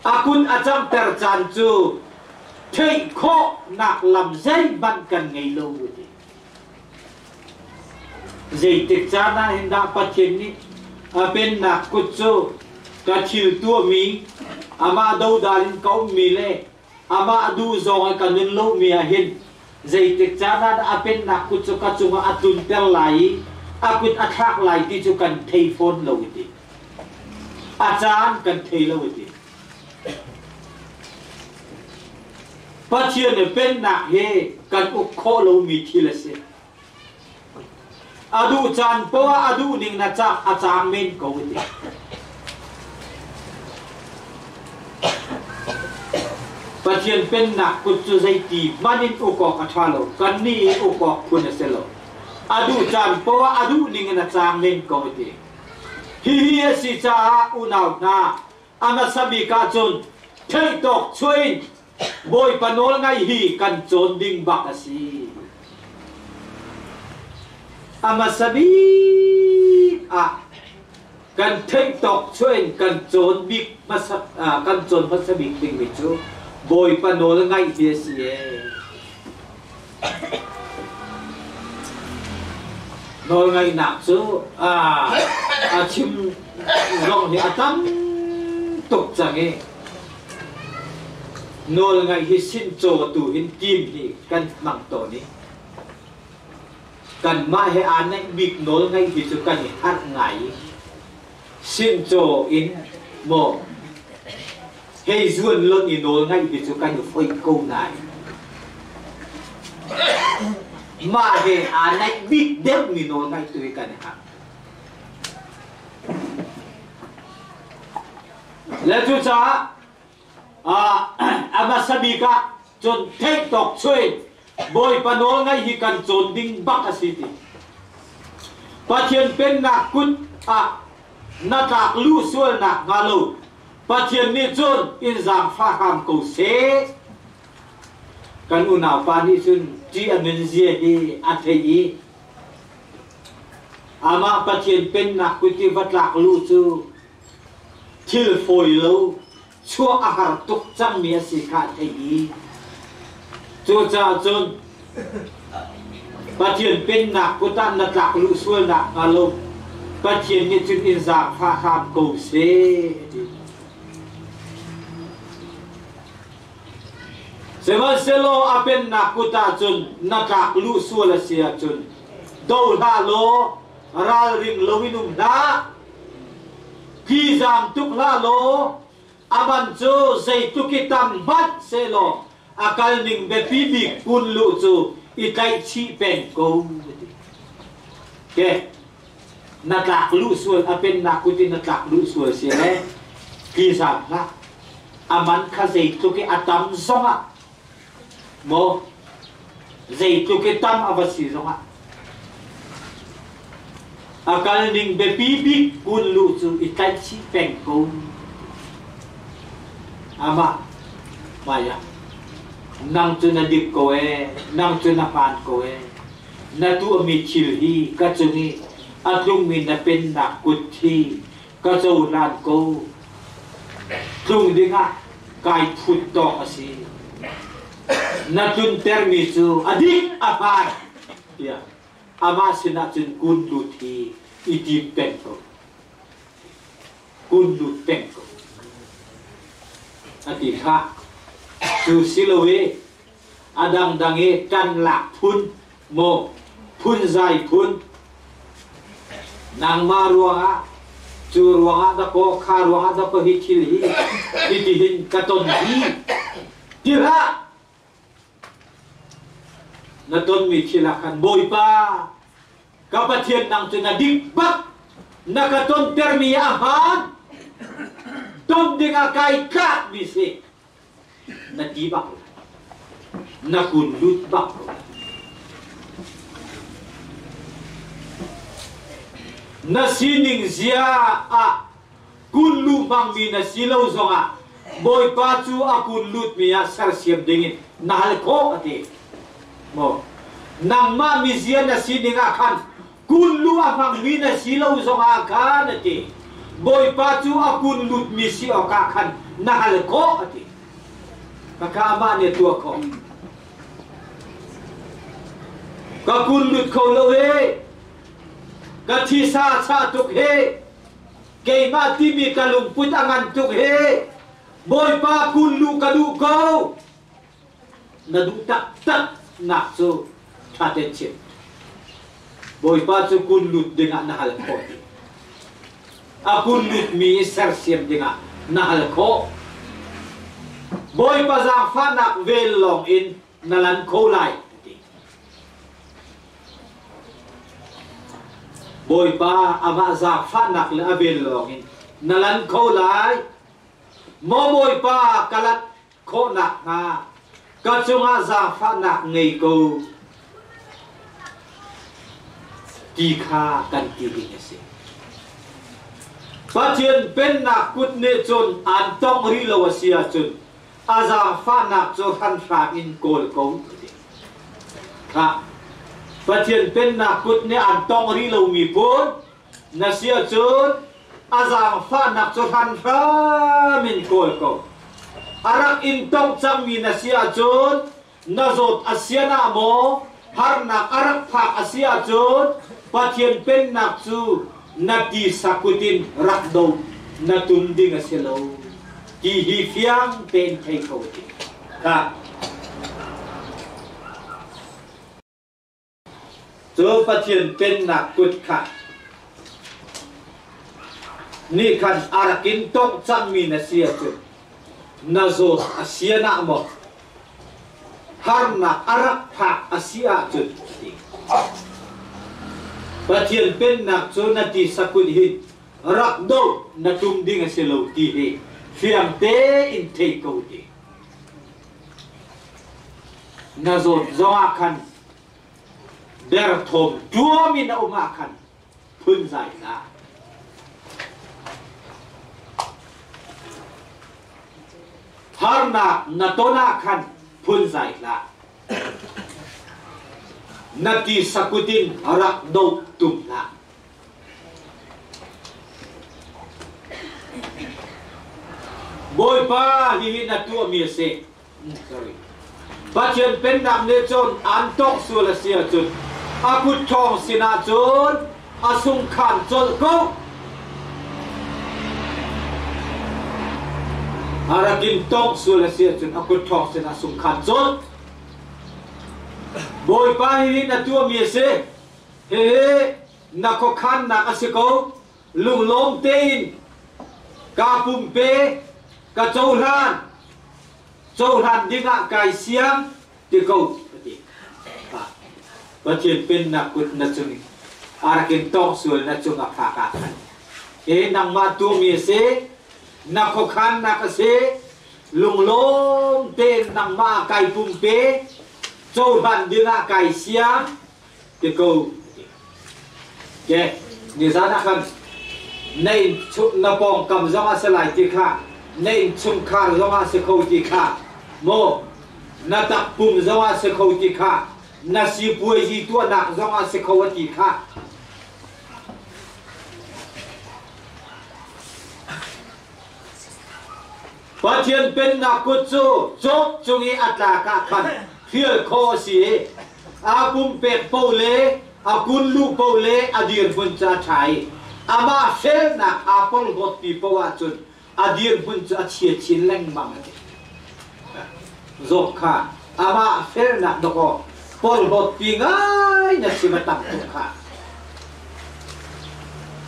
S1: akun achak ter chan chu thei kho nak lam zai ban kan ngei lo ti zai tik cha na hinda pathin ni apen na kut chu ka thil tu mi ama đâu dalin kau mi le ama du zong ka nun lo mi a hin zai tik cha na apen na kut chu ka chunga atun tel lai akut athak lai ti chu kan thei phone lo ti achan kan thei lo ti pathian ne pen na he kan u kho lo mi thi la se adu chan po adu ning na cha achang men ko ti pathian pen na kut chu zai ti manin u ko ka thalo kan ni u ko kun se lo adu chan po adu ning na chang men ko ti hi si cha u nau na ama sabi ka chun thei tok chuin boy panol ngai hi kan chon ding bak asi ama sabi kan thei tok chuin kan chon bik masap kan chon pasabik ding mi chu boy panol ngai hi si nol ngai nak chu chim rong hi atam tok change nol ngai hi sin cho tu hin kim hi kan mang to ni kan ma he an nai bik nol ngai hi chu kan hi hat ngai sin cho in mo he zuan lon ni nol ngai hi chu kan hi foi ko nai ma he an nai bik dep ni nol ngai tu kan ha le chu cha ama sabi ka chon thei tok chuin boy panol ngai hi kan chon ding bak asiti pathian pen na kut na tak lu sual na ngalo pathian ni chon in zam pha ham ko se kan u naw pa ni chun ji anen zia hi athei ama pathian pen na kut ti vatlak lu chu thil foi lo chua ahar tuk chang mi si kha thei chu cha chun pathian pen na kutan na tlak lu sual na ngalo pathian ni chun in za pha ham ko se sewa selo apen na kuta chun na tlak lu sual sia chun do la lo ral ring lowinum da ki zam tuk la lo aban chu zai tukitam bat selo akal ning be pi bi kun lu chu i kai chi pen ko ke na tlak lu sual apen na kutin na tlak lu sual se le ki zam la aman kha zai tuki atam zonga mo dây tu cái tâm avasi rồi ạ akal ning be pipi kun lu chu itai chi peng ko ama maya nang tu na dik ko nang tu na pan ko na tu ami chil hi ka chungi atlung min na pen na kut thi ka chau lan ko tlung dinga kai phut to asi na tun termi chu adik apan ya ama sina chun kun lu thi itim pen ko kun lu pen ko ati kha chu silowe adang dange kan lak phun mo phun zai phun nang ma ruanga chu ruanga da ko kha ruanga da ko hi thil hi ti hin ka ton hi tira na ton mi thila kan boy pa kapathian nang chu na dik bak na ka ton termi ahan ton dinga kai ka mi se na ti bak na kun lut bak na sining zia a kun lu bang mi na silo zonga boy pa chu a kun lut mi a sar siam dingin na hal ko ate mo nang ma mi zia na sining a khan kun lu a bang mi na silo zonga khan ate boy pa chu a kun lut mi si o ka khan na hal ko ate ka ma ne tu ko ka kun lut ko lo he ka thi sa sa tuk he ke ma ti mi ka lung put angan tuk he boy pa kun lu ka du ko na du tak tak na so tha ten chim boy pa chu kun lut dinga na hal ko a kun lut mi sar siam dinga na hal ko boy pa za fa nak vel long in na lan ko lai boy pa ama za fa nak le avel longin nalan ko lai mo boy pa kalat ko nak nga ka chunga za fa nak ngei ko ti kha kan ti ni se pathian pen nak kut ne chon an tong ri lo sia chun aza fa nak cho khan fa in kol ko kha pathian pen na kut ne an tong ri lo mi pon na sia chun azang fa nak cho han fa min kol ko arak in tong chang mi na sia chun na zot asiana mo har nak arak phak asia chun pathian pen nak chu na ti sakutin rak do na tum ding aselo ki hi fiang pen thai ko ka cho pathian pen nak kut kha ni khan arakin tong chang mi na sia chu na zo asia na mo har na arak pha asia chu pathian pen nak chu na ti sakut hi rak do na tum ding aselo ti hi fiam te in thei ko ti na zo zonga khan der thom chúa mi na oma khan phun giải na har na tona khan phun giải na na ti sakutin rak do tum na boy pa hi na tu mi se sorry pathian pen nak ne chon an tok su la sia chun akut thong sina chun asung khan chol ko arakin tok su la sia chun akut thong sina asung khan chol boy pa hi na tu mi se he na ko khan na asiko lung lom tein ka pum pe ka châu ran đi ngạ cài xiêm thì cầu pathian pen na kut na chung arakin tok sul na chung apha ka e nang ma tu mi se na ko khan na ka se lùng lôm tên nằm ma cài bùm bế châu hàn đi ngã cài xiêm cái câu kệ như ra đã khăn nên nó bong cầm do sẽ lại thì khác nên chung khá do sẽ khâu thì khác mô nó tập bùm do sẽ khâu thì khác nó xì bùi gì tua nặng do sẽ khâu thì khác Phát hiện bên nạc cốt chú chốt chung ý át là cả khăn phiêu khó xí bùm bẹt bầu lê cún lũ bầu lê điền vun cha trái mà phê nạc bông gọt bì bầu chun điền vun cha chia chín lênh bằng dọc khá mà phê nạc đó có bông gọt bì ngay nhạc xí mà tặng tục khá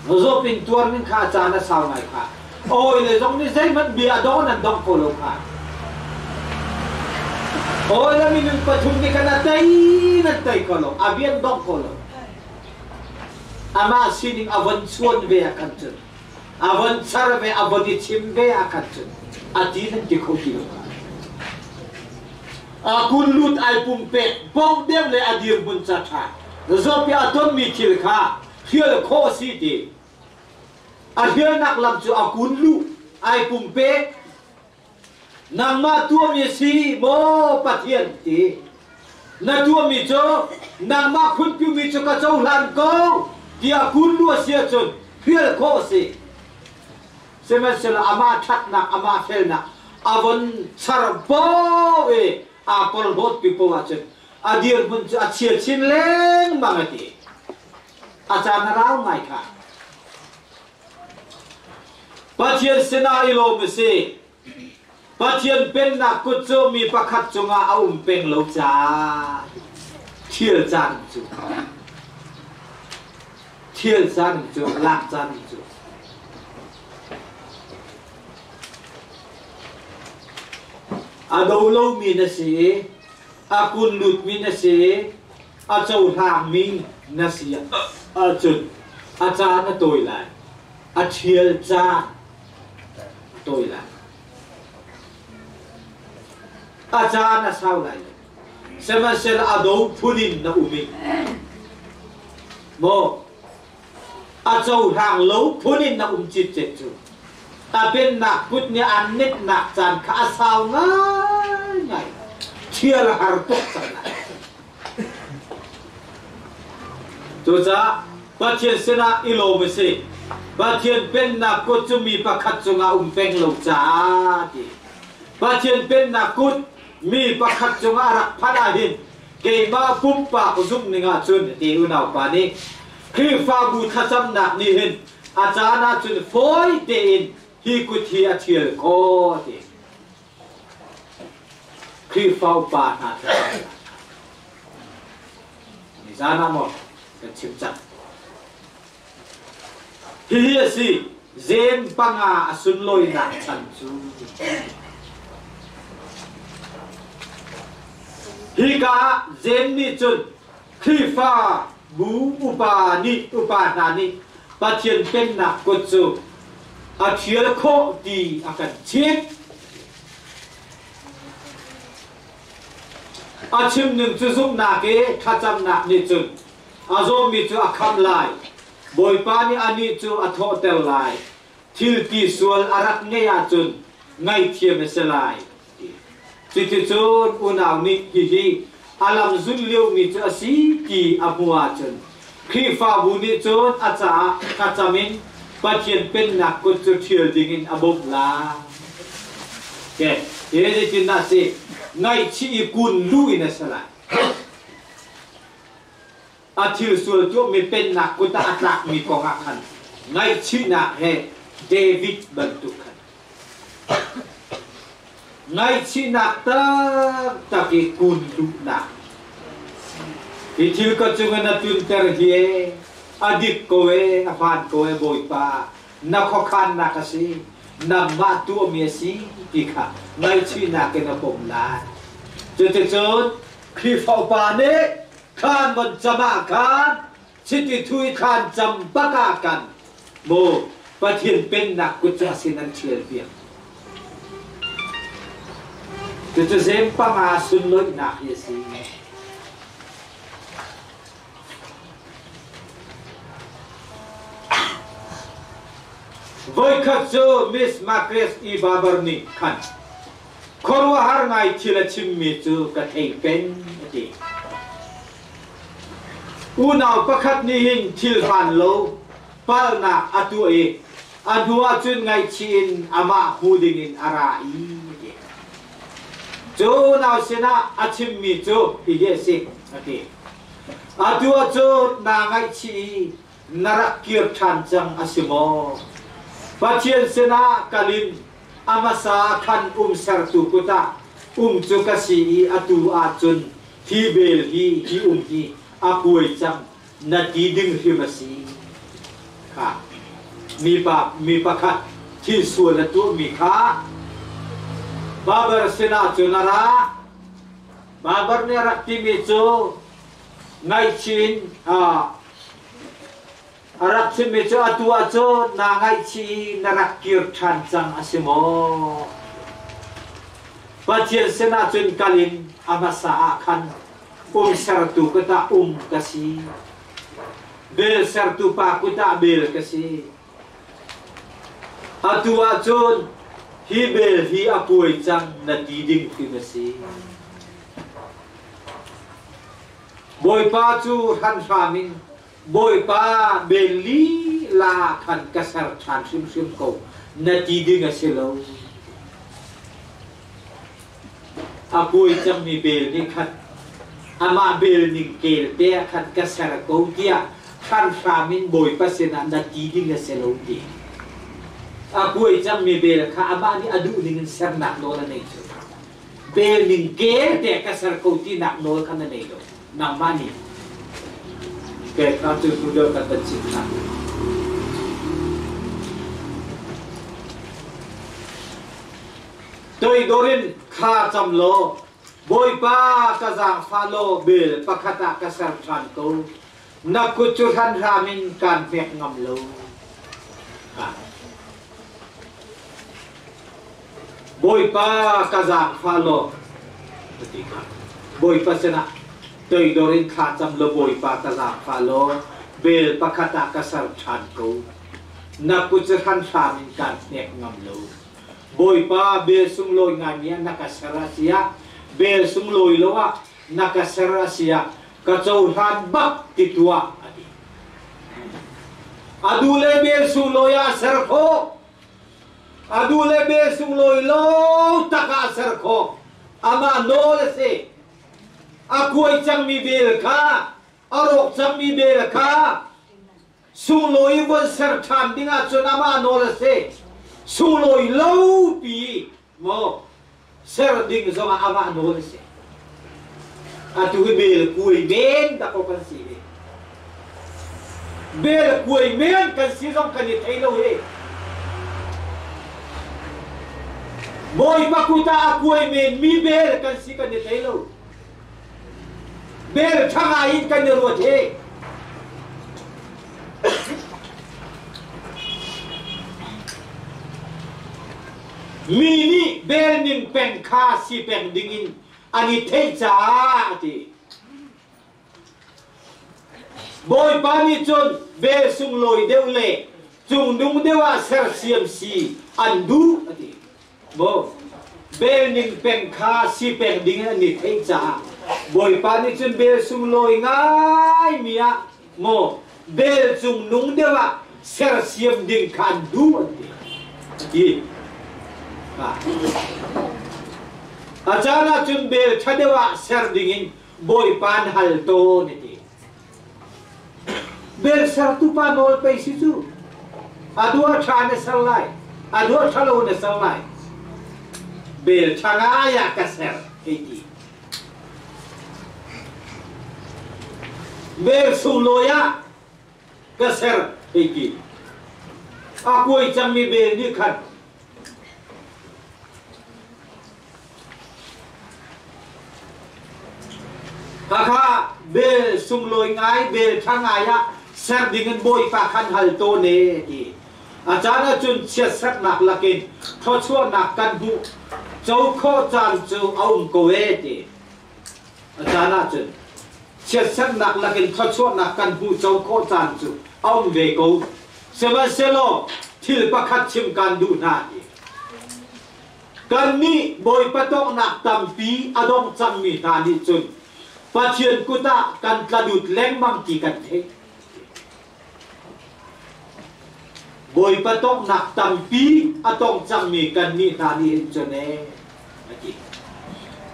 S1: dọc bình tuôn mình khá cha nó sao này khá ôi là giống như dây mất bia đó là đông cổ lông khá ôi là mình bắt thùng cái là tay cổ lông biên đông cổ lông mà xin vẫn xuân về cẩn thận vẫn sar về vẫn đi chim về cẩn thận tí nên chỉ không chịu cún lút ai bùm bẹt bông đem lại điền bún chả thà rồi bây tuân mi chịu khá phía là khó xí đi here nak lam chu akun lu ai pum pe nang ma tua mi si bo pathian ti na tua mi cho nang ma khun pi mi cho ka chau lan ko ti akun lu sia chun phiel ko si sema sela ama that nak ama fel nak avon char bo e pol bot pi po wa chun adir bun chu chia chin leng mangati acha na rau ngai kha Pathian sena ilo mese Pathian pen na kutso mi pakhat chunga peng lo cha thiel chan chu lak chan chu do lo mi na se kun lut mi na se chau thang mi na sia chun cha na toi lại thiel cha tôi là cha là sao lại xem xem là đâu phunin là umi mo châu hàng lâu phunin là chít chết chú bên nạc cút nhà ăn nít nạc chán khá sao ngay chia là hard tốt chẳng lại chú cha bắt chuyện xem là ilo mới xí Pathian pen na kut mi pakhat chunga peng lo cha ti Pathian pen na kut mi pakhat chunga rak phada hin ke ma pum pa ko zum ninga chun ti unau pa ni khi fa bu thacham na ni hin cha na chun phoi te in hi kut hi thiel ko ti khi phao pa na ni za na mo ka chim chat hi si zen panga sun loi na chan chu hi ka zen ni chun khi fa bu upa na ni pathian pen na ko chu thiel kho ti akan chip chim ning chu zum na ke thacham na ni chun zo mi chu akham lai bồi pa ni ani chu atho tel lai thil ti sual arak nge ya chun ngai thiam se lai ti chun unau ni hi alam zun liu mi chu asi ki abua chun khi fa bu ni chun acha kachamin pathian pen na ko chu thil ding in abob la ke ye tin na se ngai chi kun lu in se lai thiel sual chu mi pen na kuta atlak mi ko nga khan ngai chi na he David bantu khan ngai chi na ta ki kun lu na ki thiel ko chu na tun ter hi adik ko e afan ko e boy pa na kho khan na ka si na ma tu mi si ki kha ngai chi na ke na pom la chu khi phao pa ne khanมันจะมากันชิติทุยคานจำปากากันโมปะเทียนเป็นนักกุศลสินันเชียร์เบียง Itu zempa ngasun lo nak ya sih. Voi khajo Miss Margaret E. Barberni khan. Korwa har ngai thila chimmi chu ka thei pen ati. Unau pakhat ni hin thil han lo pal na atu e adua chun ngai chin ama huding in ara i. Jo nau sina achimmi chu ige si ati. Adua chu na ngai chi narak kir than chang asimo. Patien sena kalin amasa khan sartu kuta chukasi atu achun hi bel hi hi apui cham nati ding himasi ha mi pa kha thi suala tu mi kha babar sena chunara babar ne rakti mi chu ngai chin Arab si mejo atu ajo na ngai chi narakir than chang asimo. Patien sena chun kalin amasa khan sartu kata kasi. Bel sartu pa kuta bel kasi. Atu ajo hi bel hi apui chang na tiding kasi. Boy pa chu han farming boy pa beli la khan kasar than sim ko nati ding asilo apoi cham mi bel ni khan ama bel ni kel te khan kasar ko dia khan famin boy pa sena nati ding asilo di apoi cham mi bel kha ama ni adu ning ser nak no la nei bel ni kel te kasar ko ti nak no khan nei do nang mani ke katu sudah kata cinta. Toi dorin kha cham lo, boy pa kazang falo bel pakata kasar chan ko, nakuchuhan ramin kan pek ngam lo. Boy pa kazang falo, boy pa sena. Tôi dorin kha cham lo boy pa kaza phalo bel pakata kasar chan ko na kuchan samin kan nek ngam lo boy pa bel sung loy ngamia nakasara sia bel sung loy lowa nakasara sia kachau han bak titua adi adule bel sung loya sarkho adule bel sung loy lo taka sarkho ama no le se Akuai chang mi bel kha arok chang mi bel kha sung loi bon ser tham dinga chonama no la se sung loi lo pi mo ser ding zonga ama no la se atu bel kui men da ko kan si bel kui men kan si zong kan ni thai lo he boy pakuta akuai men mi bel kan si kan ni thai lo bel thanga in kan ro the mini bel ning pen kha si pen dingin ani thei cha ti boy pani chon bel sung loi deu le chung dung dewa ser siam si andu ati bo bel ning pen kha si pen dingin ani thei cha boy pani chun bel sung loi ngai mia mo bel chung nung dewa ser siam ding kan du ati achana chun bel thadewa ser dingin boy pan hal to niti bel ser tu pa nol pe si chu adua thane salai adua thalo ne salai bel thanga ya ka ser eti bel sung loya ka ser eti akoi chammi bel ni khat kakha bel sung loi ngai bel thangaya ser dingen boy pa khan hal to ne ti achana chun chiat sat nak lakin tho chuan nak kan bu châu khó chan châu ông cô ấy thì cha na chân chết sắc nặng là cái thoát chuột nặng căn bu châu khó chan châu ông về cô xem mà xem lo thì bắt khát chim can đủ na điกันนี้บอยปะตองนักตัมปีอดองจังมีทานิจุนปัจเจียนกุตะกันกระดุดแรงมังกีกันเทบอยปะตองนักตัมปีอดองจังมีกันมีทานิจุนเอง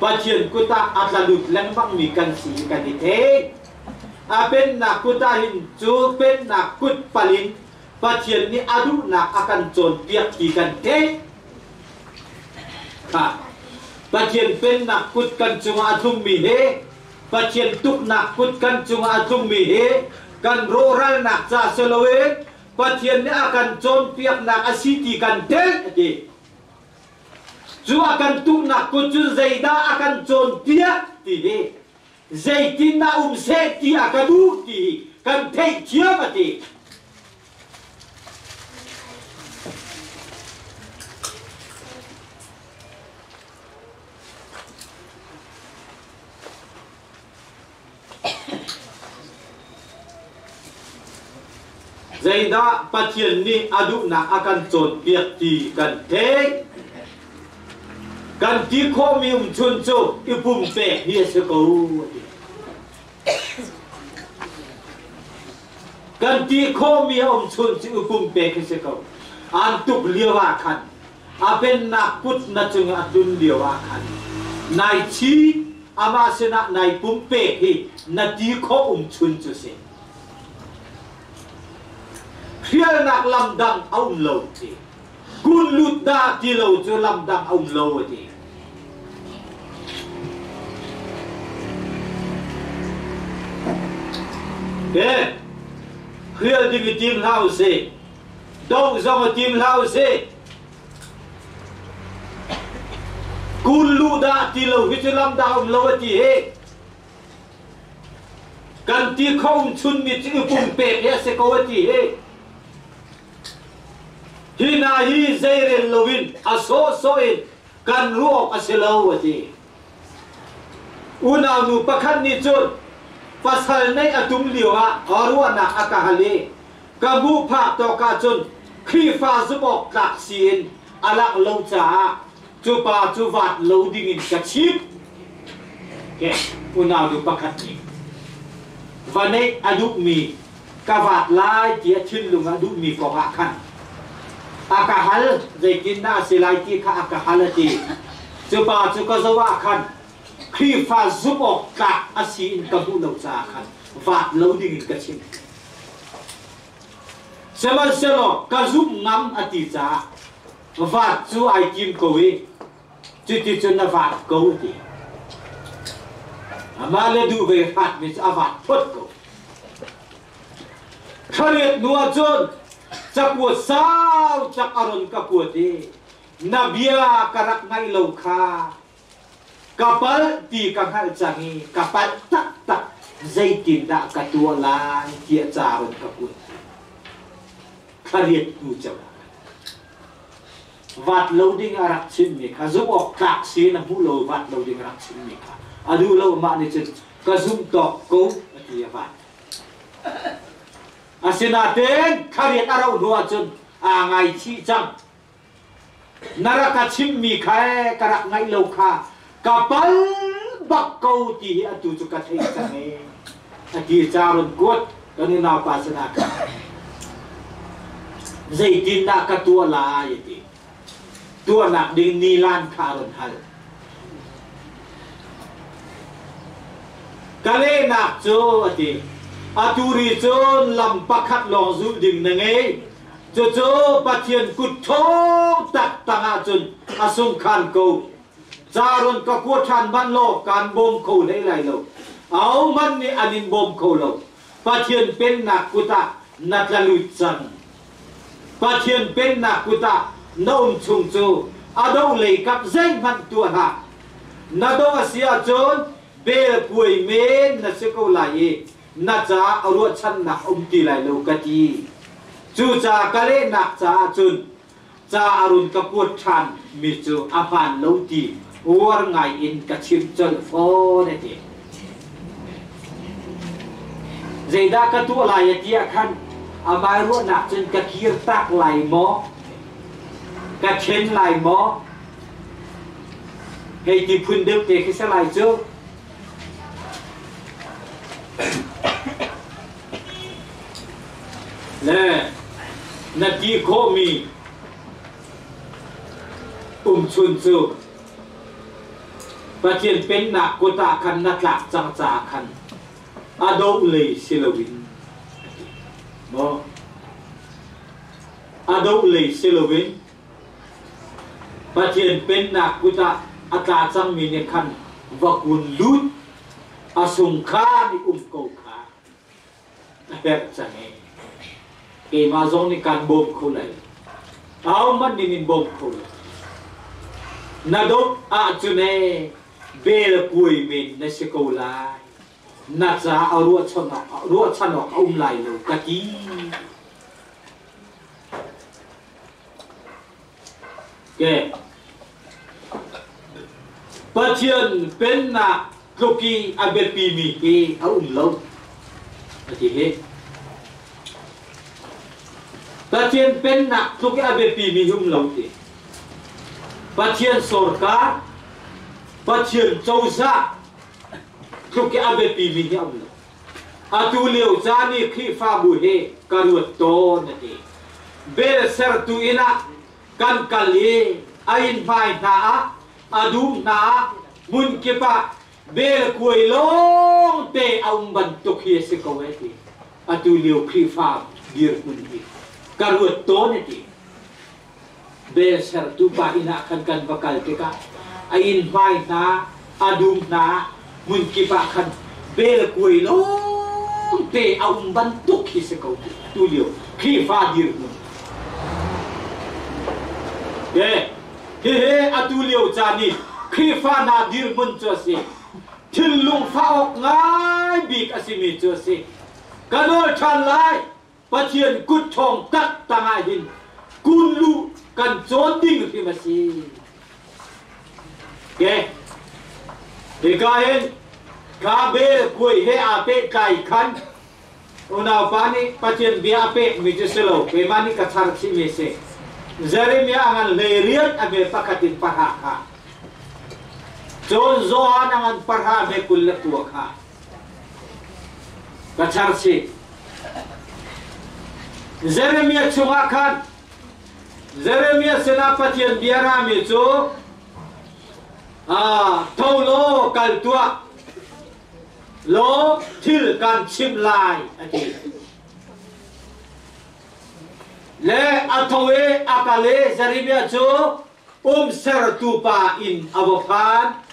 S1: ปัจเจียนกุตะอัดกระดุดแรงมังมีกันสีกันเทอาเป็นนักกุตะหินจูเป็นนักกุตปลินปัจเจียนนี้อดุนักอากันโจนเปียกกีกันเทปัจเจียนเป็นนักกุดกันจุงอาทุมมีเฮปัจเจียนตุกนักกุดกันจุงอาทุมมีเฮกันโรรัลนักจ่าเซลเวปัจเจียนนี้อากันโจนเปียกนักอาศิติกันเด็กจูอากันตุกนักกุดจูใจดาอากันโจนเปียกตีเฮใจตินนาเสตีอากันดูตีกันเทเชียบตีใจดาปัจเจียนนี้อดุนักอาการโจรเปียกตีกันเทกันที่ข้อมีชนโจอีปุ่มเปะเฮียสกูกันที่ข้อมีชนโจอีปุ่มเปะเฮียสกูอันตุกเลียวาคันอาเป็นนักพุทธนัจงอดุนเลียวาคันนายชีอามาสนะนายปุ่มเปะฮีนาที่ข้อชนโจเสเพียนักลำดังเอาโลดีกุลลุดดาที่เราจะลำดังเอาโลดีเฮ้เพียดิ้งทีมเล่าสิดงจงทีมเล่าสิกุลลุดดาที่เราจะลำดังเอาโลดีเฮ้กันที่เขาชุนมีจื้อปุ่มเป็ดเฮ้เสกวดีเฮ้ฮินาฮีเซเรลวินอาโซโซอินกันรู้ออกอาเซลาวดีอุณานูปะคันนิจุนปัสสัลในอตุมเลียวะอารัวนักอากาฮลีกะบูพาตอกาจุนขีฟาซุบอกตักซีนอลักโลจ่าจูปาจูวัดโลดิงินกะชิบแกอุณานูปะคันนี้วันนี้อดุมีกะวัดลายเจียชินลุงอดุมีกองอาคันอากาฮัลใจกินน่าสิไลที่ข้าอากาฮัลตีจุปาจุกะสวะขันขีฟาซุบออกกะอาศีอินกะบุโลซาขันวาดโลดิ่งกะชิมเซมันเซโลกะซุบงำอติจ่าวาดจูไอจิมโกวีจุดที่จุนนวาดโกวีอามาเลดูเวหัดมิสอาวาดพดโกขเรียดนัวจนจักปวดสาวจักอารมณ์กับปวดดีนาเบียกรักไงโลคากับปัลตีกังหัลจังงีกับปัลตักตักใจตินดากับตัวลายเกียจารนกับปวดขเรียดดูจังวัดโลดิ้งอารักชิมมีค่ะซุบออกกากสีน้ำผู้โลวัดโลดิ้งอารักชิมมีค่ะอดูโลมาในจุดกระซุ่มตอกกูที่วัดอาศินาเตนขเรียนอาราหัวจนอ่างไงชี้จังนารักชิมมีใครกระไงโลคากับปัลบักเกาที่อตุจุกเทจังเองอากีจารนกวดตอนนี้นาปัสนาค่ะใจดินนักตัวลายดีตัวนักดินนีลานคารนฮัลกะเลนักโจดีอาตูริโจนลำปักขัดลองจุดดิ่งนังเอโจโจปัจเจียนกุดโถตักตังอาจุนอาสงขันกูจารนกะกัวทันบ้านโลกการบ่มเขาได้ไรโลเอามันนี่อันนี้บ่มเขาโลปัจเจียนเป็นนักกุตะนักลุจันปัจเจียนเป็นนักกุตะน้อมชงโจอาดงเลยกับเซงมันตัวหานาดงอาเซียโจนเบลป่วยเมนนัสกุลายนักจ่าอรวดชันนักอมตีไหลโลกตีจูจากะเลนักจ่าจุน cha arun kaput chan mi chu apan lo ti war ngai in ka chim chol fo ne ti zeida ka tu la ya ti khan amai ro na chen ka khir tak lai mo ka chen lai mo hay ti phun được thì cái sẽ lại trước nè nè ti khó mi chun chu và chuyện bên nạc của ta khăn nát lạc chẳng trả khăn à đâu lì xì lô vinh bó à đâu lì xì lô vinh và chuyện bên nạc của ta à ta chẳng mình khăn và cuốn lút à sùng khá đi cầu khá đẹp chẳng nghe cái mà giống như can bom khô lại áo mắt đi nhìn bom khô lại na đâu à chỗ này về là cuối mình nó sẽ cầu lại na cha ở ruột chân nó ông lại rồi cả tí cái bắt chuyện bên na lúc kia à bên pi mi cái ông lâu là gì hết bắt chuyện bên na lúc kia à bên pi mi ông lâu thì bắt chuyện sorkar bắt chuyện châu sa lúc kia à bên pi mi ông lâu à tu liều cha ni khi pha bùi he karuat to nè thì bê ser tu ina kan kali ain phai na adum na mun kepa bel kuai long te ông ban tok hi se ko eti atu liu khi fa dir kun hi karuat to ne ti bel ser tu pa ina kan bakal te ka ain phai na adum na mun kepa kan bel kuai long te ông ban tok hi se ko tu liu khi fa dir kun ye he atu liu cha ni khi pha na dir mun cho si thil lung pha ok ngai bik asimi cho si kanol than lai pathian kut thong kat tangai hin kun lu kan chon ding khi ma si ke de ka hen ka be koi he ape kai khan una pani pathian bi ape mi je selo pe mani ka thar si me se Jeremia angan leriat abe pakatin parha ka John Zohan angan parha abe kullat tua ka kachar si Jeremia chunga kan Jeremia senapatian biara mi chu thaulo kal tua lo thil kan chim lai ati le athoe akale Jeremia chu sertupa in avophan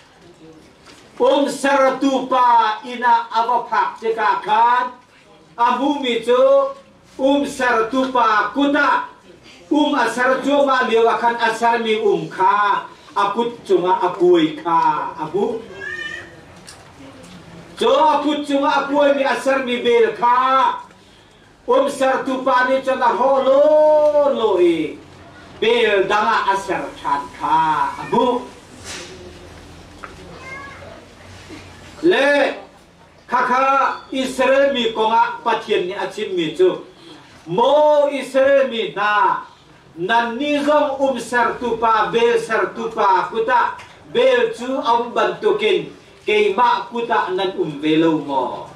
S1: sertupa ina avophak cheka khan amumi chu sertupa kuta asar chu ma lewa khan asar mi kha akut chunga apui kha abu chu akut chunga apui mi asar mi bel kha sertupa ni chana holo loi bel danga asar chan kha abu le kaka Israel mi konga pathian ni achim mi chu mo Israel mi na nan ni zong sertupa bel sertupa kuta bel chu bantukin kay ma kuta nan velo mo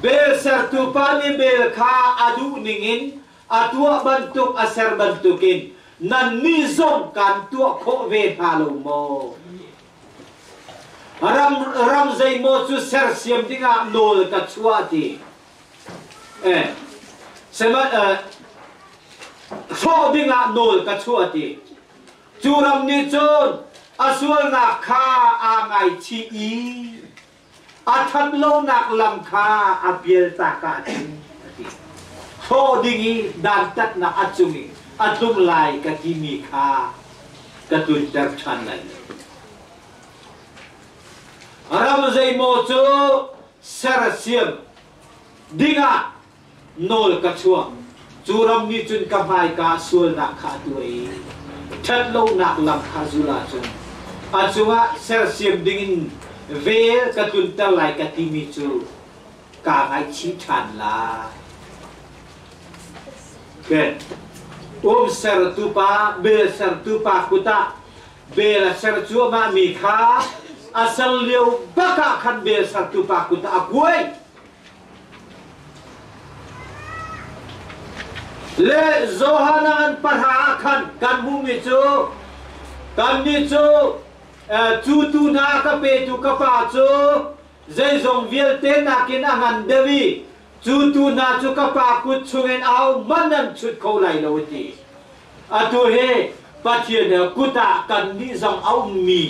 S1: bel sertupa ni bel kha adu ningin atua bantuk asar bantukin nan ni zong kan tua kho ve phalo mo ram zai mo chu ser siam dinga nol ka chuati sema so dinga nol ka chuati churam ni chon asul na kha a ngai chi i athat lo nak lam kha apiel ta ka so dingi dan tat na achumi atum lai ka kimi kha ka tu dar chan lai ram zai mo chu ser siam dinga nol ka chua churam ni chun kamai ka sul na kha tuai that lo nak lam kha zula chun achunga ser siam dingin ve ka tun ta lai ka ti mi chu ka ngai chi than la ke ser tu pa be ser tu pa kuta be la ser chu ma mi kha asal liu baka khan be ser tu pa kuta akwai le zohanan parha khan kan mu mi chu kan ni chu chu tu na ka pe tu ka pa chu zai zong viel te na kin angan dewi chu tu na chu ka pa ku chungen au manan chut ko lai lo ti atu he pathian kuta kan ni zong au mi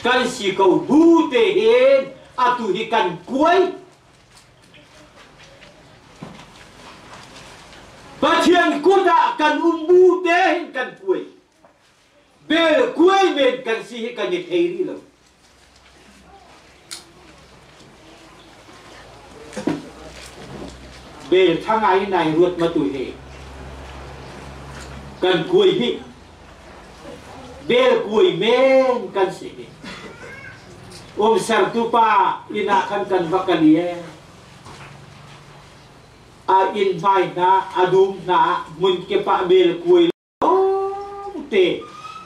S1: kan si ko bu te hen atu hi kan kuai pathian kuta kan bu te hen kan kuai bel kuai men kan si hi kan ni thei ri lo bel thang ai nai ruột ma tu he kan kuai hi bel kuai men kan si hi ser tu pa ina kan vakalie a in mai na adum na mun ke pa bel kuai te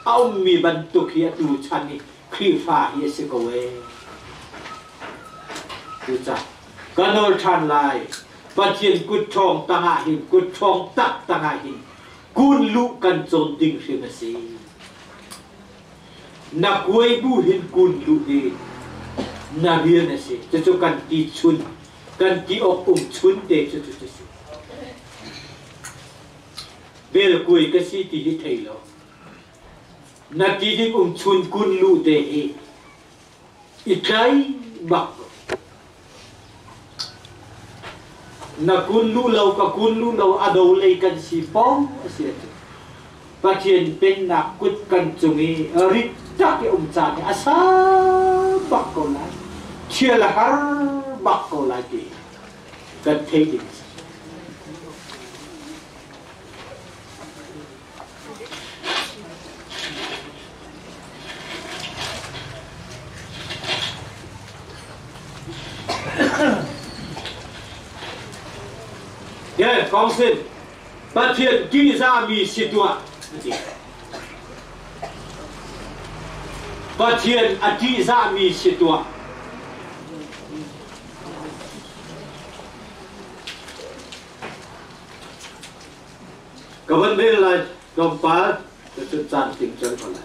S1: ông mi ban tu kia tu chani khi pha ye se ko we tu cha kanol than lai pathian kut thong tanga hin kut thong tak tanga hin kun lu kan chon ding rim si na kuai bu hin kun lu ni na rian si chu kan ti chun kan ti ok chun te chu si bel kuai ka si ti hi thei lo na ti ding chun kun lu te hi ikai bak na kun lu lâu ka kun lu lâu ado lei kan si pom si pathian pen na kut kan chungi rit ta ke cha ni asa bak ko lai chia la har bak ko lai ki kan thei ding yeah, con xin pathian ki ra mi situa pathian ati ra mi situa ka vấn đề là công pa sự chan ting chân còn lại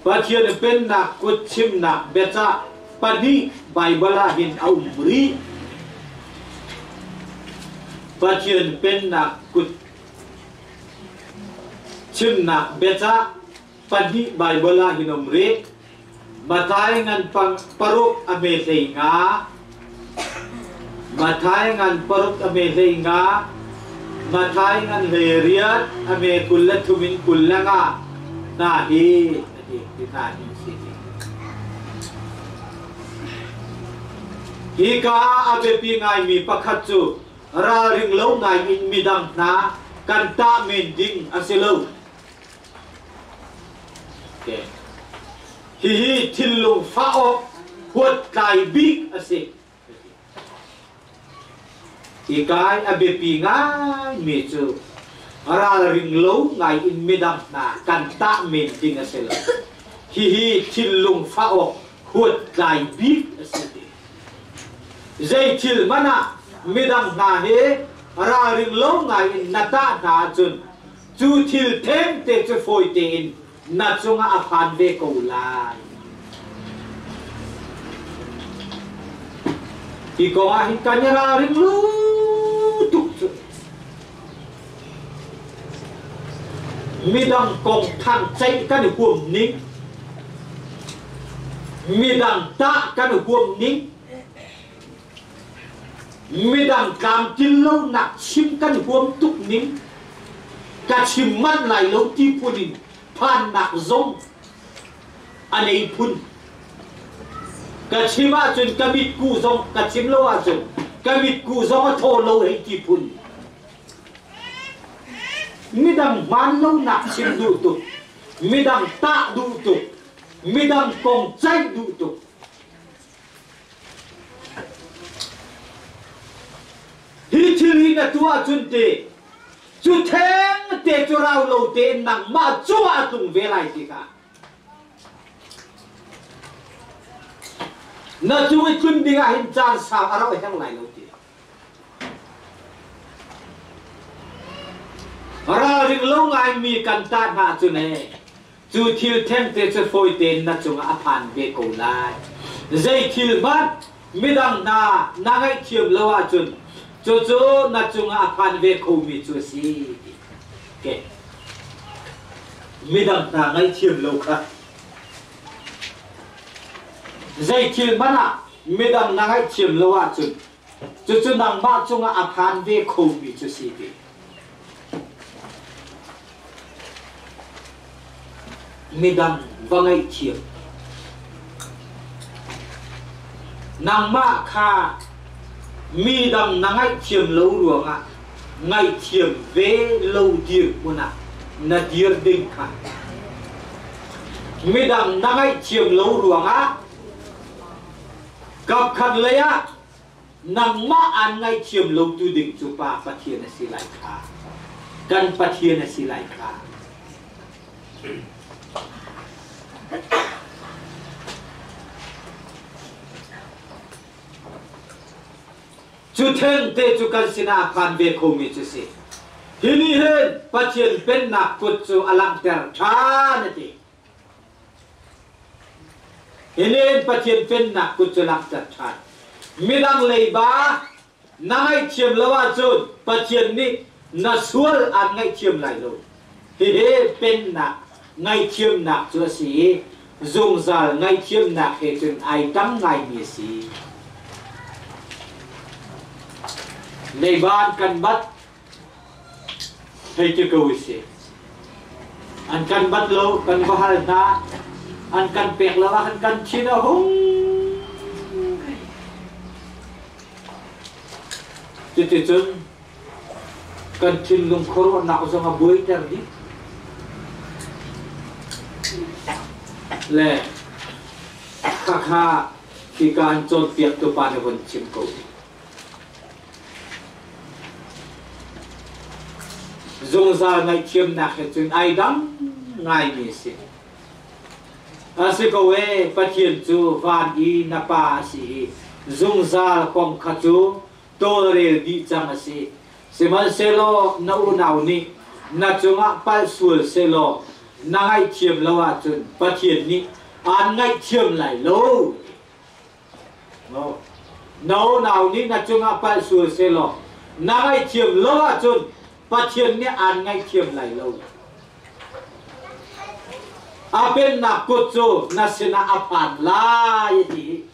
S1: pathian pen na kut chim na becha pani bible hin au mri pathian pen na kut chim na becha pani bible hin umre matai ngan pang paruk ame leinga matai ngan paruk ame leinga matai ngan leriat ame kullat thumin kullanga na hi na hi si hi ka abe pi ngai mi pakhat chu ra ring lo ngai in midang na kan ta men ding aselo ke hi thilung fa o huat kai big ase hi kai abe pi ngai mi chu ra ring lo ngai in midang na kan ta men ding aselo hi thilung fa o huat kai big ase zai thil mana midang na he ra ring lo ngai in nata na chun chu thil them te chu foi te in na chunga aphan ve ko lai hi ko a hi kanyara ring lu tuk chu midang kong thang chai kan huom ning midang ta kan huom ning midang kam tin lâu nặng chim căn huống túc nín cả chim mắt lại lâu ti punin phan nặng giống anh ấy pun cả chim à chun cả mít cu giống cả chim lâu à chun cả mít cu giống à thô lâu ấy ti pun midang man lo nak sim du tu midang ta du tu midang kong chai du tu hi thili na tua chun te chu theng te chu rau lo te nang ma chua tung ve lai ti ka na chu i chun dinga hin chan sa aro hang lai lo ti ra ring lo ngai mi kan ta na chu ne chu thil theng te chu foi te na chu a phan ve ko lai zai thil ban midang na ngai thiam lo a chun cho na chung a phan ve ko mi chu si ke midang na ngai thiam lo kha dây thiền bắn à mi đằng năng ấy thiềm lâu à chú năng ba chung à phan về khâu bị chú xí đi mi đằng vâng ấy thiềm năng ma kha mi đằng năng ấy thiềm lâu ruộng à ngày thiềm về lâu điệp muốn à na điệp đinh kha mi đằng năng ấy thiềm lâu ruộng à gặp khăn lấy á nang ma an ngay chiêm lâu tu định chu pa pathian si lai kha kan pathian si lai kha chu theng te chu kan sina phan ve kho mi chu si hini hen pathian pen na kut chu alang ter tha na ti hinen pathian pen na kuchelak chat midang leiba nangai chiam lawa chun pathian ni na sual an ngai chiam lai lo he pen na ngai chiam na chu si zung zal ngai chiam na he chun ai tam ngai mi si leiban kan bat hay chu ko si an kan bat lo kan bahal na an kan pek lawa an kan china hong tete chun kan chin lung khoro na so nga boi ter di le kha ki kan chon piak to pa ne bon chim ko zong za ngai chim na khe chun ai dam ngai mi si asikowe pathian chu van I na pa si zung zal kom khachu tolre di chang si semal selo na unau ni na chunga pal sul selo na ngai thiam lawa chun pathian ni an ngai thiam lai lo no nau ni na chunga pal sul selo na ngai thiam lawa chun pathian ni an ngai thiam lai lo apen na kutsu na sina apan la yati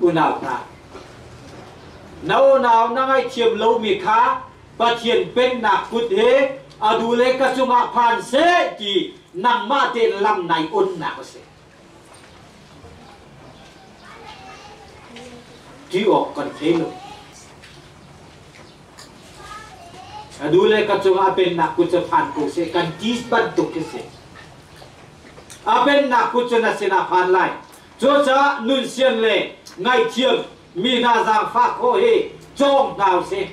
S1: unaw na na ngai thiam lo mi kha pathian pen na kut he adule ka chunga phan se ki nang ma te lam nai un na ko se ti ok kan thelo adule ka chunga pen na kut phan ko se kan tis ban tuk ke se apen na kut na sina phan lai cho cha nun sian le ngai thiam mi na giang pha kho he chong nào se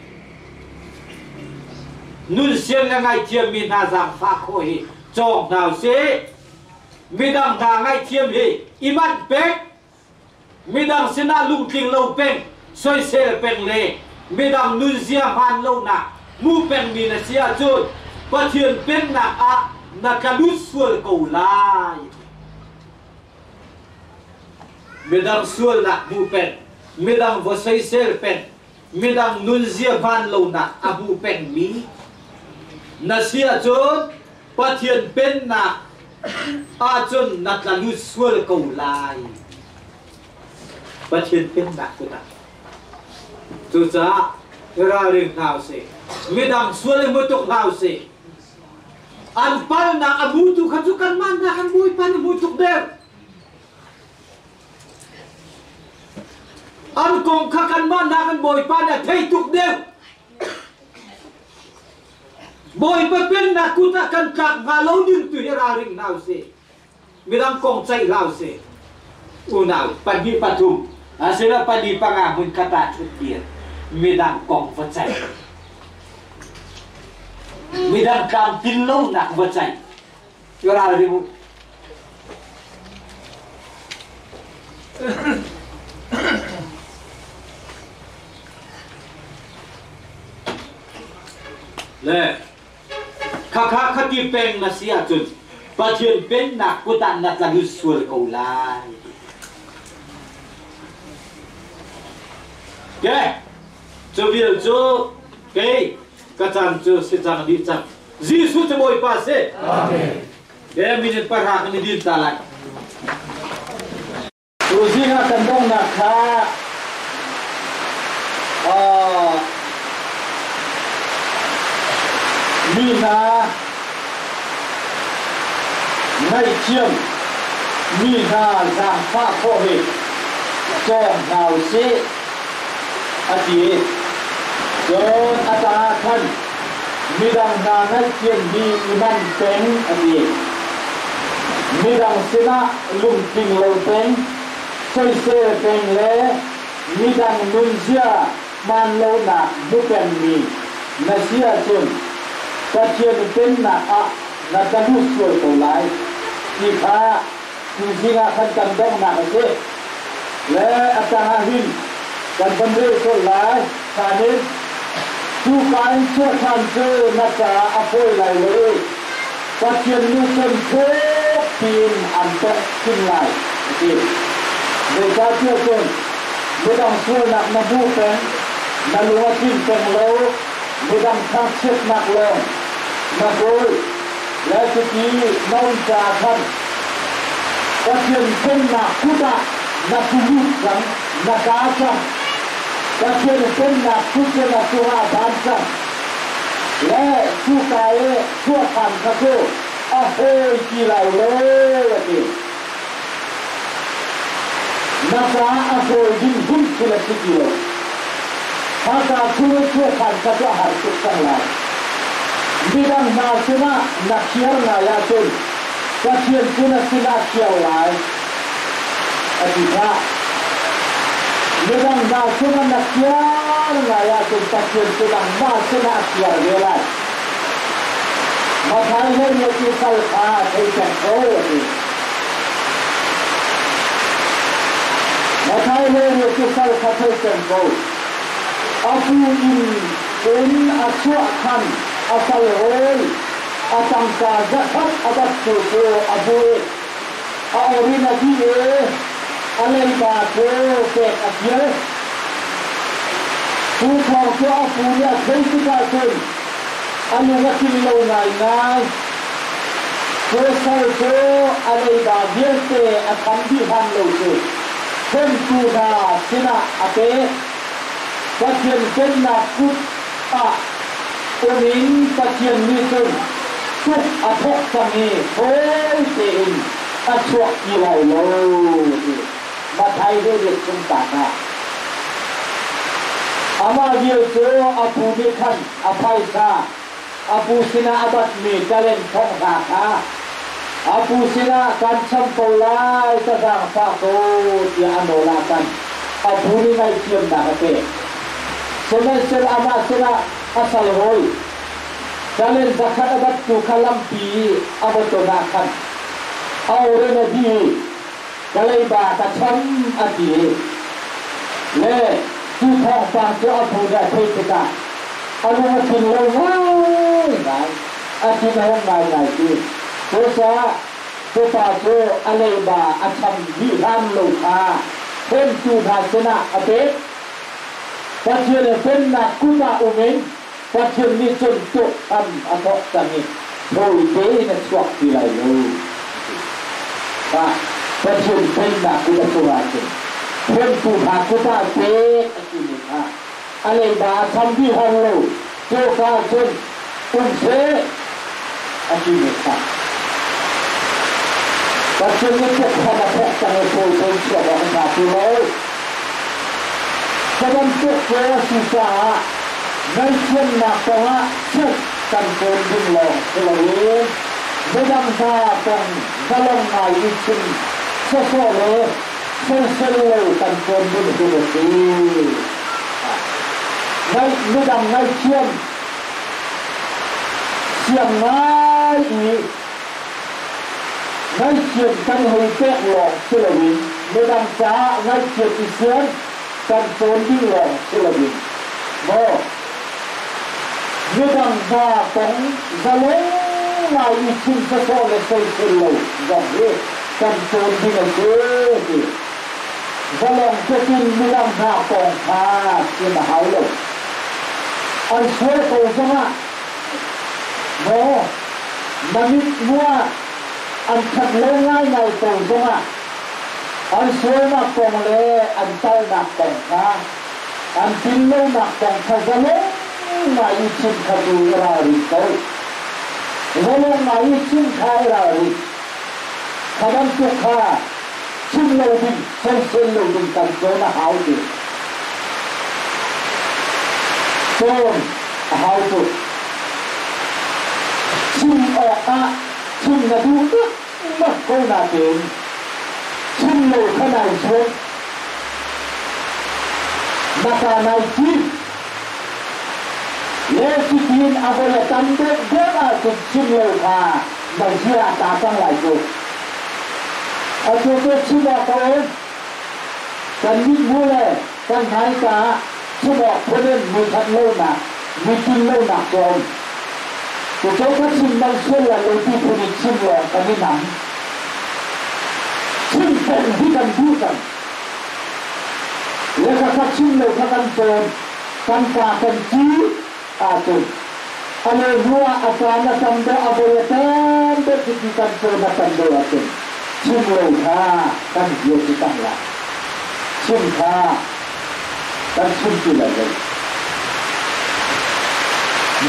S1: nun sian le ngai thiam mi na giang pha kho he chong nào se mi dang da ngai thiam he iman pek mi dang sina lung ting lo pen soi se pen le mi dang nun zia phan lo na mu pen mi na sia chun pathian pen na a na kalut sual ko lai midang sual na mu pen midang vosai sel pen midang nun zia van lo na abu pen mi na sia chun pathian pen na a chun na kalut sual ko lai pathian pen na ko ta chu cha ra ring nào se midang sual mo tok nào se an pal na abu tu khajukan man na kan bui pan mu tuk der an kong khakan man na kan boi pan na thei tuk der
S2: boy pepin nakut akan kak galau din tu hiraring now se midang kong cai lao se unaw pagi patum asila padi pangahun kata cutir midang kong vacai midang kam tinlo nak vacai hiraring le kakak kati peng nasia jun patien pen nak kutan nak lagu sur kaulai ke cobil jo ke kacang jo sejang di cang Yesus boy pase amen ke minit parha ni din talak Ruzina tandong nak ha Mina ngay chiêm Mina giang pha phô hề cho nào sẽ ati cho ata thân midang na ngay chiêm đi iman peng ati midang sina lung ting lâu peng chơi xe peng le midang nun zia man lâu na bukan mi nasia chun Kacien pen na na talu suai tolai kita singa kan kandong na kasi le atahin kan bandre tolai kanin tu kain tu kan tu na ka apoi lai le kacien nu sen ko pin ampe kin lai okay de kacien pun bedang suai nak nabu pen na luatin pen lo bedang kacet nak lo Magoi, lagi non jahat. Kasian kena kuda, nak kuda, nak kaca. Kasian kena kuda, nak kuda bangsa. Le, sukai, suakan kaku. Ahoy kilau le, lagi. Nasa ahoy jin kila sikilo. Maka kuda suakan kaku harus sangat. Bidang nasina nakiar na yakin kasian kuna sila kiawai adita bidang nasina nakiar na yakin kasian kuna nasina kiar belai makai le kisal ka thaikan ko makai le kisal ka thaikan ko aku in asuakan asal hol atang kaza hat abat susu abue aori nabi alai ba ko ke akhir tu thong ko apunya thai ka thai anu ngakin lo nai ko sai ko alai ba bierte atam di han lo se ken tu da sina ate patien ken na kut Umin kacien nisun Suk atok kami Hoi tein Asuak kilai lo Matai dia sumpah Ama dia tu Apu nikan Apai sa Apu sina abat mi Kalen thong kaka Apu sina kan sampulai Sedang sako Dia anolakan Apu ni ngai cium dah kate Semester ama sina asal hoi kalian zakat abat tu kalampi abotonakan aure nabi kalai ba kacam ati le tu thong pang tu abu da theka alu makin lo ngai ati na ngai tu dosa tu pa tu alai ba acham di ram lo tha pen tu bhasana ate kacien pen na kuma umen Kacien ni contoh atau kami Hoi deh nak suak pilai lo Pak Kacien penda kuda suakin Pen tu haku tak pek Akini ha Alai ba sambi hong lo Jo kacien Unse Akini ha Kacien ni cek sama pek Tangan hoi pun suak orang satu lo Sebab tu susah Ngay chiên nạc tòa chất กันโกนดิ้งหลงเฉลยไม่ดังซาตรงกะลงมาอีกชิ้นโซ่โซ่เลยเส้นเส้นเลยกันโกนดิ้งตัวสีไม่ดังไม่เชื่อมเสียงง่ายอีกไม่เชื่อมกันให้เป๊ะหลงเฉลยไม่ดังซาไม่เชื่อมอีเสียงกันโกนดิ้งหลงเฉลยบ่ไม่ดังซาตรงกะลงมาอีกชิ้นโซ่โซ่เลยเส้นเส้นเลยจังเลยกันโกนดิ้งเลยกะลงจะกินไม่ดังซาตรงพาที่มาหาเลยอันช่วยตัวจังอ่ะโม่มันมีมัวอันขัดเล่นง่ายในตัวจังอ่ะอันช่วยมาตรงเลยอันเต้าหนักตรงนะอันกินเล่นหนักตรงขัดเล่นมาอีกชิ้นขัดดูราริโต้เล่นมาอีกชิ้นขายราริขัดอันตุกขาชิ้นโลดิเส้นเส้นโลดิกันโจนะหาวดิโจนหาวตุชิ้นออกอ่ะชิ้นกระดูกมัดก็น่าเก่งชิ้นโลขนาดเช่นนักนายจีเลสิกินอาบุลตันเด็กเด็กอาจุดชิ้นโลค่ะบางทีอาตาตั้งหลายตัวอาจุดชิ้นบอกเขาเองกันยิ่งรู้เลยกันหายตาชิ้นบอกเพื่อนมีทัดโลนะมีชิ้นโลหนักจนตัวเจ้าก็ชิ้นบางส่วนเลยที่ผู้นี้ชิ้นหลอกกันไม่หนังชิ้นเป็นที่กันพูดกันแล้วก็ชิ้นเลยถ้ากันโจรกันกากันจีอาจุดอะไรหัวอาจารย์ทำได้อาบุลเต็มเด็กที่กันโจรทำได้อาจุดชิ้นเลยค่ะกันเยอะที่ตั้งละชิ้นค่ะกันชิ้นที่ไหนเลย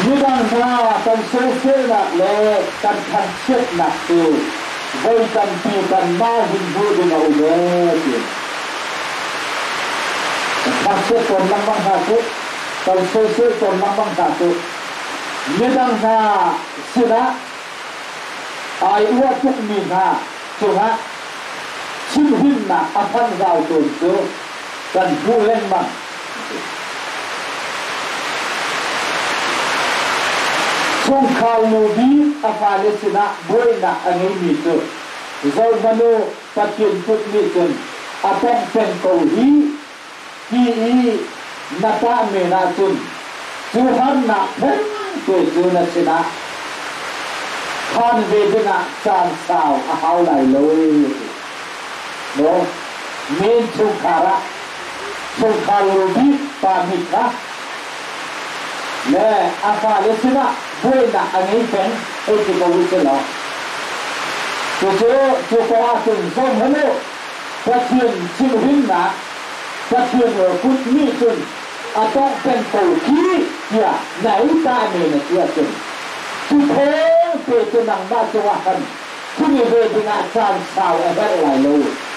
S2: นี่ดังว่ากันเสียหนักเลยกันทันเสียหนักตัวไว้กันตีกันมาหินบูดินเอาเลยกันเสียคนลำบากหาตัวกันเสียคนลำบากหาตัวนี่ดังว่าเสียนะไอ้วัวทุกมีนะจุฮะชิ้นหินนะอภันเราตัวเสือกันผู้เล่นมันช่วงข่าวโมบีอาฟาเลสนะบวยนะอันนี้มีตัวเรามโนปัจจุบันนี้จนอาเป็นเป็นเกาหลีที่นัตาเมนาจุนจูฮันนะเป็นตัวจูนัสนะขันเวดนะจานสาวอาหาวไหลเลยโน้เมนชุการะชุกาโลบีปามิกะและอาฟาเลสนะบวยนะอันนี้เป็นเอติกวิเศษตัวจูกว่าจุนส่งให้โลประเทศชิลหินนะประเทศกุดมีจุนอาต้องเป็นเกาหลีเนี่ยไหนตาเมนเสียจุนทุกคนเป็นจุนังมาจังหวะกันที่มีเวทีงานจานสาวอะไรหลายโล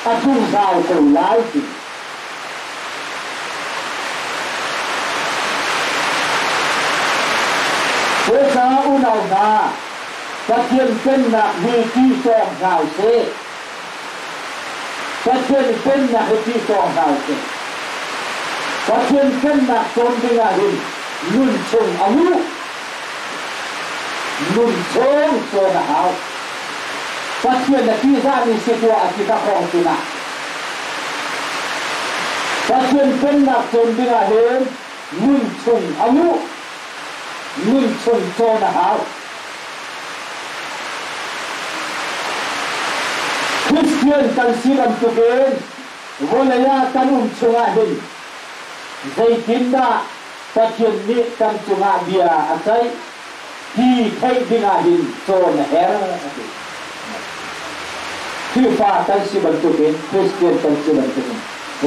S2: อาจุนสาวเกาหลีสิเวสาอุณาหนาประเทศเป็นนักวิธีสองข่าวเสประเทศเป็นนักวิธีสองข่าวเสประเทศเป็นนักโจมตีอาหินนุ่นชงอาวุนุ่นชงโซนหาวประเทศนักที่สร้างมีสิ่งว่าอธิษฐานของตุนะประเทศเป็นนักโจมตีอาหินนุ่นชงอาวุนุ่นชงโซนหาวคริสเตียนกันสิบันตุเกนวลายาตันุมชงอาหินใจกินดาประเทศนี้กันชงอาเบียอาศัยที่ใครดิ้งอาหินโซนเฮร์ที่ฟ้ากันสิบันตุเกนคริสเตียนกันสิบันตุเกน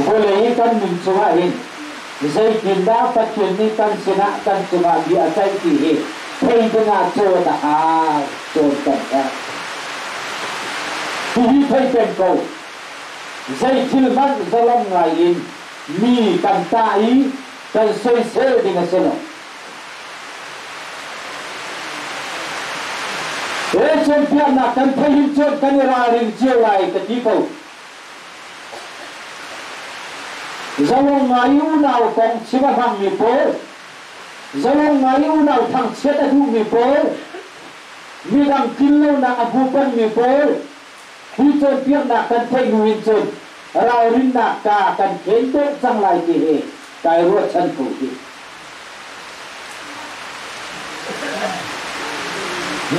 S2: วลายากันมุมชงอาหินใจกินดาประเทศนี้กันชนะกันชงอาเบียอาศัยที่ใครดิ้งอาโซนหาโซนกันเฮร์ที่ใครเป็นเขาใจที่มันจะลงไงอินมีกันตายกันสวยๆดิ้งเสนอ thế trên phía là cần thấy hình trên cần ra hình chiều lại cái tí cầu dẫu ngày u nào còn chỉ có thằng người bố dẫu ngày u nào thằng chết đã thu người bố mi đang kinh lâu là abu pan người bố khi trên phía là cần thấy hình trên rau rin là cả cần kén tốt sang lại thì hệ cái ruột chân phủ thì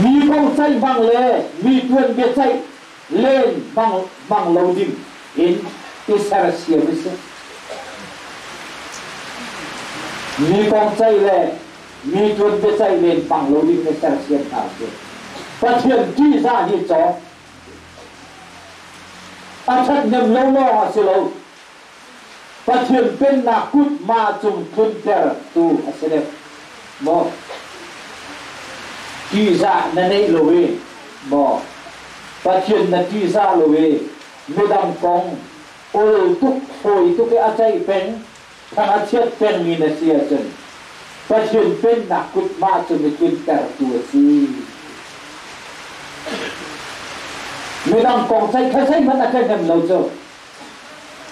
S2: mi không say bằng lệ mi tuân biết say lên bằng lâu đinh in Israel mi không say lệ mi tuân biết say lên bằng lâu đinh Israel thảo chuyện phát hiện chi ra như chó anh thật nhầm lâu lo họ sẽ lâu phát hiện bên là cút mà dùng thuần ter tu Israel mo chi ra nên ấy lối bỏ phát hiện là chi ra lối mới đâm con ôi túc cái áo chay pen thằng áo chết pen mi là xia chân phát hiện bên là cút mà dùng thuần ter tu si mới đâm con chay cái chay mất cái nhầm lâu rồi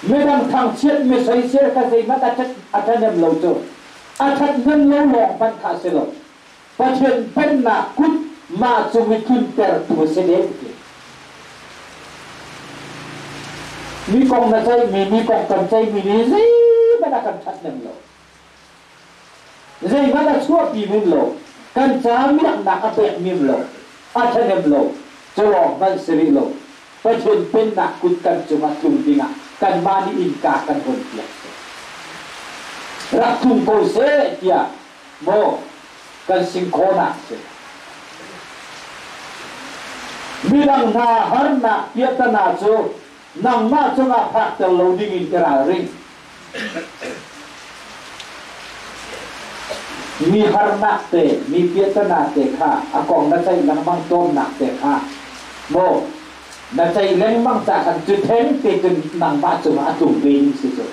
S2: mới đâm thằng chết mới xoay xe cái gì mất cái nhầm lâu rồi thật nhân lâu lòng vẫn khá sẽ lâu phát hiện bên là cút mà dùng thuần ter tu sẽ đến mi con là chay mi con cần chay mi gì mà đã cần thật nhầm lâu gì mà đã xua bị mình lâu cần trả miệng đã có bẹt miệng lâu thật nhầm lâu cho lòng vẫn sẽ bị lâu phát hiện bên là cút cần cho mà dùng đi ngã cần mà đi in cả cần hồn tiệt rắc thùng cô sẽ kia mô cần sinh khổ nặng sẽ mi đang na hẳn na tiết ta na cho nang ma cho ngã phát ta lâu đi in cái ra ring mi hẳn nặng tệ mi tiết ta na tệ kha à còn nó chạy nang mang tôm nặng tệ kha mô nó chạy lên mang trả cần chữ thêm tệ chừng nang ma cho ngã trùng về như thế rồi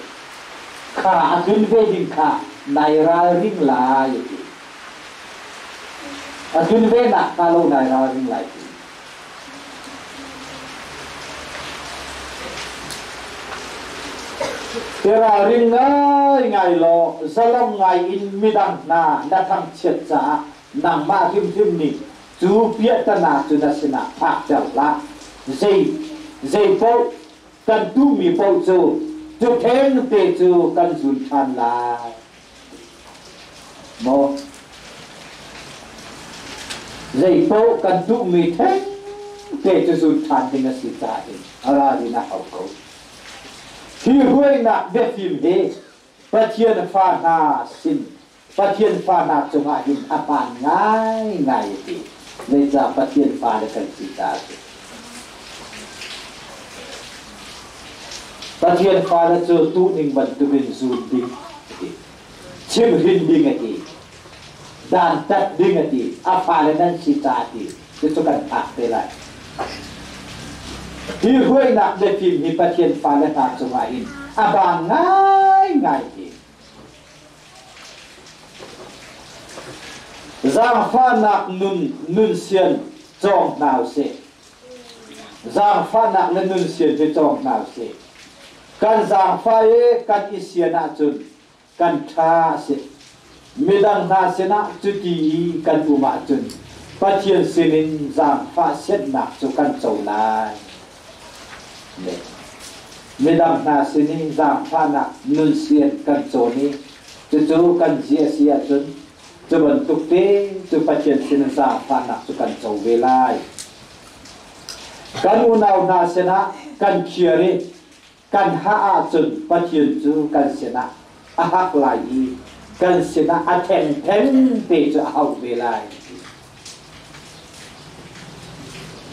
S2: kha chừng về đi kha này ra ring lại chừng về nặng ta lâu này ra ring lại Tera ring ngày lo salong ngày in midang na đã thằng chết trả nang ma thim ni chú biết ta na chú đã xin na phát trở lại dây po cần tu mi po chú thêm tê chú cần dùn than lại mo dây po cần tu mi thêm tê chú dùn than thì nó sẽ trả đi ara đi na học câu khi huệ nạp về phim hệ phát hiện pha na xin phát hiện pha na trong hạ hình apan ngay thì lấy ra phát hiện pha để cần chỉ ta phát hiện pha là cho tu ninh vận tu bên dùn đi chiếm hình đi ngay thì đàn tắt đi ngay thì apa là nên chỉ ta thì cho cần thạc về lại khi huệ nạp về phim thì phát hiện pha là thạc trong hạ hình apan ngay thì giang pha nạp nun xiên trong nào sẽ giang pha nạp lên nun xiên thì trong nào sẽ kan giang pha ấy kan xiên nạp chun kan tha sẽ medang na sẽ nạp chuti kan uma chun phát hiện xin giang pha xét nạp cho kan chầu lại medang na xin giang pha nạp nun xiên kan chầu ni chú kan zia sia chun cho bận tục tế cho phát triển sinh ra phản nạp cho cần châu về lại cần u nào na sẽ na cần chia đi cần hạ chuẩn phát triển cho cần sẽ na hắc lại cần sẽ na thèn thèn để cho hậu về lại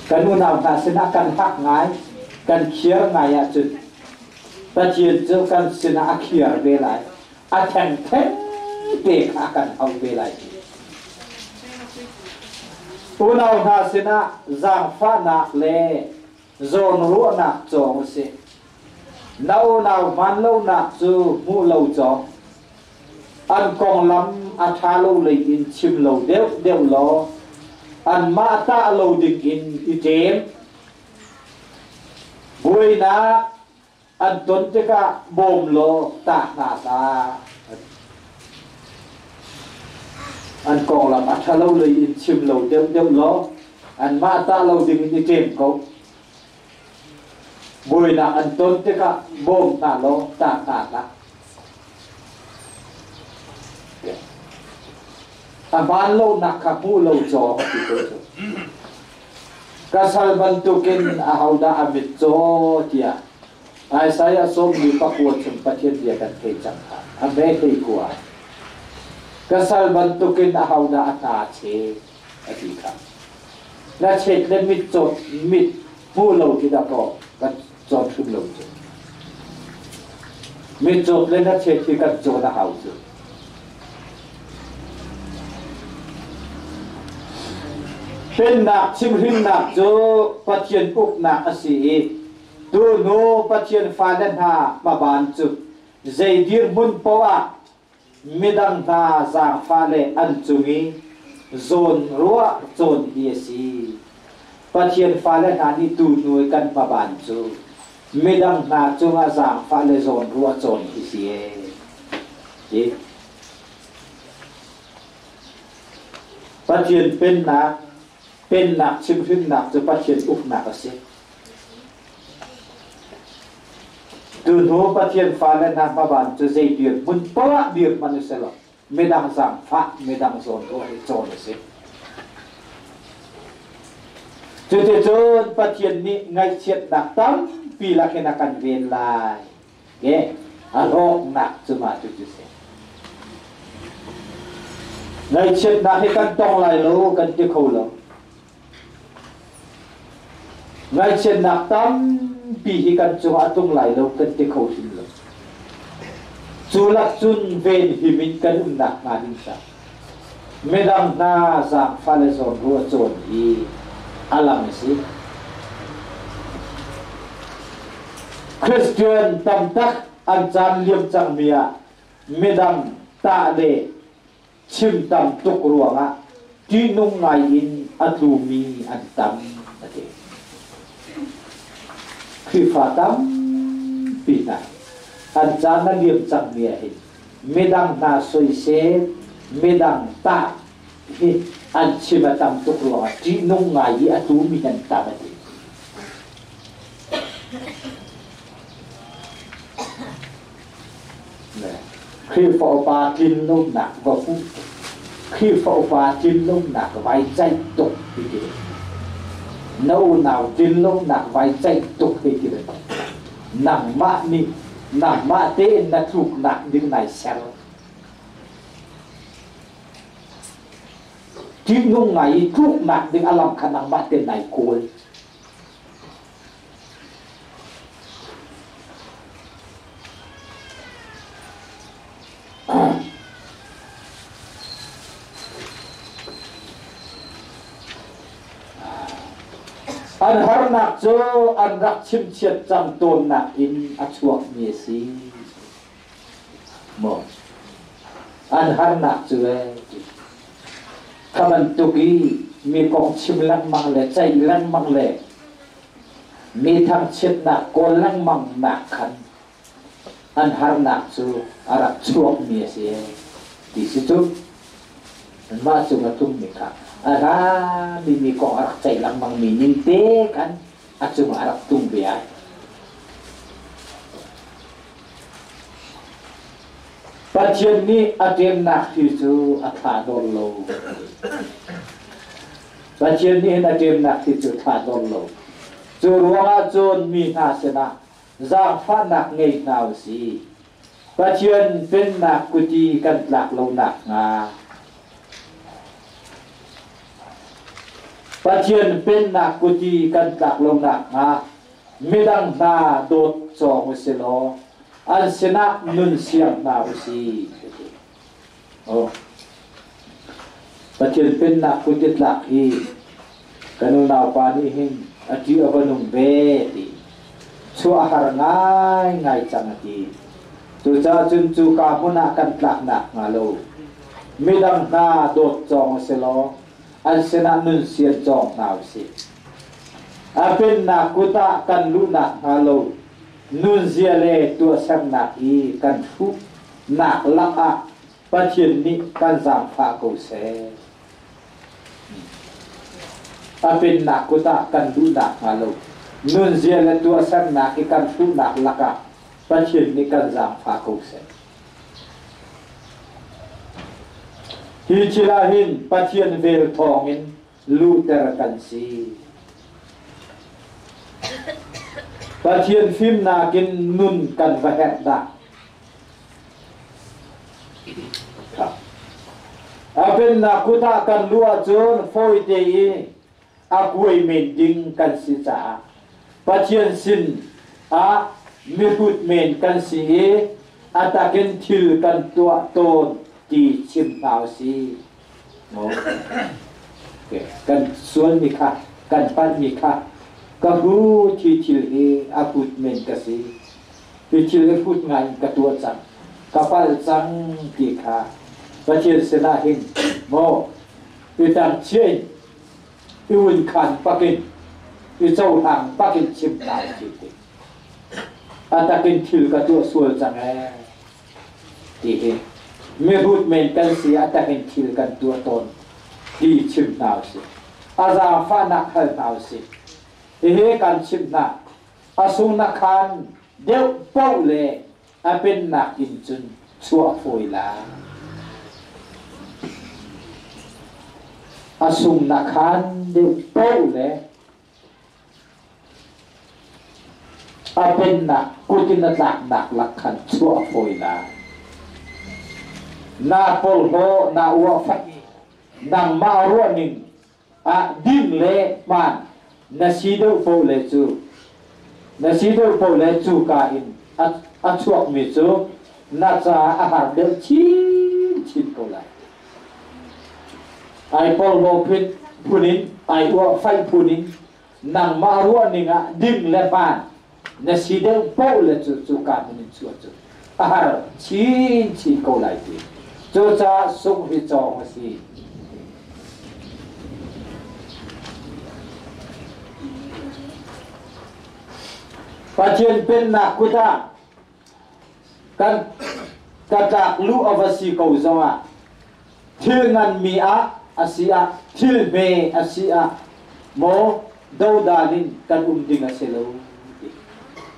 S2: cần u nào na sẽ na cần hắc ngay cần chia ngay chuẩn phát triển cho cần sẽ na chia về lại thèn thèn để akan hậu về lại. Unau na sina giang pha na le zon ruộng na chong se. Nau nào man lâu na chu mu lâu chong. An kong lam atha lâu lấy in chim lâu đeo lo. an ma ta lo dik in item bui na an ton te ka bom lo ta na ta an kong lam a tha lo le in chim lo dem lo an ma ta lo dik in item ko bui na an ton te ka bom ta lo ta ta aban lo nakapu lo jo gitu kasal bantukin ahauda amit jo dia ai saya som ni pakuat sempat dia kan kecang abe kai kuat kasal bantukin ahauda atache adika na chet le mit jo mit pu lo kita ko kan jo thum lo mit jo le na chet ki kan jo na hau joเป็นหนักชิมหินหนักโจปัจเจียนอุกหนักอสีดูโนปัจเจียนฟ้าดันหามาบานจุใจดีร์บุญปวะมิดังนาจางฟ้าเลอันจุงีโซนรัวโซนเฮียสีปัจเจียนฟ้าและนานี่ดูหน่วยกันมาบานจุมิดังนาจุงอาจางฟ้าเลโซนรัวโซนเฮียสีปัจเจียนเป็นหนักชิมหินหนักจะปัจเจียนอุกหนักสิดูหนูปัจเจียนฟ้าและนามาบานจะใจเดือดบุญปวะเดือดมันจะหรอกไม่ดังจางฟ้าไม่ดังโซนโอ้ยโซนสิจุดโจนปัจเจียนนี้ไงเฉียดหนักตั้มปีละแค่นักการเวรลายเย่อารมณ์หนักจะมาจุดเสียไงเฉียดหนักให้กันต้องไหลโลกันจะเขาโลไงเฉียดหนักตั้มปีให้กันจะมาต้องไหลโลกันจะเขาสิโลจุลักจุนเวนหิมินกันหนักงานนิสัยไม่ดังนาจากฟาเลซอนรัวโจนอีอาลัมสิคริสเตียนตั้มตักอันจานเลี้ยมจังเมียไม่ดังตาเลชิมตั้มตุกรัวงะที่นุ่งไงอินอัตลูมีอันตั้มนั่นเองคือฟ้าตั้มปีไหนอันจานนั้นเลี้ยมจังเมียเห็นไม่ดังนาสวยเสไม่ดังตาอันชิมตั้มตุกรัวที่นุ่งไงอัตลูมีอันตั้มนั่นเองkhi phổ bà tin nông nạc và phúc khi phổ bà tin nông nạc vài danh tục thì kìa nâu nào tin nông nạc vài danh tục thì kìa nặng mạ tế là thuộc nặng những này xem tin nông này thuộc nặng những alam khả năng mạ tên này côi anh har nak cho anh rak chim chiết trăm tôn nak in achuak mie si mo anh har nak cho kaman tuki mi kong chim lang mang le chai lang mang le mi thang chiết nak ko lang mang nak khan anh har nak cho arak chuak mie si di situ ma chu ngatum mi kha ara mi kong arak cai lang mang mi ning te kan achung arak tung bia pathian ni atem nak thi chu atha don lo pathian ni atem nak thi chu tha don lo chu ruanga chon mi na sena za pha nak ngei naw si pathian pen nak kuti kan tlak lo nak nga pathian pen nak kuti kan tlak lo nak nga midang na dot chong selo an sena nun siang na si oh pathian pen nak kuti tlak hi kanu na pa ni hin ati abanung be ti chu ahar ngai chang ati tu cha chun chu ka puna kan tlak nak nga lo midang na dot chong selo an sena nun sia chong nau si apen na kuta kan lu na halo nun zia le tua sang na i kan thu na la a pathian ni kan zam pha ko se apen na kuta kan lu na halo nun zia le tua sang na i kan thu na la ka pathian ni kan zam pha ko se hi chilahin pathian vel thongin luter kan si pathian phim na kin nun kan va het da apen na kuta kan lua chon foi te i akuai men ding kan si cha pathian sin a mi hut men kan si e ataken thil kan tua ton ti chim pao si mo kan suan mi kha kan pan mi kha ka hu thi thil e aput men ka si thi thil e put ngai ka tua chang ka pal chang ki kha pathian sena hin mo pi tang chen pi un khan pakin pi chau hang pakin chim pao si ataken thil ka tua sual chang e ti he me hut men kan si ataken thil kan tua ton ti chim nau si aza fa na khal nau si he kan chim na asung na khan deu pau le apen na in chun chua foi la asung na khan deu pau le apen na kutin na nak lak khan chua foi la na pol ho na wa fa nang ma ro ning a dim le man na si do po le chu ka in a chuak mi chu na cha a har de chin ko la ai pol mo phin punin ai wa fai punin nang ma ro ning a dim le man na si do po le chu ka min chu a har chin ko lai ti cho cha sung hi chong si pathian pen na kuta kan katak lu avasi ko zawa thil ngan mi a asia thil me asia mo do dalin kan ding aselo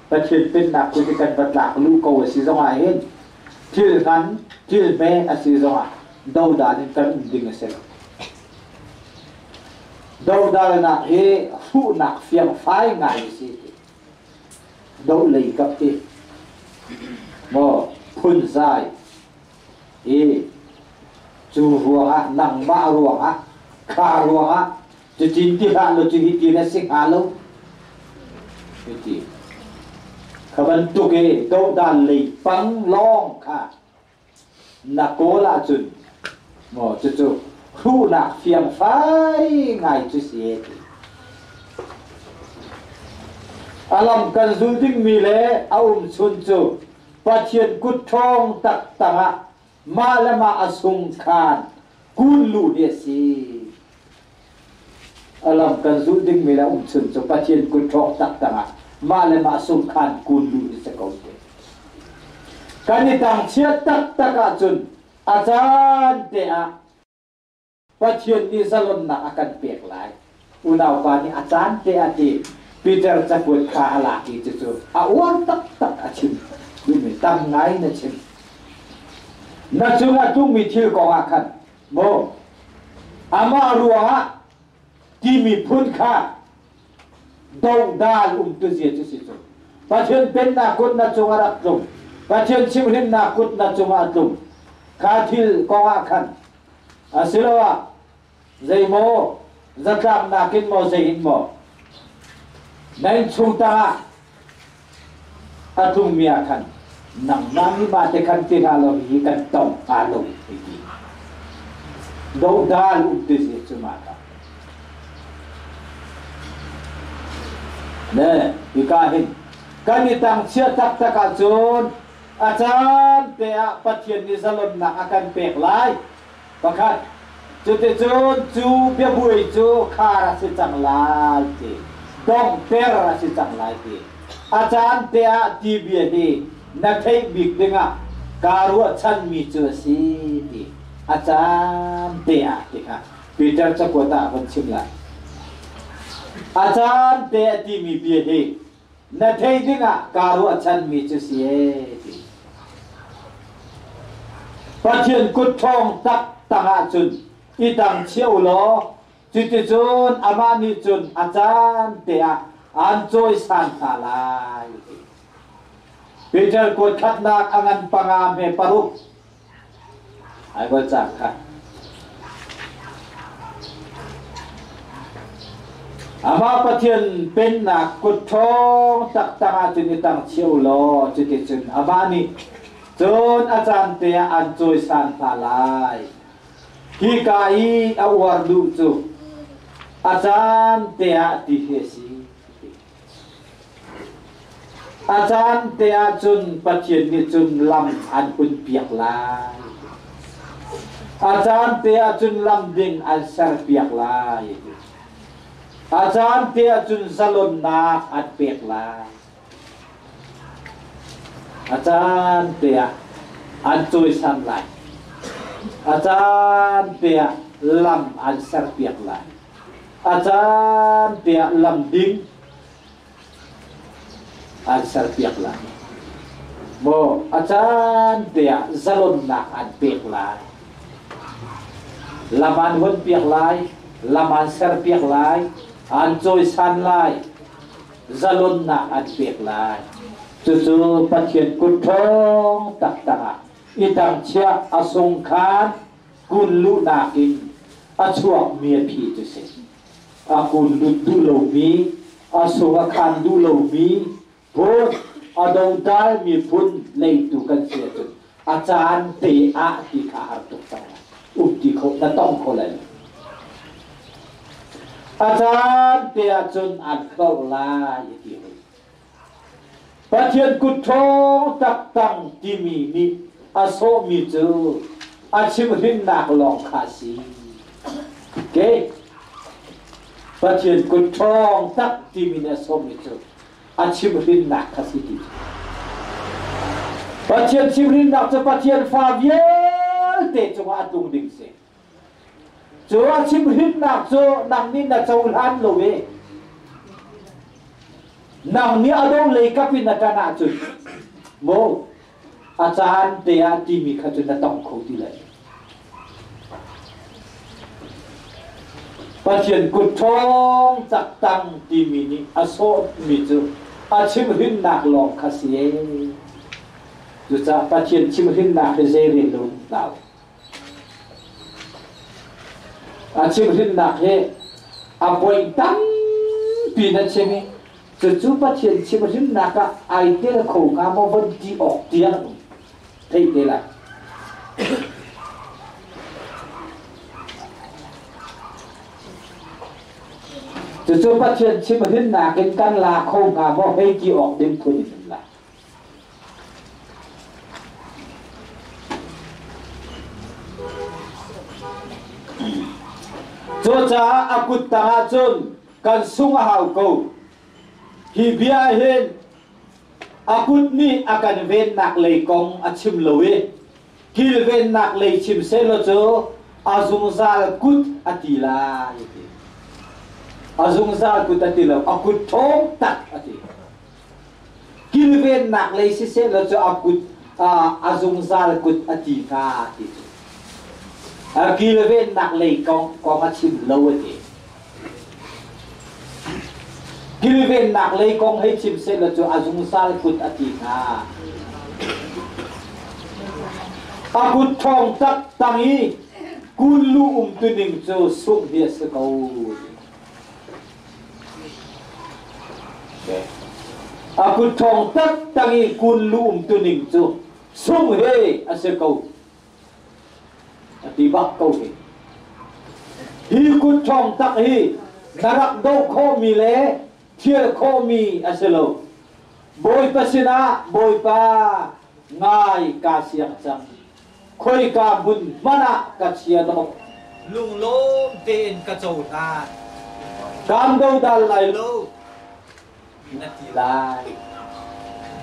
S2: pathian pen na kuta kan batlak lu ko asi zawa hen thil ngan thil me asi zawa do dalin kan ding aselo do dal na he fu nak fiang phai ngai si đâu lấy cấp đi mà phun dài chú ruộng á nặng ba ruộng á khá ruộng á chú chín tí hạ lo chú hít tí là xích hạ lâu cái gì khá vấn tục ấy đâu đàn lấy băng long khá nà cố là chùn mà chú khu nạc phiền phái ngài chú xế alam kan ding mi le aum chun chu pathian kut thong tak tanga malama asung khan kun lu de si alam kan ding mi le chun chu pathian kut thong tak tanga malama asung khan kun lu de se ko te kani tang chia tak taka chun ajan te a pathian ni salon na akan pek lai unaw pa ni ajan te a ti Peter cakut kha laki tu awan tak acim bumi tam ngai na cim na chunga tung mi thil ko akan mo ama ruwa ti mi phun kha dong dal tu zia tu si tu pathian pen na kut na chunga rak tum pathian chimhin na kut na chunga tum kha thil ko akan asilawa zai mo zakam na kin mo zai hin mo nên chúng ta atung mia kan nang nami ba te kan ti halo hi kan tong halo hi do dal te se chumata ne ikahin kani tang chia tak taka chun achan te a pathian ni zalon na akan pek lai pakhat chú thế chú bia bùi chú khá ra sẽ chẳng lại thì đông ter ra sẽ chẳng lại thì chan te ti bia thì na thấy big đinh à karu chan mi chú si thì chan te thì ha Peter cho cô ta vẫn chim lại chan te ti mi bia thì na thấy đinh à karu chan mi chú si thì phát hiện cốt thong tắc tăng hạ chun ít tăng chiêu lo chỉ chun amani chun achan te an choi san ta lai Peter cốt khát nak angan pangam he paru ai có chắc ha ama phát hiện pen nak cốt thong tắc tăng hạ chun ít tăng chiêu lo chỉ chun amani chun achan te an choi san ta lai hi kai awar du chu achan te ti hesi achan te chun pathian ni chun lam an pun piak lai achan te chun lam ding an sar piak lai achan te chun salon na an piak lai achan te an choi san lai achan te lam an sar piak lai achan te lam ding an sar piak lai mo achan te zalon na an piak lai lam an hon piak lai lam an sar piak lai an choi san lai zalon na an piak lai chu pathian kun thong tak tak itang chia asong khan kun lu na king achuak mia phi tu se a kun lu du lo mi asong khan du lo mi bo adong dal mi pun lei tu kan se tu achan te a ti kha har tu ta ti kho na tong kho lai achan te a chun an kho la yi phát hiện cút thô tắc tăng timi ni aso mi chu achim hin nak long khasi ke phát hiện cút thô tắc timi ni aso mi chu achim hin nak khasi ti phát hiện chim hin nak chu phát hiện pha viel te chu atung ding se chu achim hin nak chu nang ni na chau lan lo we nang ni adong lei kapin na kana chu mo achan te a ti mi kha chu na tong kho ti lai pathian kut thong chak tang ti mi ni aso mi chu a chim hin nak long kha sie chu cha pathian chim hin nak he je ri lo daw a chim hin nak he a poi tam pi na chemi chú phát hiện chim hin naka ai thế là khổ ngã mà vẫn đi ọc tiếng thấy thế là chú phát hiện chim hin naka cái căn là khổ ngã mà hay đi ọc tiếng thôi thì là cho cha akut ta chun kan sung hào cầu hi bia hen akut ni akan ven nak lei kong achim lowe kil ven nak lei chim se lo cho azung zal kut atila azung zal kut atila akut thong tak ati kil ven nak lei se lo cho akut azung zal kut atika ati kil ven nak lei kong achim lowe ti kil ven nak lei kong hay chim se la cho azung sal kut atika akut thong tak tangi kun lu tuning cho sung hia se ko akut thong tak tangi kun lu tuning cho sung he ase ko ati bak ko hi kut thong tak hi narak do kho mi le thiel kho mi aselo boy pasina boy pa ngai ka siang chang khoi ka bun mana ka chia no
S1: lung lom tên cả châu na
S2: cam đâu đal lại
S1: lâu nát lại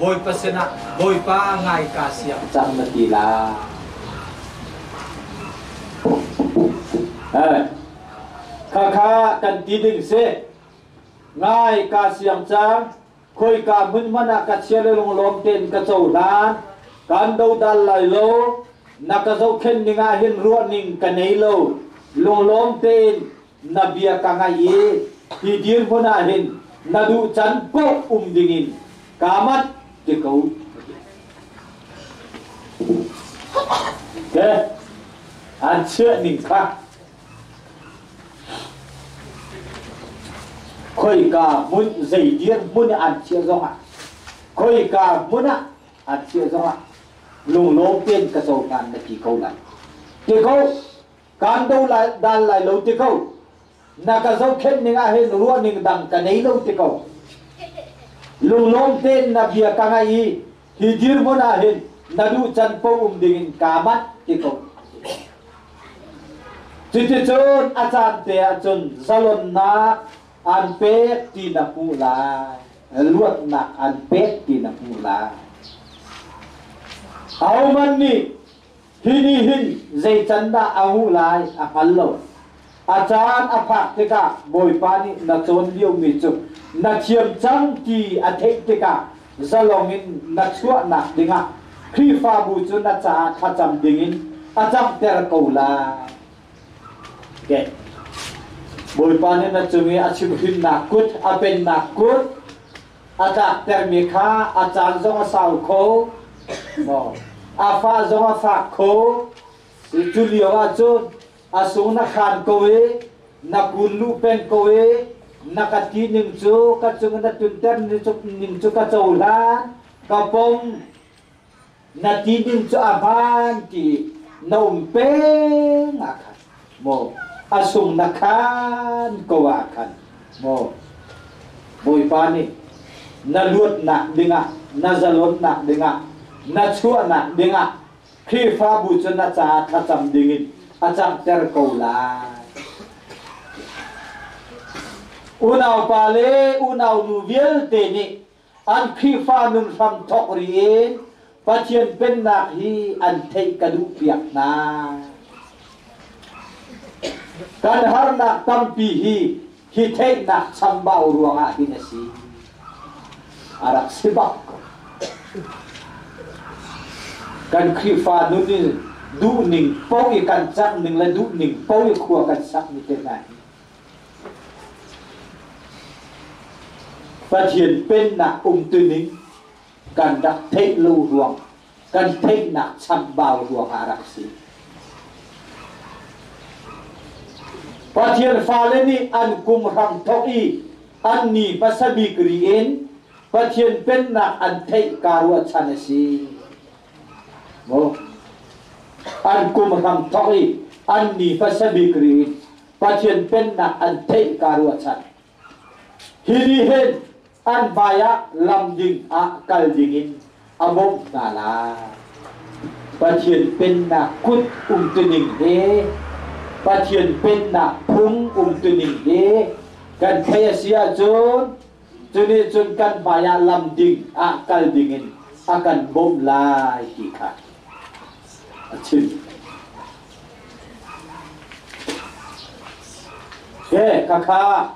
S1: bồi pa sena bồi pa ngai ca siam
S2: chẳng nát lại kha kha kan ti ding se ngai ca siam chang khoi ka mun mana ka chele lung lom ten ka châu na cam đâu đal lại lâu naka zo khen ninga hin ruột ning ka nei lo lung lom ten na bia ka ngai e hi dir bona hin na du chan po dingin kamat ke kau ke an chưa ning kha khoi ka mun zai dir mun an chưa zo ha khoi ka mun an chưa zo ha lung lom tên cái sầu can là chỉ câu lại chỉ câu can đâu lại đan lại lâu chỉ câu na cái dấu khen nên ai hết luôn nên đằng cái này lâu chỉ câu lung lom tên là bia càng ai thì dir muốn ai hết na du chân po đình cả mắt chỉ câu chỉ chôn ajan te chôn zalon na an pe ti na pu la luat na an pe ti na pu la áo man ni hin dây chân đã áo lại phật lâu chan phật thế cả bồi pa ni na chôn liêu mi chụp na chiêm trắng kỳ thế thế cả ra lòng in na chua na dinga khi pha bu chu na cha kha cham dingin cham ter cầu la ke bồi pa ni na chumi chim hin na kut pen na kut cha ter mi kha chan zo sao kho mo pha zo pha kho chu liêu chun sung na khan kowe na kun lu pen kowe na ka ti ning chu ka chung na tun ter ning chu ka chou la ka pom na ti ning chu ban ti nom pe na khan mo sung na khan kowa khan mo boi pa ni na luat na dinga na zalot na dinga na chua na dinga khi pha bu chu na cha tha cham dingin achang ter ko la unau pale unau nu vial te ni an khi pha num sam thok ri pathian pen na hi an thei ka du piak na kan har na tam pi hi thei na cham bau ruanga hi na si arak sibak kan khi pha nu ni du ning po i kan chak ning la du ning po i khua kan sak ni te nai pathian pen na tu ning kan dak thei lu ruang kan thei na cham bau ruang arak si pathian fa le ni an kum ram thok i an ni pasabi krien pathian pen na an thei karu chan si mo an kum ram thoi an ni pasabi kri pathian pen na an thei karu chan hini hen an baya lam ding kal dingin amom na la pathian pen na kut tuning he pathian pen na phung tuning he kan thaya sia chon chuni chun kan baya lam ding kal dingin akan bom lai ki kha chin ke kakha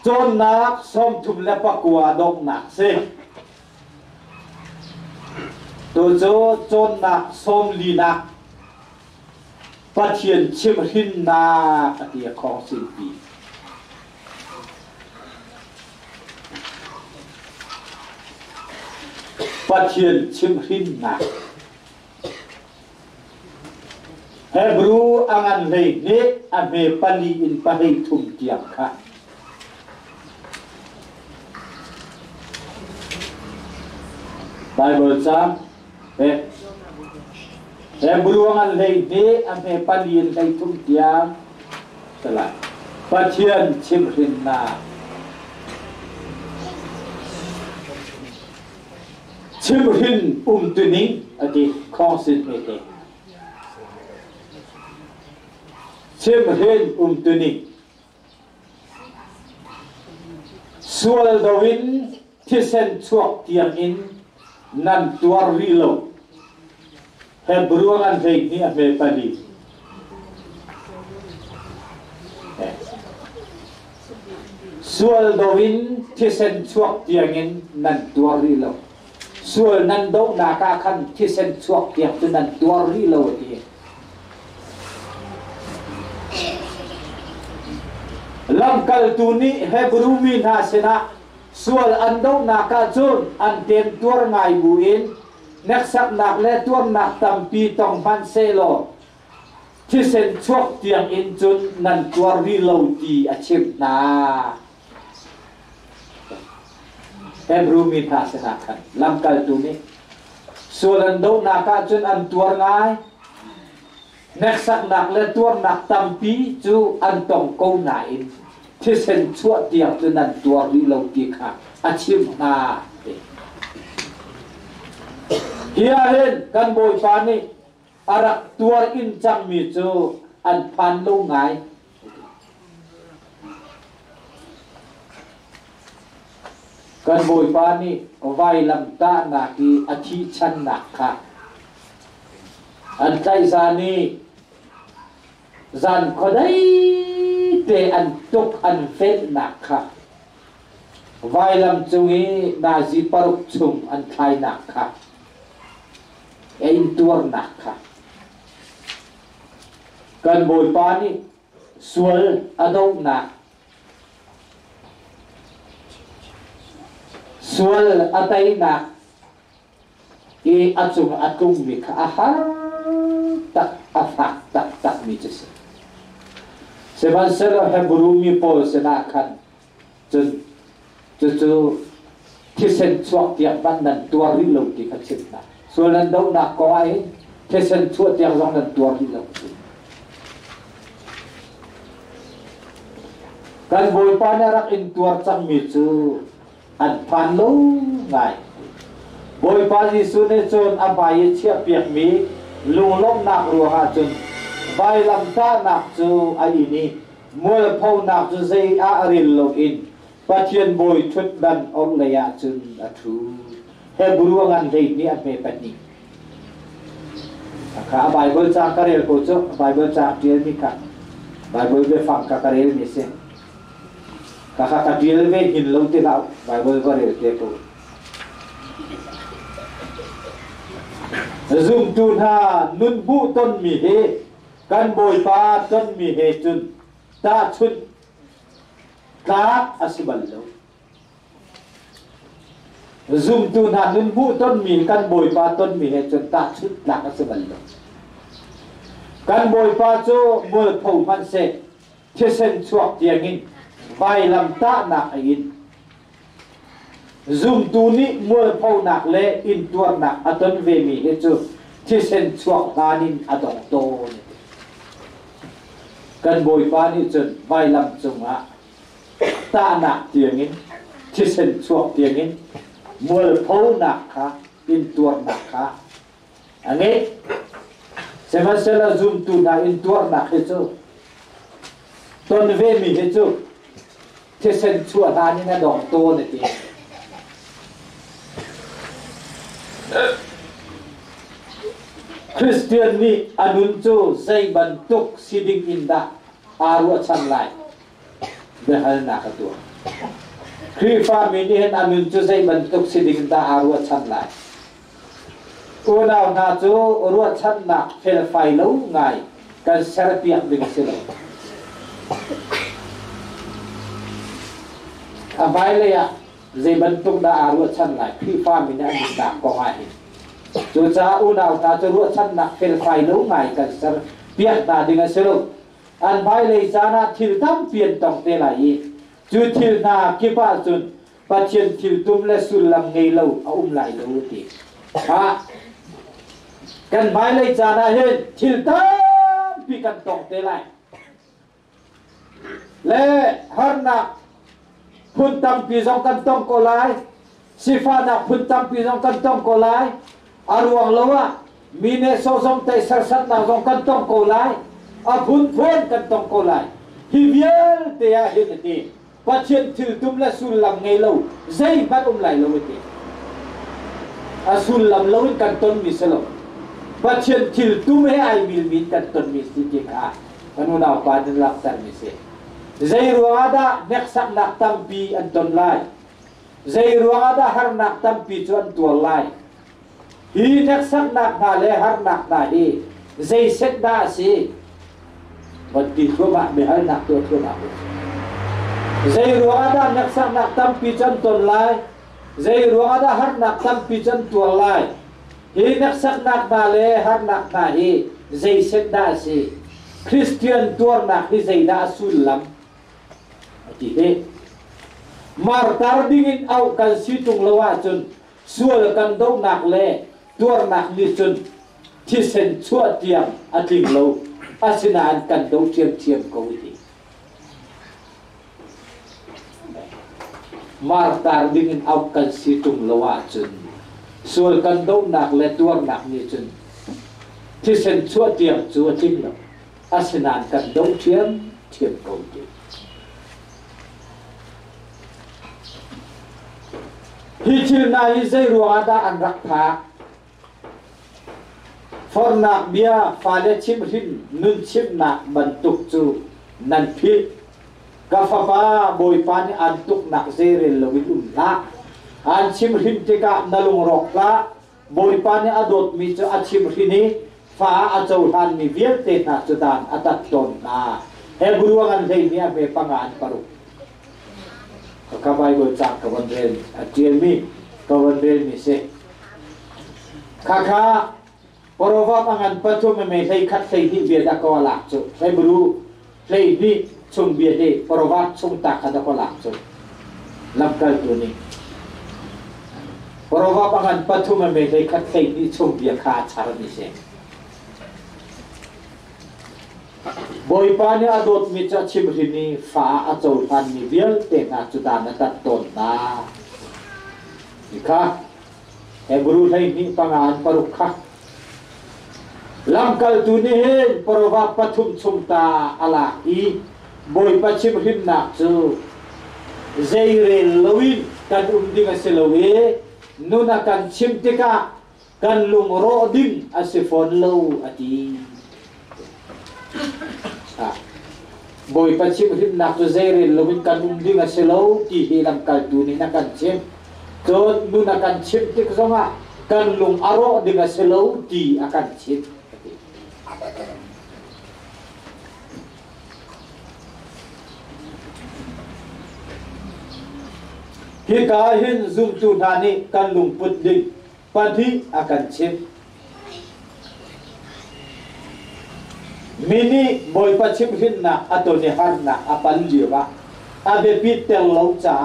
S2: chon nak som thum la pakwa dong nak se to jo chon nak som li nak pathian chim hin na atia khong sin pi pathian chim hin na Hebrew angan lei ne ame pali in pahei thum tiang kha Bible cham Hebrew angan lei ne ame pali in kai thum tiang salai pathian chim hin na chim hin tuning ati khong sin me te chiêm hên tuni sual dawin thisen chuak tiang in nan tuar rilo hebruang an thei ni ame pani sual dawin thisen chuak tiang in nan tuar rilo sual nan do na ka khan thisen chuak tiang tu nan tuar rilo ti lam kal tuni hebru mi na sena sual ando na ka chun an ten tuar ngai buin nek sak nak le tuar nak tampi tong ban selo thi sen chuak tiang in chun nan tuar ri lo ti a chim na hebru mi na sena khan lam kal tuni sual ando na ka chun an tuar ngai nek sak nak le tuar nak tampi chu an tong ko na in thi sen chuak tiang chun nan tuar ri lo ti kha a chim na hiahen kan boi pani arak tuar in chang mi chu an phan lo ngai kan boi pani vai lam ta na ki athi chan na kha an kai zani zan khodai te an tuk an fet na kha vai lam chungi na ji paruk chung an thai na kha ein tuar na kha kan boi pani sual adau na sual atai na e achung atung mi kha aha tak afak tak mi chese seban selo hebru mi pol sena khan chu thisen chuak tiang ban nan tuar ri lo ti kha chit na sual nan dau na ko ai thisen chuak tiang rong nan tuar ri lo kan boi pa na rak in tuar chang mi chu an phan lo ngai boi pa ji su ne chon a bai chia piak mi lung lom nak ru ha chun bai lam ta nak chu ai ni mol phau nak chu sei a ril lo in pathian boi thut dan ong le ya chun a thu hebru ngan dei ni a me pani kha bible cha karel ko chu bible cha tiel ni ka bible ve phang ka karel ni se ka tiel ve hin lo te la bible ko re te ko zoom tun ha nun bu ton mi he kan boi pa ton mi he chun ta chun ka asibal lo zoom tun ha nun bu ton mi kan boi pa ton mi he chun ta chun la asibal lo kan boi pa cho mol phau man se thesen chuak tiang in vai lam ta na in zoom tu ni mol phau nak le in tuar nak aton ve mi he chu thisen chuak ganin adong to kan boi pa ni chun vai lam chung a ta nak tiang in thisen chuak tiang in mol phau nak kha in tuar nak kha ane seman sela zoom tu na in tuar nak he chu ton ve mi he chu thisen chuak ganin adong to ne ti Christian ni anun chu zai ban tuk siding inda aru chan lai behal na ka tu Kri fa mi ni hen anun chu zai ban tuk siding inda aru chan lai unaw na chu ru chan na fel fai lo ngai kan ser piak ding silo abai le ya zai ban tuk da aru chan lai kri fa mi ni anun da ko ai chu cha u naw ta chu ru chan na fel fai lo ngai kan ser piak da ding silo an bai le chana thil tam pian tong te lai chu thil na ki pa chun pathian thil tum le sul lam ngei lo lai lo ti ha kan bai le chana he thil tam pi kan tong te lai le har na phun tam pi jong kan tong ko lai sifa na phun tam pi jong kan tong ko lai aruang lowa mine so som te sar sat na jong kan tong ko lai phun phun kan tong ko lai hi vial te a hin ti pathian thil tum la sul lam ngei lo zai bat lai lo ti asul lam lo kan ton mi selo pathian thil tum he ai mil kan ton mi si ki kha kanu na pa din lak tar mi se zai ruada nek sak nak tampi an ton lai zai ruada har nak tampi chu an tual lai hi nek sak nak na le har nak na hi zai set da si bật kỳ khô bạn bị hai nạc tuột khô nạc dây ruada nek sak nak tampi chu an ton lai dây ruada har nak tampi chu an tual lai hi nek sak nak na le har nak na hi zai set da si Christian tuar nak hi zai da sul lam ti he mar tar dingin au kan situng lawa chun sual kan do nak le tuar nak ni chun thi sen chua tiam ating lo asina an kan do chiam ko ti mar tar dingin au kan situng lawa chun sual kan do nak le tuar nak ni chun thi sen chua tiam chu ating lo asina an kan do chiam ko ti hi chil na hi zai ruada an rak tha for nak bia fale chim hin nun chim nak ban tuk chu nan phi ka fa pa boi pan an tuk nak zere lowin la an chim hin te ka nalung rok la boi pan adot mi chu a chim hini fa a chau han mi viet te na chu dan atat ton na he buruangan thei ni a me pangan paru ka bai bo chak ka ban ren a tiel mi ka ban ren mi se kha porova pangan pathum me thei khat thei hi bia da ko la chu thei buru thei ni chung bia de porova chung ta kha da ko la chu lam kal tu ni porova pangan pathum me thei khat thei ni chung bia kha char ni se boi pa ni adot mi cha chim rini fa a chau than ni vial te na chu da na tat ton na ikha he guru thai ni pangan paruk kha lamkal tu ni hen porova pathum chung ta ala i boi pa chim rin na chu zai re lowin kan ding a se lowe nuna kan chim te ka kan lung ro ding a se fon lo ati boi pa chim rin nak tu zai re lowin kan ding a se lo ti hi lam kal tu ni na kan chim to nu na kan chim ti ko nga kan lung aro ding a se lo ti a kan chim hi ka hin zum tu na ni kan lung put ding pan thi a kan chim mini boi pa chim hin na atoni har na apan liwa abe pit tel lo cha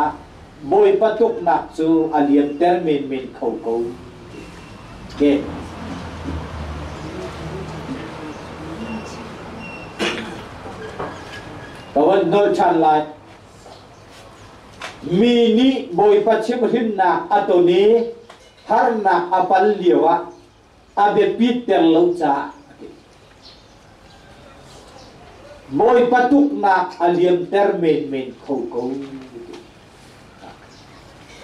S2: boi pa tuk na chu aliam ter min khau ke kawan no chan lai mini boi pa chim hin na atoni har na apan liwa abe pit tel lo cha boi patuk na aliam ter min khau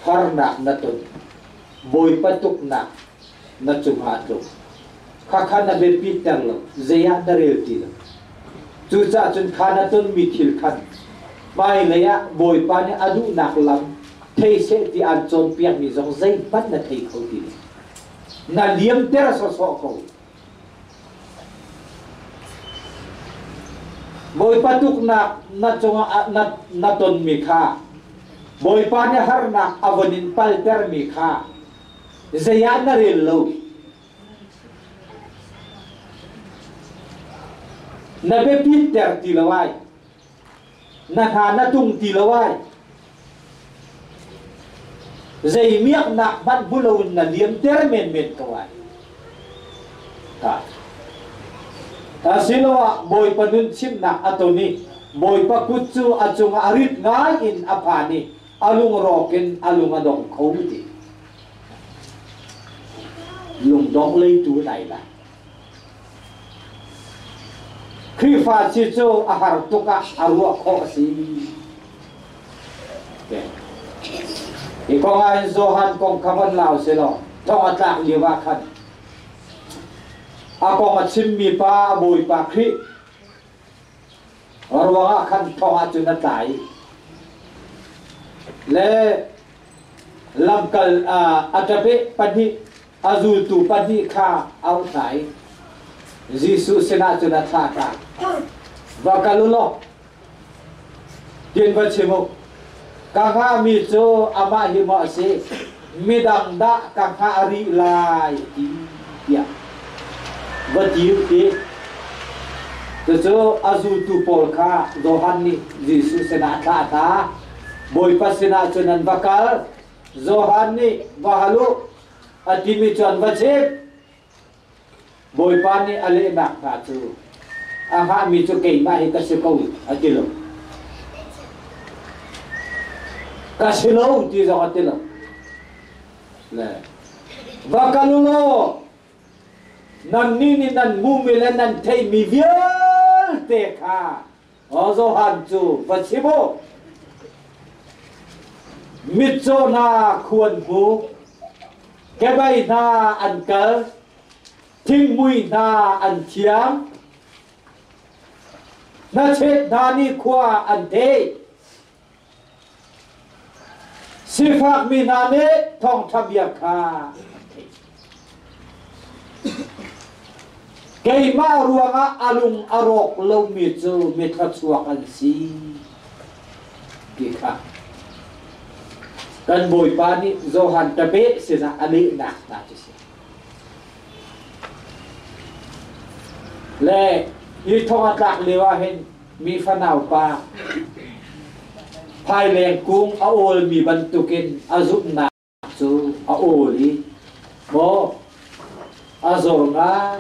S2: har na naton boi patuk na chung ha tu kha na be peter lo zeya darel ti lo chu cha chun khana ton mi thil khan mai leya boi pa ne adu nak lam thei se ti an chon piak mi jong zai pat na thei khau ti na liam ter so ko boi patuk na chonga na ton mi kha boi pa ne har na avonin pal ter mi kha zeya na rel lo na be peter ti lawai na tha na tung ti lawai zai miak na ban bulo na liam ter men kawai ta silowa boi panun chim na atoni boi pa kutsu achunga arit ngai in apani alung roken alung adong khomti lung dong lei tu dai la khi pha chi cho ahar tuka arua kho si thì con ai Johan con kaman lao se lo thong atlak liwa khan a con chim mi pa boi pa khri arwa khan thong a chuna tai le lamkal atape pani azul tu pani kha au tai Jisu sena chuna tha ta và kalulo tiên vật chimo kanga mi cho ama hi ma se midang da kanga ari lai ya vật yêu ti cho azu tu pol kha Johan ni Jisu sena tha ta boy pasena chunan vakal Johan ni vahalu atimi chon vache boy pani ale bak ka chu aha mi chu kei ma hi ka se ko atilo ka se lo ti zo atilo le vakalulo nan ni nan mu mi le nan thei mi vial te kha ozo han chu vachibo mi cho na khuan bu ke bai na an kal thinh mùi na ăn chiang na chết na ni khoa ăn thế si phạc mi na nế thong tham việc kha cây ma ruang a alung arok lâu mi chu mi thắt chuak ăn si kì kha kan bồi pa ni Johan tabe se na ali na ta chi le y thong atlak lewa hen mi fanau pa phai leng kung a ol mi ban tukin azup na chu a oli bo azonga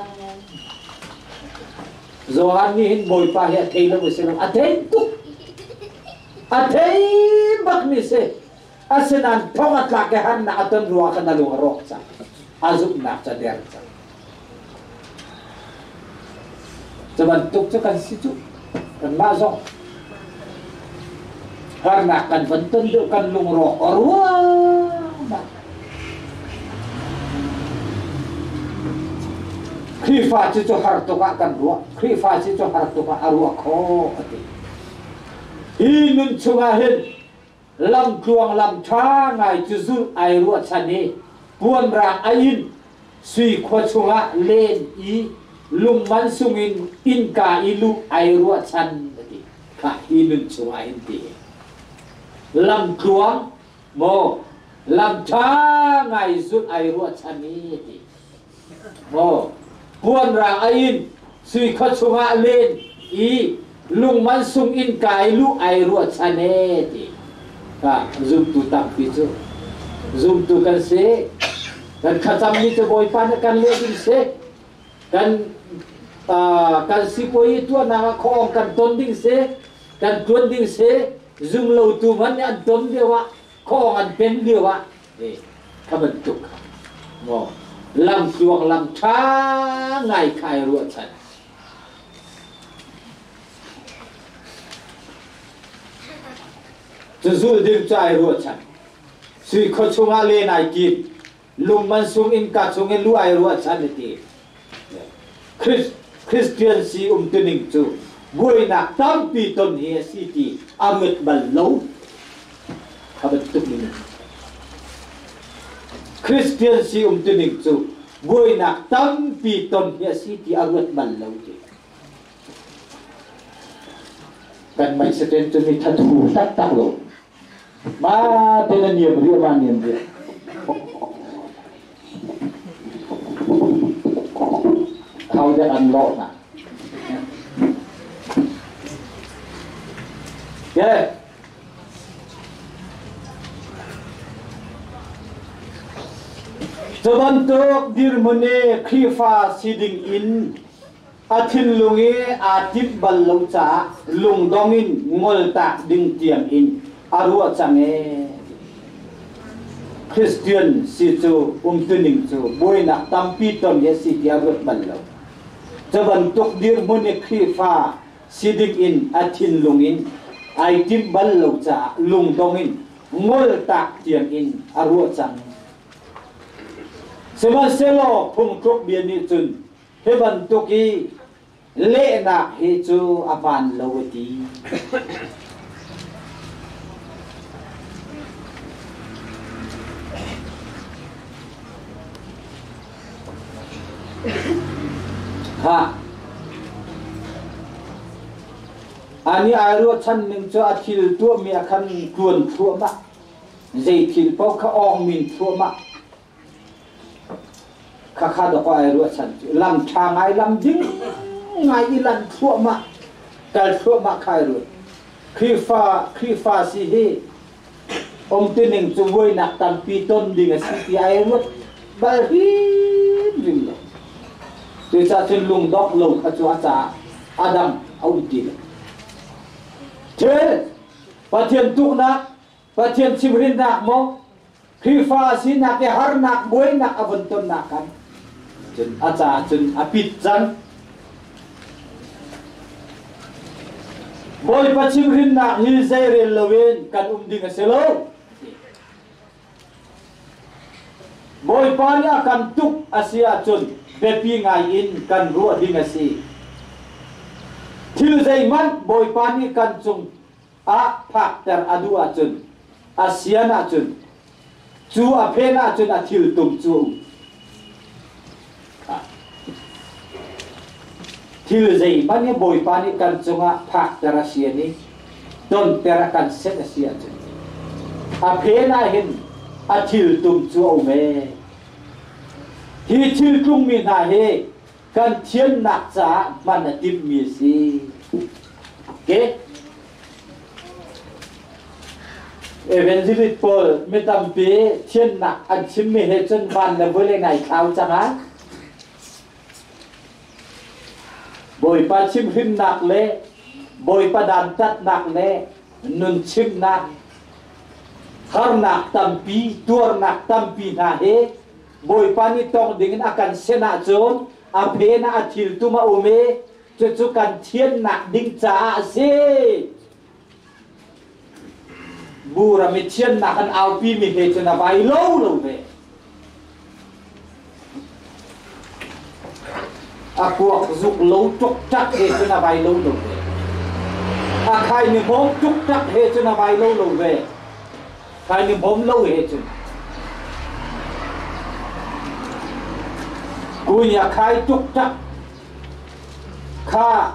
S2: Johan ni hin boy pa he thei lo se lo athei tu athei bak mi se asenan thong atlak ke han na aton ruwa kan alung rok cha azup na cha der cha sebentuk cho kan situ kan mazong karena kan tentukan lungro orwa khifa cho harto ka kan ruwa khifa cho harto ka arwa kho ati inun chunga hin lam kluang lam tha ngai chu zu ai ruwa chani buan ra ain sui kho chunga len i lung man sungin in ka ilu ai ruwa chan ti ka inun chunga in ti lam kluang mo lam tha ngai zu ai ruwa chani ti mo buan ra ain sui kho chunga len i lung man sung in ka ilu ai ruwa chane ti ka zum tu tak pi chu zum tu kan se kan khatam ni to boy pan kan le din se kan kan sipoi tu na khong kan ton ding se kan tuan ding se zum lo tu man an ton dewa khong an pen dewa e kaban tuk mo lam chuang lam tha ngai khai ruwa chan zu zu ding chai ruwa chan sui kho chunga le nai ki lung man sung in ka chung lu ai ruwa chan ti Christian si tuning chu buổi nạc tam pi ton he si ti amit bal lâu kabat tuk ni Christian si tuning chu buổi nạc tam pi ton he si ti amit bal lâu ti kan mai se ten tu ni thatu tak tak lo ma tên niệm ria ma niệm ria thaoจะอันโลนะเย้จะบรรทุกดิรมุนีครีฟ้าสีดิ่งอินอาทินลุงเออาทิตย์บัลลุจ่าลุงดองอินงอลตาดิ่งเตียงอินอารัวจังเอคริสเตียนสิจูตุนิงจูบุยนักตัมปีตอนเยสิที่อารัวบัลลุ cho vận tục điên môn khi pha si địch in athin lung in ai tim bal lâu cha lung dong in ngol tak tiang in arua chang seman selo phung trúc biên ni chun he vận tục ki lệ nạc he chu apan lâu ti ha ani aru chan ning cho athil tu mi akhan tuan thu ma zai thil pau kha ong min thu ma kha kha do ko aru chan lam tha ngai lam ding ngai ilan thu ma kal thu ma khai ru khi fa si he om tin ning chu voi nak tam pi ton ding a si pi ai ru ba hi rim lo từ cha trên lùng đốc lùng khát chúa cha Adam ông đi thế và thiên tu nát và thiên chim rin nát mong khi pha xin nát cái har nát bôi nát avon ton nát kan chân cha chân apit chân bôi và chim rin nát như dây rèn loven kan đi ngay selo bôi pa nia kan tuk asia chân bepi ngai in kan ru ding asi thil zai man boy pani kan chung a phak ter adua chun asiana chun chu a phena chun a thil tum chu thil zai man boy pani kan chung a phak ter asiani don ter kan set asia chun a phena hin a thil tum chu me hi chil tung mi na he kan thiên nạc cha man na tim mi si ke evangelist Paul metam pe thiên nạc an chim mi he chân van na voi le nai khao chang á bồi pa chim hin nạc le bồi pa dan tat nạc le nun chim nạc har nạc tam pi tuar nạc tam pi na he bồi pani tong dingin akan sena chon apena athil tuma ume chu kan thiên nak ding cha se bura mi thiên nak an au pi mi he chona vai lo lo ve aku zuk lo tuk tak he chona vai lo lo ve a khai ni hom tuk tak he chona vai lo lo ve khai ni hom lo he chona cùi nhà khai trúc chắc kha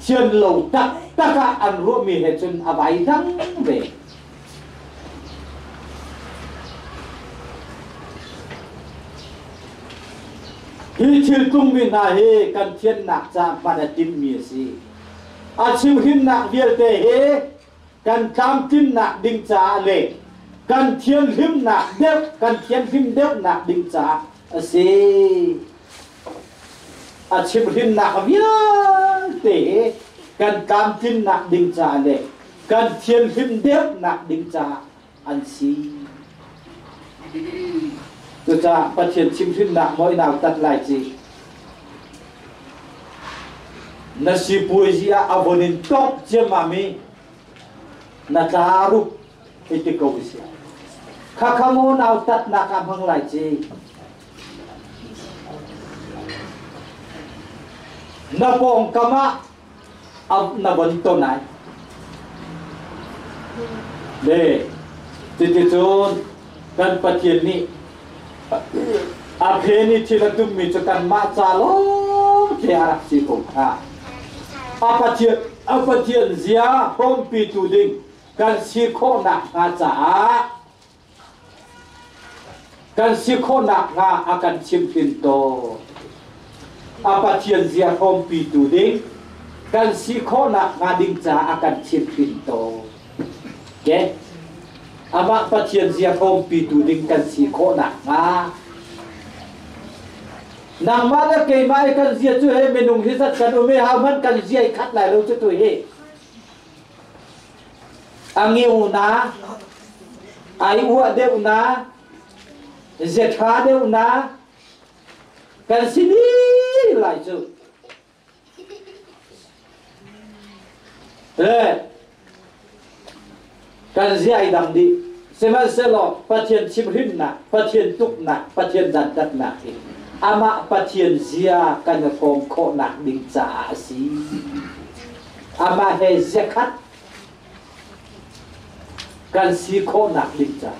S2: thiên lầu tắc tất cả ăn ruộng mì hết chân à bài răng về hi thiên cung mì na he kan thiên nạc cha pada tim mì si a chim hin nạc vial te he kan kam tin nạc ding cha le kan thiên him nạc dep kan thiên him dep nạc ding cha asi achim rin nak vial te kan kam tin nak ding cha le kan thiên him dep nak ding cha an si tu cha pathian chim rin nak moi nào tat lai chi nasi poesia avonin top jemami na taru etiko sia khakamo nào tat nak amang lai chi na pong kama na bonto nai de titun kan pathian ni a pheni thilatum mi chakan ma cha lo ke arak si ko ha a pathian zia hom pi tu ding kan si kho na nga cha kan si kho na nga akan chim pin to apa thian zia hom pi tu ding kan si kho na nga ding cha akan chim pin to ke ama pathian zia hom pi tu ding kan si kho na nga nang ma da ke mai kan zia chu he menung hi sat kan ume ha man kan zia khat lai lo chu tu he angiu na ai u de na zetha de na kan sini lai chu le kan zia dang di seman selo pathian chimhim na pathian tuk na pathian dan dat na ama pathian zia kan kom kho na ding cha si ama he zakat kan si kho na ding cha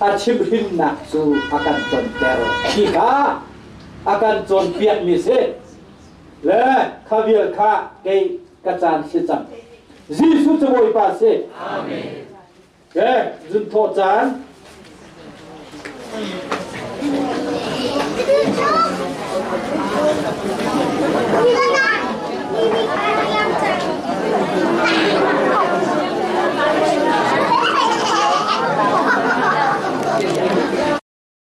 S2: a chimhim na su akan ton tero kha akan ton piat mi se le khavial kha ke kachan si cham jisu choi pa se amen ke jun tho chan